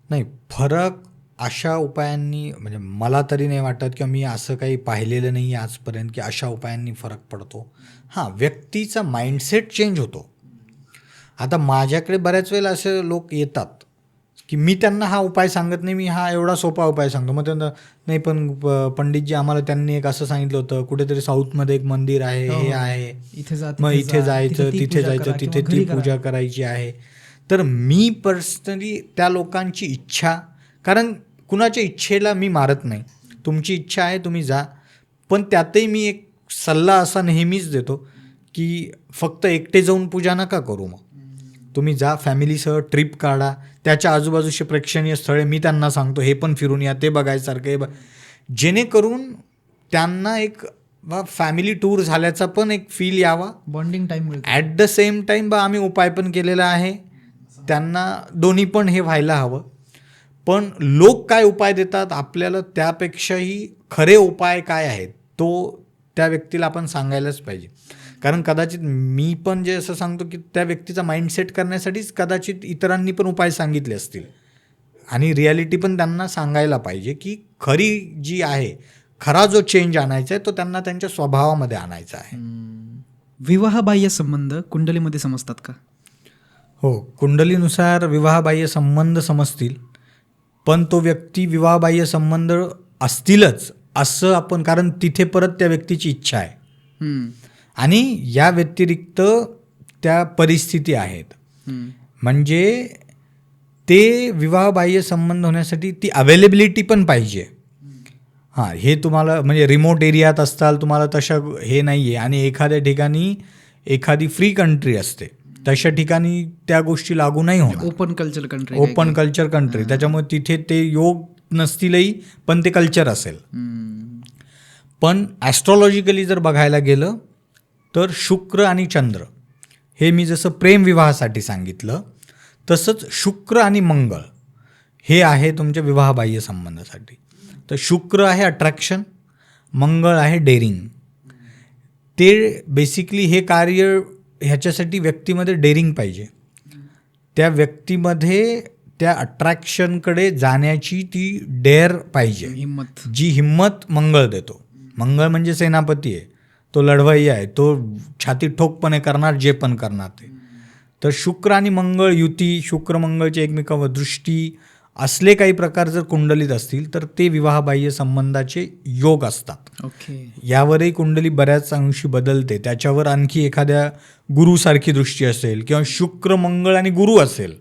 नाही, फरक अशा उपायांनी म्हणजे मला तरी नाही वाटत किंवा मी असं काही पाहिलेलं नाही आहे आजपर्यंत की अशा उपायांनी फरक पडतो. व्यक्तीचा माइंडसेट चेंज होतो. आता माझ्याकडे बऱ्याच वेळेला असे लोक येतात की मी त्यांना हा उपाय सांगत नाही, मी हा एवढा सोपा उपाय सांगतो. मग त्यांना नाही पण पंडितजी आम्हाला त्यांनी एक असं सांगितलं होतं कुठेतरी साऊथमध्ये एक मंदिर आहे, हे आहे, मग इथे जायचं, तिथे जायचं, तिथे ती पूजा करायची आहे. तर मी पर्सनली त्या लोकांची इच्छा, कारण कुणाच्या इच्छेला मी मारत नाही, तुमची इच्छा आहे तुम्ही जा, पण त्यातही मी एक सल्ला असा नेहमीच देतो की फक्त एकटे जाऊन पूजा नका करू, मग तुम्ही जा फॅमिलीसह ट्रिप काढा, त्याच्या आजूबाजूचे प्रेक्षणीय स्थळे मी त्यांना सांगतो हे पण फिरून या, ते बघायसारखं जेणेकरून त्यांना एक फॅमिली टूर झाल्याचा पण एक फील यावा, बॉन्डिंग टाईम मिळतो. ॲट द सेम टाईम आम्ही उपाय पण केलेला आहे, त्यांना दोन्ही पण हे व्हायला हवं. पण लोक काय उपाय देतात आपल्याला त्यापेक्षाही खरे उपाय काय आहेत तो त्या व्यक्तीला आपण सांगायलाच पाहिजे. कारण कदाचित मी पण जे असं सांगतो की त्या व्यक्तीचा माइंडसेट करण्यासाठीच कदाचित इतरांनी पण उपाय सांगितले असतील, आणि रियालिटी पण त्यांना सांगायला पाहिजे की खरी जी आहे, खरा जो चेंज आणायचा आहे तो त्यांना त्यांच्या स्वभावामध्ये आणायचा आहे. विवाहबाह्य संबंध कुंडलीमध्ये समजतात का? हो, कुंडलीनुसार विवाहबाह्य संबंध समजतील, पण तो व्यक्ती विवाहबाह्य संबंध असतीलच असं आपण, कारण तिथे परत त्या व्यक्तीची इच्छा आहे आणि या व्यतिरिक्त त्या परिस्थिती आहेत. म्हणजे ते विवाहबाह्य संबंध होण्यासाठी ती अवेलेबिलिटी पण पाहिजे. हे तुम्हाला म्हणजे रिमोट एरियात असताल तुम्हाला तशा हे नाही आहे, आणि एखाद्या ठिकाणी एखादी फ्री कंट्री असते तशा ठिकाणी त्या गोष्टी लागू नाही होणार. ओपन कल्चर कंट्री त्याच्यामुळे तिथे ते योग नसतीलही पण ते कल्चर असेल. पण ॲस्ट्रॉलॉजिकली जर बघायला गेलं तर शुक्र आणि चंद्र हे मी जसं प्रेम विवाहासाठी सांगितलं तसंच शुक्र आणि मंगळ हे आहे तुमच्या विवाहबाह्य संबंधासाठी. तर शुक्र आहे अट्रॅक्शन, मंगळ आहे डेअरिंग. ते बेसिकली हे कार्य ह्याच्यासाठी व्यक्तीमध्ये डेअरिंग पाहिजे, त्या व्यक्तीमध्ये त्या अट्रॅक्शनकडे जाण्याची ती डेअर पाहिजे, हिम्मत. जी हिम्मत मंगळ देतो. मंगळ म्हणजे सेनापती आहे, तो लढवय्या आहे, तो छाती ठोकपणे करणार जे पण करणार ते. तर शुक्र आणि मंगळ युती, शुक्र मंगळची एकमेकांवर दृष्टी असले काही प्रकार जर कुंडलीत असतील तर ते विवाहबाह्य संबंधाचे योग असतात. ओके. यावरही कुंडली बऱ्याच अंशी बदलते. त्याच्यावर आणखी एखाद्या गुरुसारखी दृष्टी असेल किंवा शुक्र मंगळ आणि गुरु असेल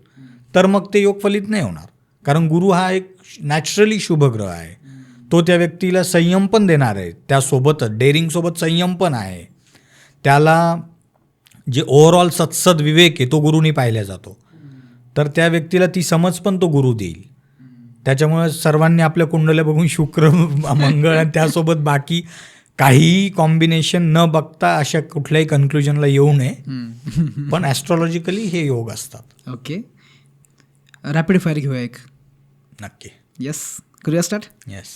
तर मग ते योग फलित नाही होणार. कारण गुरु हा एक नॅचरली शुभ ग्रह आहे. तो त्या व्यक्तीला संयम पण देणार आहे. त्यासोबतच डेअरिंगसोबत संयम पण आहे. त्याला जे ओव्हरऑल सत्सद विवेक आहे तो गुरुनी पाहिला जातो. तर त्या व्यक्तीला ती समज पण तो गुरु देईल. त्याच्यामुळे सर्वांनी आपल्या कुंडल्या बघून शुक्र मंगळ आणि त्यासोबत बाकी काहीही कॉम्बिनेशन न बघता अशा कुठल्याही कन्क्लुजनला येऊ नये. पण ॲस्ट्रॉलॉजिकली हे योग असतात. ओके. रॅपिड फायर घेऊया एक. नक्की. येस, करूया स्टार्ट. येस.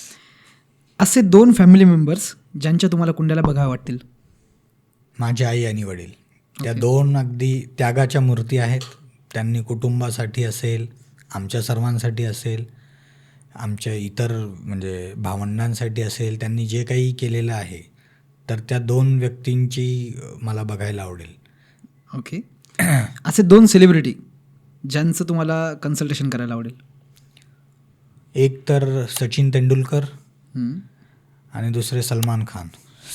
असे 2 फॅमिली मेंबर्स ज्यांच्या तुम्हाला कुंडल्या बघावं वाटतील. माझी आई आणि वडील त्या 2 अगदी त्यागाच्या मूर्ती आहेत. त्यांनी कुटुंबासाठी असेल, आमच्या सर्वांसाठी असेल, आमच्या इतर म्हणजे भावंडांसाठी असेल, त्यांनी जे काही केलेलं आहे तर त्या 2 व्यक्तींची मला बघायला आवडेल. ओके. असे 2 सेलिब्रिटी ज्यांचं तुम्हाला कन्सल्टेशन करायला आवडेल. एक तर सचिन तेंडुलकर आणि दुसरे सलमान खान.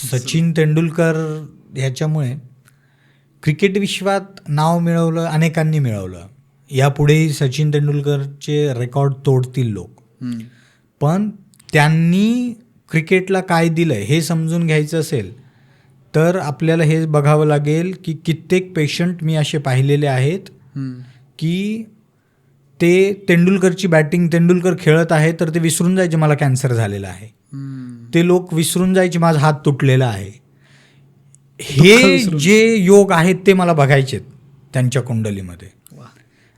सचिन तेंडुलकर ह्याच्यामुळे क्रिकेट विश्वात नाव मिळवलं, अनेकांनी मिळवलं. यापुढेही सचिन तेंडुलकरचे रेकॉर्ड तोडतील लोक. पण त्यांनी क्रिकेटला काय दिलं हे समजून घ्यायचं असेल तर आपल्याला हे बघावं लागेल की कित्येक पेशंट मी असे पाहिलेले आहेत की ते तेंडुलकरची बॅटिंग, तेंडुलकर खेळत आहे तर ते विसरून जायचे मला कॅन्सर झालेला आहे. ते लोक विसरून जायचे माझा हात तुटलेला आहे. हे जे योग आहेत ते मला बघायचे त्यांच्या कुंडलीमध्ये.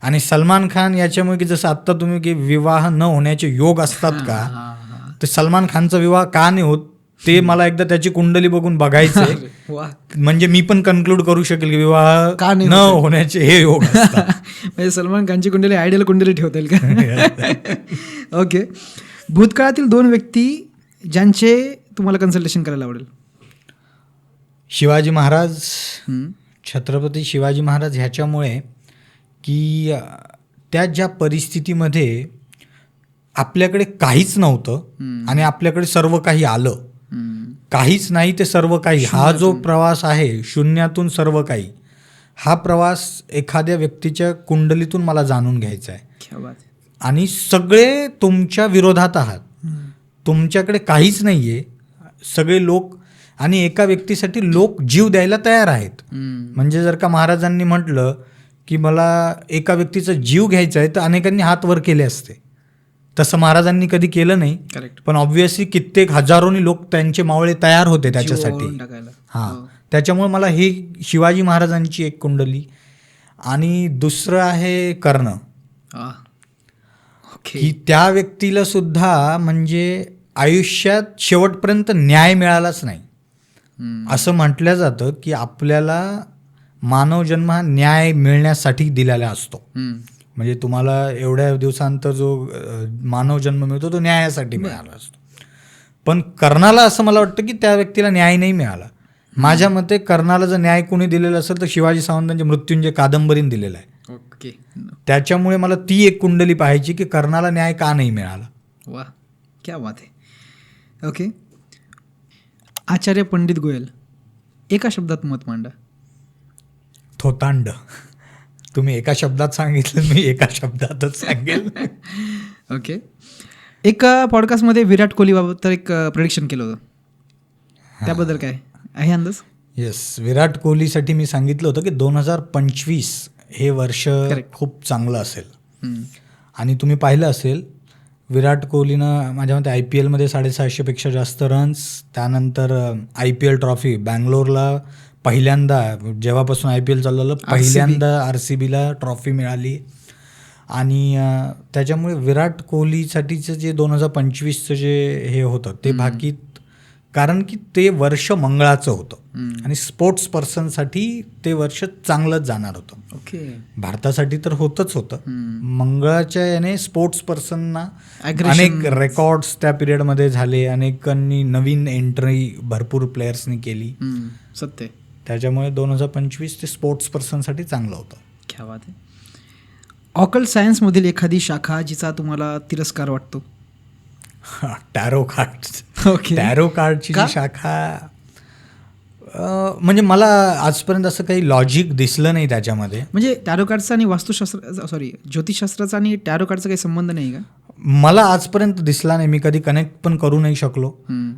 आणि सलमान खान याच्यामुळे की जसं आत्ता तुम्ही की विवाह न होण्याचे योग असतात का, तर सलमान खानचा विवाह का नाही होत ते मला एकदा त्याची कुंडली बघून बघायचे. म्हणजे मी पण कन्क्लूड करू शकेल की विवाह का नाही न होण्याचे हे योग असतात. म्हणजे सलमान खानची कुंडली आयडियल कुंडली ठेवता येईल का? ओके. भूतकाळातील 2 व्यक्ती ज्यांचे तुम्हाला कन्सल्टेशन करायला आवडेल. शिवाजी महाराज, छत्रपती शिवाजी महाराज ह्याच्यामुळे की त्या ज्या परिस्थितीमध्ये आपल्याकडे काहीच नव्हतं आणि आपल्याकडे सर्व काही आलं. काहीच नाही ते सर्व काही. हा जो प्रवास आहे शून्यातून सर्व काही, हा प्रवास एखाद्या व्यक्तीच्या कुंडलीतून मला जाणून घ्यायचा आहे. आणि सगळे तुमच्या विरोधात आहात. तुमच्याकडे काहीच नाही आहे. सगळे लोक आणि एका व्यक्तीसाठी लोक जीव द्यायला तयार आहेत. म्हणजे जर का महाराजांनी म्हटलं की मला एका व्यक्तीचा जीव घ्यायचा आहे तर अनेकांनी हात वर केले असते. तसं महाराजांनी कधी केलं नाही. पण ऑब्व्हियसली कित्येक हजारोनी लोक त्यांचे मावळे तयार होते त्याच्यासाठी. हां, त्याच्यामुळे मला ही शिवाजी महाराजांची एक कुंडली. आणि दुसरं आहे कर्ण. की त्या व्यक्तीला सुद्धा म्हणजे आयुष्यात शेवटपर्यंत न्याय मिळालाच नाही. असं म्हटलं जातं की आपल्याला मानव जन्म हा न्याय मिळण्यासाठी दिलेला असतो. म्हणजे तुम्हाला एवढ्या दिवसांतर जो मानव जन्म मिळतो तो न्यायासाठी मिळाला असतो. पण कर्णाला असं मला वाटतं की त्या व्यक्तीला न्याय नाही मिळाला. माझ्या मते कर्णाला जर न्याय कोणी दिलेला असेल तर शिवाजी सावंतांच्या मृत्युंजय कादंबरीने दिलेला आहे. ओके. त्याच्यामुळे मला ती एक कुंडली पाहायची की कर्णाला न्याय का नाही मिळाला. वा, क्या बात आहे. ओके. आचार्य पंडित गोयल, एका शब्दात मत मांडा. थोतांड. तुम्ही एका शब्दात सांगितलं, मी एका शब्दातच सांगेल. ओके. एका पॉडकास्टमध्ये विराट कोहलीबाबत तर एक प्रेडिक्शन केलं होतं, त्याबद्दल काय आहे अंदाज? येस, विराट कोहलीसाठी मी सांगितलं होतं की 2025 हे वर्ष खूप चांगलं असेल. आणि तुम्ही पाहिलं असेल विराट कोहलीनं माझ्या मते IPLमध्ये 750पेक्षा जास्त रन्स, त्यानंतर IPL ट्रॉफी बँगलोरला पहिल्यांदा, जेव्हापासून IPL चालू झालं पहिल्यांदा RCBला ट्रॉफी मिळाली. आणि त्याच्यामुळे विराट कोहलीसाठीचं जे 2025चं जे हे होतं ते भाकीत, कारण की ते वर्ष मंगळाचं होतं आणि स्पोर्ट्स पर्सनसाठी ते वर्ष चांगलंच जाणार होतं. ओके. भारतासाठी तर होतच होतं. मंगळाच्या याने स्पोर्ट्स पर्सनना अनेक रेकॉर्ड्स त्या पिरियडमध्ये झाले, अनेकांनी नवीन एंट्री भरपूर प्लेयर्सनी केली. सत्य. त्याच्यामुळे 2025 ते स्पोर्ट्स पर्सनसाठी चांगलं होतं. क्या बात आहे. ऑकल्ट सायन्समधील एखादी शाखा जिचा तुम्हाला तिरस्कार वाटतो? Tarot card. ओके. टॅरो कार्डची जी शाखा म्हणजे मला आजपर्यंत असं काही लॉजिक दिसलं नाही त्याच्यामध्ये. म्हणजे टॅरो कार्डचा आणि ज्योतिषशास्त्राचा आणि टॅरो कार्डचा काही संबंध नाही का? मला आजपर्यंत दिसला नाही. मी कधी कनेक्ट पण करू नाही शकलो.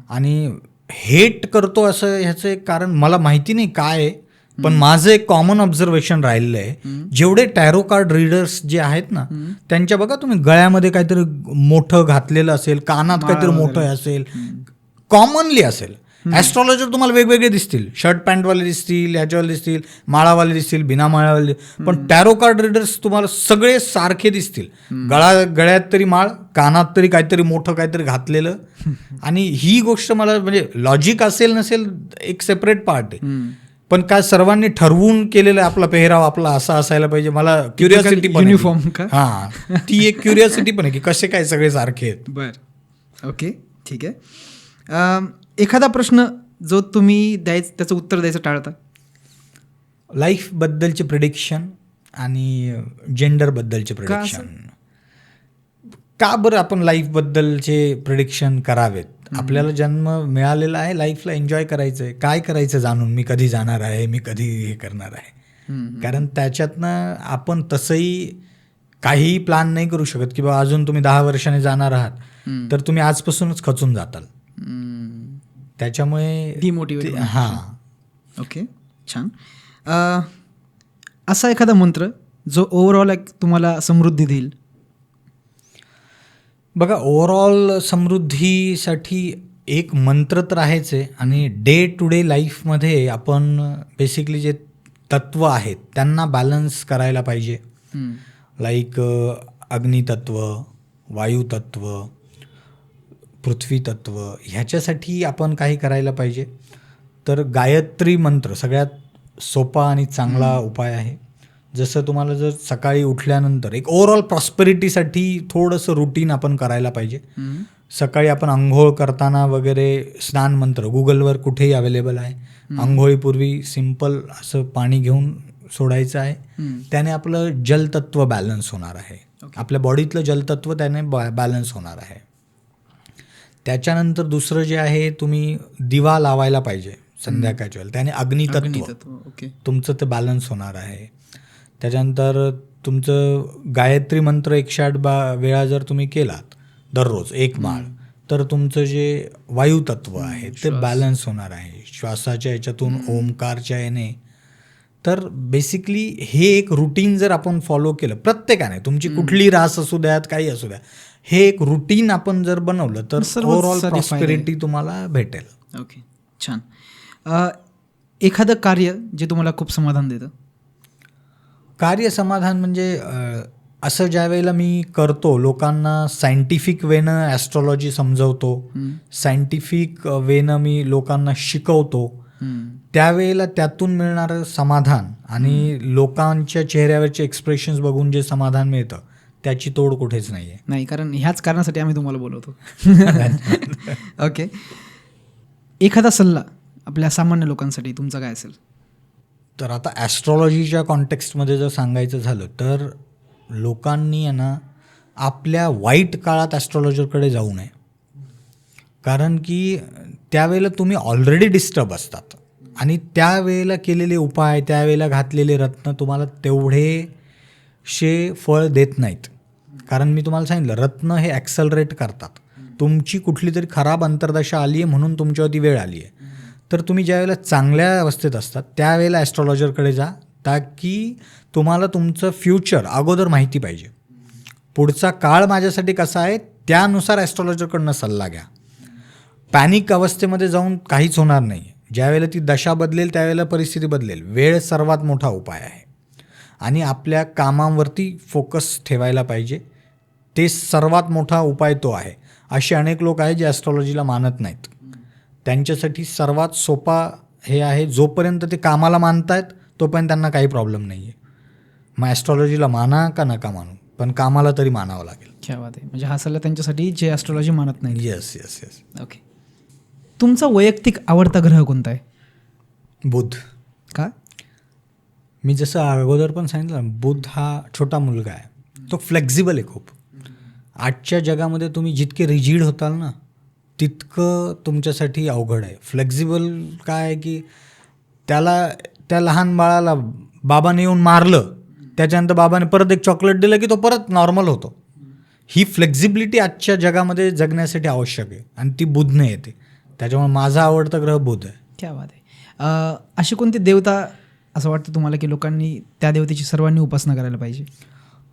आणि हेट करतो असं ह्याचं एक कारण मला माहिती नाही काय आहे, पण माझं एक कॉमन ऑब्झर्वेशन राहिलेलं आहे. जेवढे टॅरो कार्ड रीडर्स जे आहेत ना, त्यांच्या बघा तुम्ही गळ्यामध्ये काहीतरी मोठं घातलेलं असेल, कानात काहीतरी मोठं असेल, कॉमनली असेल. ॲस्ट्रॉलॉजर तुम्हाला वेगवेगळे दिसतील, शर्ट पॅन्टवाले दिसतील, ह्याच्यावाले दिसतील, माळावाले दिसतील, बिना माळावाले, पण टॅरो कार्ड रीडर्स तुम्हाला सगळे सारखे दिसतील. गळ्यात तरी माळ, कानात तरी काहीतरी मोठं काहीतरी घातलेलं. आणि ही गोष्ट मला म्हणजे लॉजिक असेल नसेल एक सेपरेट पार्ट आहे, पण काय सर्वांनी ठरवून केलेलं आपला पेहराव आपला असा असायला पाहिजे. मला क्युरिओसिटी पण युनिफॉर्म का? हां, ती एक क्युरिओसिटी पण आहे की कसे काय सगळे सारखे आहेत. बरं, ओके, ठीक आहे. एखादा प्रश्न जो तुम्ही त्याचं उत्तर द्यायचं टाळता? लाईफबद्दलचे प्रिडिक्शन आणि जेंडरबद्दलचे प्रिडिक्शन. का बरं आपण लाईफबद्दलचे प्रिडिक्शन करावेत? आपल्याला जन्म मिळालेला आहे, लाईफला एन्जॉय करायचं आहे. काय करायचं जाणून मी कधी जाणार आहे, मी कधी हे करणार आहे? कारण त्याच्यातनं आपण तसंही काहीही प्लॅन नाही करू शकत की बाबा अजून तुम्ही 10 वर्षांनी जाणार आहात, तर तुम्ही आजपासूनच खचून जाताल. त्याच्यामुळे डिमोटिवेट. हां, ओके, छान. असा एखादा मंत्र जो ओव्हरऑल तुम्हाला समृद्धी देईल? बघा, ओव्हरऑल समृद्धीसाठी एक मंत्र तर आहेच आहे. आणि डे टू डे लाईफमध्ये आपण बेसिकली जे तत्व आहेत त्यांना बॅलन्स करायला पाहिजे. लाईक अग्नितत्व, वायुतत्व, पृथ्वी तत्व, ह्याच्यासाठी आपण काही करायला पाहिजे. तर गायत्री मंत्र सगळ्यात सोपा आणि चांगला उपाय आहे. जसं तुम्हाला जर सकाळी उठल्यानंतर एक ओव्हरऑल प्रॉस्पेरिटीसाठी थोडंसं रुटीन आपण करायला पाहिजे. सकाळी आपण आंघोळ करताना वगैरे स्नान मंत्र गुगलवर कुठेही अवेलेबल आहे. आंघोळीपूर्वी सिम्पल असं पाणी घेऊन सोडायचं आहे. त्याने आपलं जलतत्व बॅलन्स होणार आहे. आपल्या बॉडीतलं जलतत्व त्याने बॅलन्स होणार आहे. त्याच्यानंतर दुसरं जे आहे, तुम्ही दिवा लावायला पाहिजे संध्याकाळच्या वेळेला, त्याने अग्नितत्व तुमचं ते बॅलन्स होणार आहे. त्याच्यानंतर तुमचं गायत्री मंत्र 108 वेळा जर तुम्ही केलात दररोज 1 माळ, तर तुमचं जे वायुतत्व आहे ते बॅलन्स होणार आहे श्वासाच्या याच्यातून, ओमकारच्या याने. तर बेसिकली हे एक रुटीन जर आपण फॉलो केलं प्रत्येकाने, तुमची कुठली रास असू द्यात, काही असू द्या, हे एक रुटीन आपण जर बनवलं तर ओव्हरऑल प्रॉस्पेरिटी तुम्हाला भेटेल. ओके, छान. एखादं कार्य जे तुम्हाला खूप समाधान देतं? कार्य समाधान म्हणजे असं ज्या वेळेला मी करतो, लोकांना सायंटिफिक वेनं ॲस्ट्रॉलॉजी समजवतो, सायंटिफिक वेनं मी लोकांना शिकवतो, त्यावेळेला त्यातून मिळणारं समाधान आणि लोकांच्या चेहऱ्यावरचे एक्सप्रेशन्स बघून जे समाधान मिळतं त्याची तोड कुठेच नाही आहे. नाही, कारण ह्याच कारणासाठी आम्ही तुम्हाला बोलवतो. ओके, एखादा सल्ला आपल्या सामान्य लोकांसाठी तुमचा काय असेल? तर आता ॲस्ट्रॉलॉजीच्या कॉन्टेक्स्टमध्ये जर सांगायचं झालं तर लोकांनी आहे ना आपल्या वाईट काळात ॲस्ट्रॉलॉजरकडे जाऊ नये. कारण की त्यावेळेला तुम्ही ऑलरेडी डिस्टर्ब असतात आणि त्यावेळेला केलेले उपाय, त्यावेळेला घातलेले रत्न तुम्हाला तेवढेशे फळ देत नाहीत. कारण मी तुम्हाला सांगितलं, रत्न हे ॲक्सलरेट करतात. तुमची कुठली तरी खराब अंतर्दशा आली आहे म्हणून तुमच्यावरती वेळ आली आहे, तर तुम्ही ज्यावेळेला चांगल्या अवस्थेत असतात त्यावेळेला ॲस्ट्रॉलॉजरकडे जा, ताकी तुम्हाला तुमचं फ्युचर अगोदर माहिती पाहिजे. पुढचा काळ माझ्यासाठी कसा आहे त्यानुसार ॲस्ट्रॉलॉजरकडनं सल्ला घ्या. पॅनिक अवस्थेमध्ये जाऊन काहीच होणार नाही. ज्यावेळेला ती दशा बदलेल त्यावेळेला परिस्थिती बदलेल. वेळ सर्वात मोठा उपाय आहे आणि आपल्या कामावरती फोकस ठेवायला पाहिजे. ते सर्वात मोठा उपाय तो आहे. असे अनेक लोक आहेत जे ॲस्ट्रॉलॉजीला मानत नाहीत. त्यांच्यासाठी सर्वात सोपा हे आहे, जोपर्यंत ते कामाला मानत आहेत तोपर्यंत त्यांना काही प्रॉब्लेम नाही आहे. मग ॲस्ट्रॉलॉजीला माना का नका मानू, पण कामाला तरी मानावं लागेल. क्या बात आहे. म्हणजे हा सल्ला त्यांच्यासाठी जे ॲस्ट्रॉलॉजी मानत नाही. Yes yes yes. ओके, तुमचा वैयक्तिक आवडता ग्रह कोणता आहे? बुध. का? मी जसं अगोदर पण सांगितलं ना, बुद्ध हा छोटा मुलगा आहे, तो फ्लेक्झिबल आहे खूप. आजच्या जगामध्ये तुम्ही जितके रिजिड होताल ना तितकं तुमच्यासाठी अवघड आहे. फ्लेक्झिबल काय आहे की त्या लहान बाळाला बाबाने येऊन मारलं, त्याच्यानंतर बाबाने परत एक चॉकलेट दिलं की तो परत नॉर्मल होतो. ही फ्लेक्झिबिलिटी आजच्या जगामध्ये जगण्यासाठी आवश्यक आहे आणि ती बुद्धने येते. त्याच्यामुळे माझा आवडता ग्रह बुध आहे. क्या बात आहे. अशी कोणती देवता असं वाटतं तुम्हाला की लोकांनी त्या देवतेची सर्वांनी उपासना करायला पाहिजे?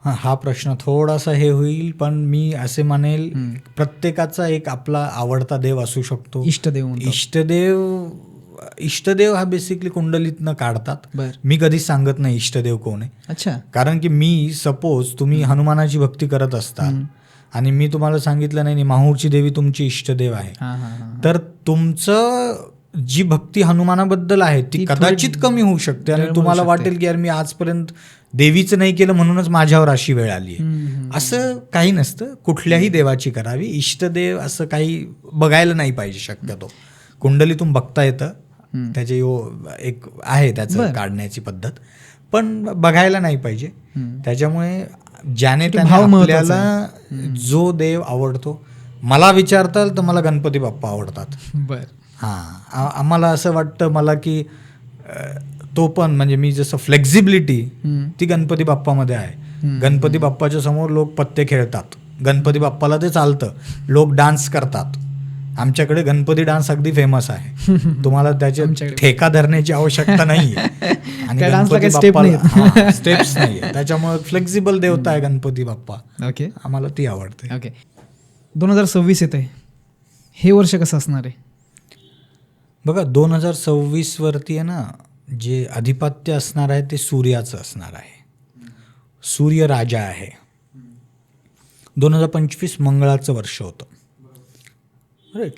हा प्रश्न थोडासा हे होईल, पण मी असे म्हणेल प्रत्येकाचा एक आपला आवडता देव असू शकतो. इष्टदेव म्हणतो. इष्टदेव हा बेसिकली कुंडलीतनं काढतात. बरं. मी कधीच सांगत नाही इष्टदेव कोण आहे. अच्छा. कारण की मी सपोज तुम्ही हनुमानाची भक्ती करत असता आणि मी तुम्हाला सांगितलं नाही माहूरची देवी तुमची इष्टदेव आहे, तर तुमचं जी भक्ती हनुमानाबद्दल आहे ती कदाचित कमी होऊ शकते आणि तुम्हाला वाटेल की यार मी आजपर्यंत देवीचं नाही केलं म्हणूनच माझ्यावर अशी वेळ आली आहे. असं काही नसतं. कुठल्याही देवाची करावी. इष्टदेव असं काही बघायला नाही पाहिजे शक्यतो. कुंडलीतून बघता येतं, त्याचे एक आहे त्याचं काढण्याची पद्धत, पण बघायला नाही पाहिजे. त्याच्यामुळे ज्याने आपल्याला जो देव आवडतो, मला विचारताल तर मला गणपती बाप्पा आवडतात. बरं. हां, आम्हाला असं वाटतं मला की तो पण म्हणजे मी जसं फ्लेक्झिबिलिटी ती गणपती बाप्पामध्ये आहे. गणपती बाप्पाच्या समोर लोक पत्ते खेळतात, गणपती बाप्पाला ते चालतं, लोक डान्स करतात. आमच्याकडे गणपती डान्स अगदी फेमस आहे. तुम्हाला त्याचे ठेका धरण्याची आवश्यकता नाही आहे आणि गणपती बाप्पाला स्टेप्स नाही आहे. त्याच्यामुळे फ्लेक्झिबल देवता आहे गणपती बाप्पा. ओके, आम्हाला ती आवडते. ओके. 2026 येत आहे, हे वर्ष कसं असणार आहे? बघा 2026 वरती आहे ना, जे अधिपत्य असणार आहे ते सूर्याचं असणार आहे. सूर्य राजा आहे. 2025 मंगळाचं वर्ष होतं.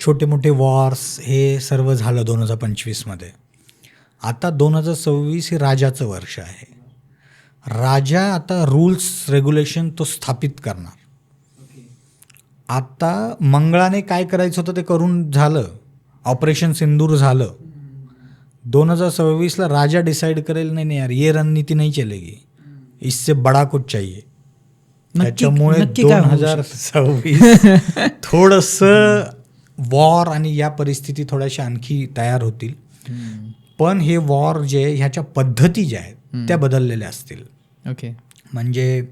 छोटे मोठे वॉर्स हे सर्व झालं 2025मध्ये. आता 2026 हे राजाचं वर्ष आहे. राजा आता रूल्स रेग्युलेशन तो स्थापित करणार. आता मंगळाने काय करायचं होतं ते करून झालं. ऑपरेशन सिंदूर झालं. 2026ला राजा डिसाईड करेल नाही यार ये रणनीती नाही चलेगी, इससे बडा कुछ चाहिए. त्याच्यामुळे 2026 थोडंसं वॉर आणि या परिस्थिती थोड्याशा आणखी तयार होतील. पण हे वॉर जे ह्याच्या पद्धती ज्या आहेत त्या बदललेल्या असतील. ओके. म्हणजे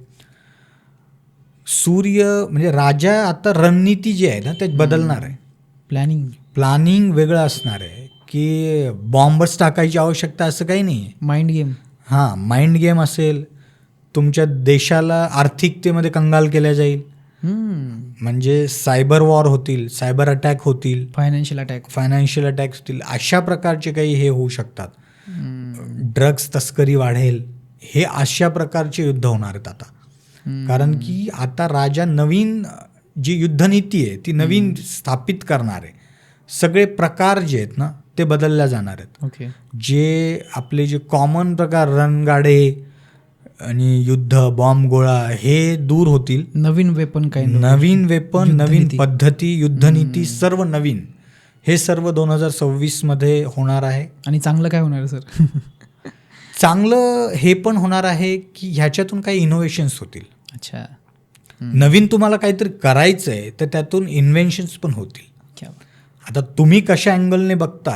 सूर्य म्हणजे राजा आता रणनीती जी आहे ना ते बदलणार आहे. प्लॅनिंग वेगळं असणार आहे की बॉम्बच टाकायची आवश्यकता असं काही नाही आहे. Mind game. हां, माइंड गेम असेल. तुमच्या देशाला आर्थिकतेमध्ये कंगाल केल्या जाईल. म्हणजे सायबर वॉर होतील, सायबर अटॅक होतील, फायनान्शियल अटॅक होतील. अशा प्रकारचे काही हे होऊ शकतात. ड्रग्स तस्करी वाढेल. हे अशा प्रकारचे युद्ध होणार आहेत आता. कारण की आता राजा नवीन जी युद्धनीती आहे ती नवीन स्थापित करणार आहे. सगळे प्रकार जे आहेत ना ते बदलल्या जाणार आहेत. ओके. जे आपले जे कॉमन प्रकार रणगाडे आणि युद्ध बॉम्ब गोळा हे दूर होतील. नवीन वेपन, नवीन पद्धती, युद्धनीती सर्व नवीन. हे सर्व 2026मध्ये होणार आहे. आणि चांगलं काय होणार सर? चांगलं हे पण होणार आहे की ह्याच्यातून काही इनोव्हेशन्स होतील. अच्छा. नवीन तुम्हाला काहीतरी करायचं आहे तर त्यातून इन्व्हेन्शन्स पण होतील. आता तुम्ही कशा अँगलने बघता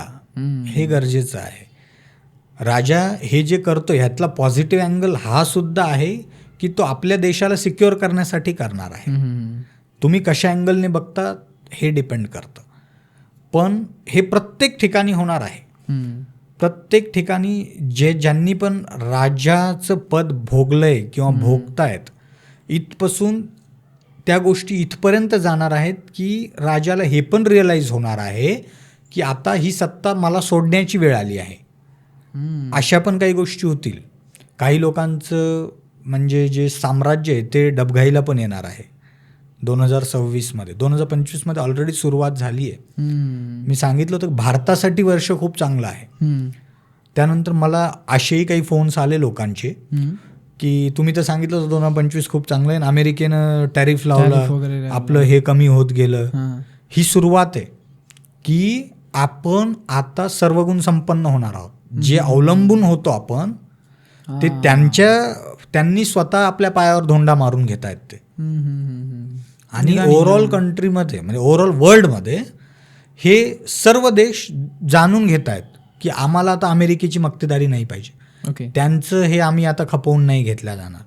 हे गरजेचं आहे. राजा हे जे करतो ह्यातला पॉझिटिव्ह अँगल हा सुद्धा आहे की तो आपल्या देशाला सिक्युअर करण्यासाठी करणार आहे. तुम्ही कशा अँगलने बघता हे डिपेंड करतं. पण हे प्रत्येक ठिकाणी होणार आहे. प्रत्येक ठिकाणी ज्यांनी पण राजाचं पद भोगलंय किंवा भोगतायत इथपासून त्या गोष्टी इथपर्यंत जाणार आहेत की राजाला हे पण रिअलाईज होणार आहे की आता ही सत्ता मला सोडण्याची वेळ आली आहे. अशा पण काही गोष्टी होतील. काही लोकांचं म्हणजे जे साम्राज्य आहे ते डबघाईला पण येणार आहे 2026मध्ये. 2025मध्ये ऑलरेडी सुरुवात झाली आहे. मी सांगितलं होतं भारतासाठी वर्ष खूप चांगलं आहे. त्यानंतर मला असेही काही फोन्स आले लोकांचे की तुम्ही तर सांगितलं होतं 2025 खूप चांगलं आहे, अमेरिकेनं टॅरिफ लावला, आपलं हे कमी होत गेलं. ही सुरुवात आहे की आपण आता सर्वगुण संपन्न होणार आहोत. जे अवलंबून होतो आपण ते त्यांनी स्वतः आपल्या पायावर धोंडा मारून घेत आहेत ते. आणि ओव्हरऑल कंट्रीमध्ये म्हणजे ओव्हरऑल वर्ल्डमध्ये हे सर्व देश जाणून घेत आहेत की आम्हाला आता अमेरिकेची मक्तेदारी नाही पाहिजे. त्यांचं हे आम्ही आता खपवून नाही घेतल्या जाणार.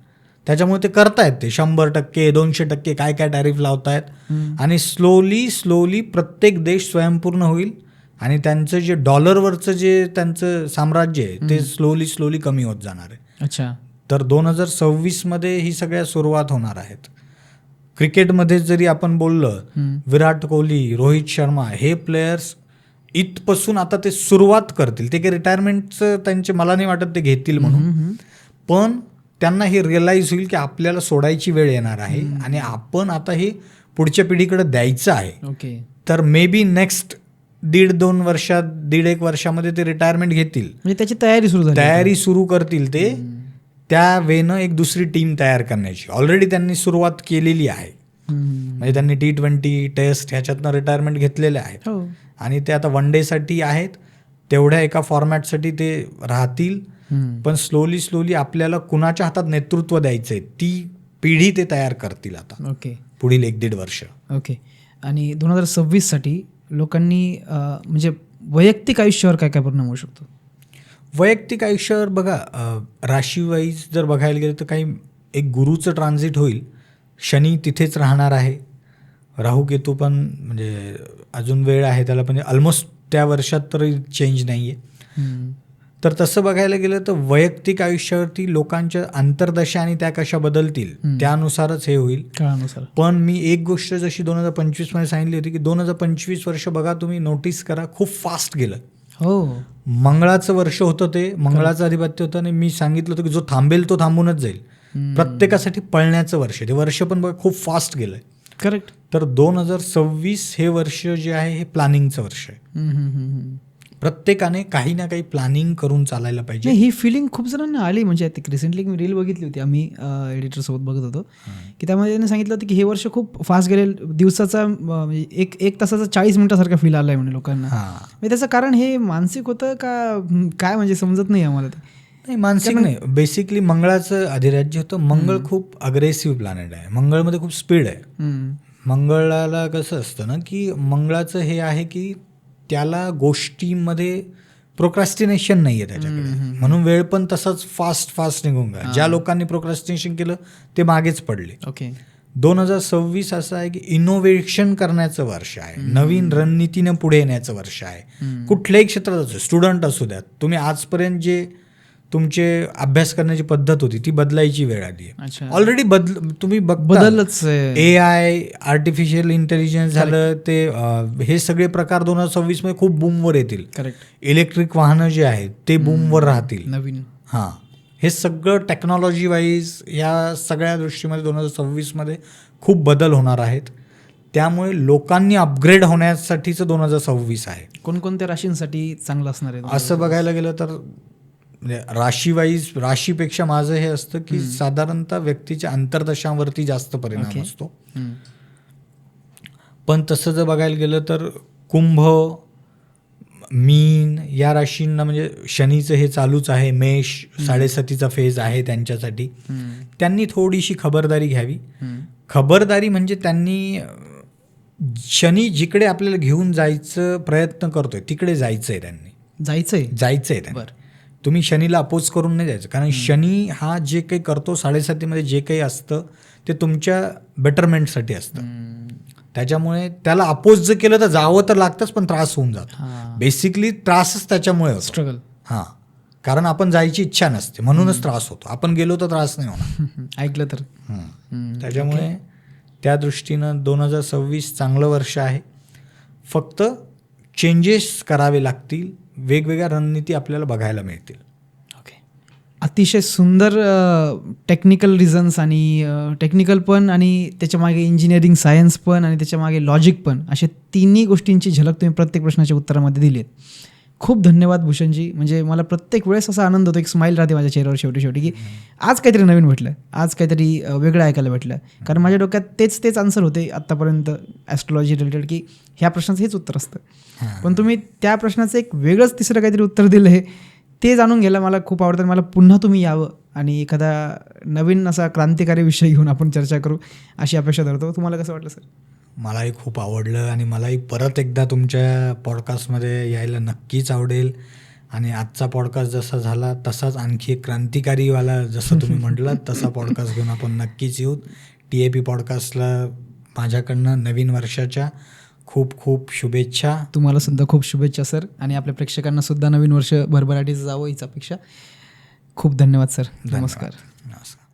त्याच्यामुळे ते करतायत ते 100%, 200% काय काय टॅरिफ लावतायत. आणि स्लोली प्रत्येक देश स्वयंपूर्ण होईल आणि त्यांचं जे डॉलरवरचं जे त्यांचं साम्राज्य आहे ते स्लोली कमी होत जाणार आहे. अच्छा. तर 2026 ही सगळ्या सुरुवात होणार आहेत. क्रिकेटमध्ये जरी आपण बोललं, विराट कोहली, रोहित शर्मा हे प्लेयर्स इथपासून आता ते सुरुवात करतील. ते काही रिटायरमेंटचं त्यांचे मला नाही वाटत ते घेतील म्हणून, पण त्यांना हे रिअलाईज होईल की आपल्याला सोडायची वेळ येणार आहे आणि आपण आता हे पुढच्या पिढीकडे द्यायचं आहे. तर मे बी नेक्स्ट 1.5 वर्षामध्ये ते रिटायरमेंट घेतील. म्हणजे त्याची तयारी सुरू करतील ते त्या वेनं एक दुसरी टीम तयार करण्याची. ऑलरेडी त्यांनी सुरुवात केलेली आहे. म्हणजे त्यांनी T20 टेस्ट ह्याच्यातनं रिटायरमेंट घेतलेले आहेत आणि ते आता वन डेसाठी आहेत. तेवढ्या एका फॉर्मॅटसाठी ते राहतील. पण स्लोली आपल्याला कुणाच्या हातात नेतृत्व द्यायचंय ती पिढी ते तयार करतील आता पुढील 1-1.5 वर्ष. आणि 2026 लोकांनी म्हणजे वैयक्तिक आयुष्यावर काय काय परिणाम होऊ शकतो? वैयक्तिक आयुष्यावर बघा, राशी वाईज जर बघायला गेलं तर काही एक गुरुचं ट्रान्झिट होईल. शनी तिथेच राहणार आहे. राहू केतू पण म्हणजे अजून वेळ आहे त्याला, पण ऑलमोस्ट त्या वर्षात तरी चेंज नाही आहे. तर तसं बघायला गेलं तर वैयक्तिक आयुष्यावरती लोकांच्या अंतर्दशा आणि त्या कशा बदलतील त्यानुसारच हे होईल काळानुसार. पण मी एक गोष्ट जशी 2025 सांगितली होती की 2025 वर्ष बघा तुम्ही नोटीस करा, खूप फास्ट गेलं. मंगळाचं वर्ष होतं ते, मंगळाचं अधिपत्य होतं आणि मी सांगितलं होतं की जो थांबेल तो थांबूनच जाईल. प्रत्येकासाठी पळण्याचं वर्ष, ते वर्ष पण बघा खूप फास्ट गेलंय. करेक्ट. तर 2026 हे वर्ष जे आहे हे प्लॅनिंगचं वर्ष आहे. प्रत्येकाने काही ना काही प्लॅनिंग करून चालायला पाहिजे. ही फिलिंग खूप जणांना आली. म्हणजे रिसेंटली मी रील बघितली होती, आम्ही एडिटरसोबत बघत होतो की त्यामध्ये त्यांनी सांगितलं होतं की हे वर्ष खूप फास्ट गेले. दिवसाचा एक तासाचा 40 मिनिटासारखा फील आलाय म्हणे लोकांना. म्हणजे त्याचं कारण हे मानसिक होतं का काय, म्हणजे समजत नाही आम्हाला. ते नाही, मानसिक नाही, बेसिकली मंगळाचं अधिराज्य होतं. मंगळ खूप अग्रेसिव्ह प्लॅनेट आहे. मंगळमध्ये खूप स्पीड आहे. मंगळाला कसं असतं ना की मंगळाचं हे आहे की त्याला गोष्टींमध्ये प्रोक्रॅस्टिनेशन नाही आहे त्याच्याकडे, म्हणून वेळ पण तसंच फास्ट निघून गेला. ज्या लोकांनी प्रोक्रॅस्टिनेशन केलं ते मागेच पडले. 2026 असं आहे की इनोव्हेशन करण्याचं वर्ष आहे. नवीन रणनीतीनं पुढे येण्याचं वर्ष आहे. कुठल्याही क्षेत्रात असो, स्टुडंट असू द्यात, तुम्ही आजपर्यंत जे तुमचे अभ्यास करण्याची पद्धत होती ती बदलायची वेळ आली आहे. ऑलरेडी तुम्ही बदलच. AI, आर्टिफिशियल इंटेलिजन्स झालं, ते हे सगळे प्रकार 2026 मध्ये खूप बूमवर येतील. इलेक्ट्रिक वाहनं जे आहेत ते बूमवर राहतील नवीन. हे सगळं टेक्नॉलॉजी वाईज या सगळ्या दृष्टीमध्ये 2026 मध्ये खूप बदल होणार आहेत. त्यामुळे लोकांनी अपग्रेड होण्यासाठीचं 2026 आहे. कोणकोणत्या राशींसाठी चांगलं असणार आहे असं बघायला गेलं तर राशी वाईज, राशीपेक्षा माझं हे असतं की साधारणतः व्यक्तीच्या अंतर्दशांवरती जास्त परिणाम असतो. पण तसं जर बघायला गेलं तर कुंभ, मीन या राशींना म्हणजे शनीचं हे चालूच आहे. मेष 7.5चा फेज आहे त्यांच्यासाठी. त्यांनी थोडीशी खबरदारी घ्यावी. खबरदारी म्हणजे त्यांनी शनी जिकडे आपल्याला घेऊन जायचं प्रयत्न करतोय तिकडे जायचंय. त्यांनी जायचंय त्यांनी. तुम्ही शनीला अपोज करून नाही जायचं, कारण शनी हा जे काही करतो 7.5मध्ये जे काही असतं ते तुमच्या बेटरमेंटसाठी असतं. त्याच्यामुळे त्याला अपोज जर केलं तर जावं तर लागतंच, पण त्रास होऊन जातो. बेसिकली त्रासच त्याच्यामुळे होतो. स्ट्रगल. कारण आपण जायची इच्छा नसते म्हणूनच त्रास होतो. आपण गेलो तर त्रास नाही होणार. ऐकलं तर. त्याच्यामुळे त्या दृष्टीनं 2026 चांगलं वर्ष आहे. फक्त चेंजेस करावे लागतील. वेगवेगळ्या रणनीती आपल्याला बघायला मिळतील. अतिशय सुंदर टेक्निकल रिझन्स आणि टेक्निकल पण आणि त्याच्यामागे इंजिनिअरिंग सायन्स पण आणि त्याच्यामागे लॉजिक पण, अशा तिन्ही गोष्टींची झलक तुम्ही प्रत्येक प्रश्नाच्या उत्तरामध्ये दिली आहेत. खूप धन्यवाद भूषणजी. म्हणजे मला प्रत्येक वेळेस असा आनंद होतो, एक स्माईल राहते माझ्या चेहऱ्यावर शेवटी की आज काहीतरी नवीन भेटलं, आज काहीतरी वेगळं ऐकायला भेटलं. कारण माझ्या डोक्यात तेच आन्सर होते आत्तापर्यंत ॲस्ट्रॉलॉजी रिलेटेड, की ह्या प्रश्नाचं हेच उत्तर असतं. पण तुम्ही त्या प्रश्नाचं एक वेगळंच तिसरं काहीतरी उत्तर दिलं आहे ते जाणून घ्यायला मला खूप आवडतं. मला पुन्हा तुम्ही यावं आणि एखादा नवीन असा क्रांतिकारी विषय घेऊन आपण चर्चा करू अशी अपेक्षा धरतो. तुम्हाला कसं वाटलं सर? मलाही खूप आवडलं आणि मलाही परत एकदा तुमच्या पॉडकास्टमध्ये यायला नक्कीच आवडेल. आणि आजचा पॉडकास्ट जसा झाला तसाच आणखी एक क्रांतिकारीवाला जसं तुम्ही म्हटलं तसा पॉडकास्ट घेऊन आपण नक्कीच येऊ. TAP पॉडकास्टला माझ्याकडनं नवीन वर्षाच्या खूप खूप शुभेच्छा. तुम्हाला सुद्धा खूप शुभेच्छा सर. आणि आपल्या प्रेक्षकांना सुद्धा नवीन वर्ष भरभराटीचं जावं हीच अपेक्षा. खूप धन्यवाद सर. नमस्कार. नमस्कार.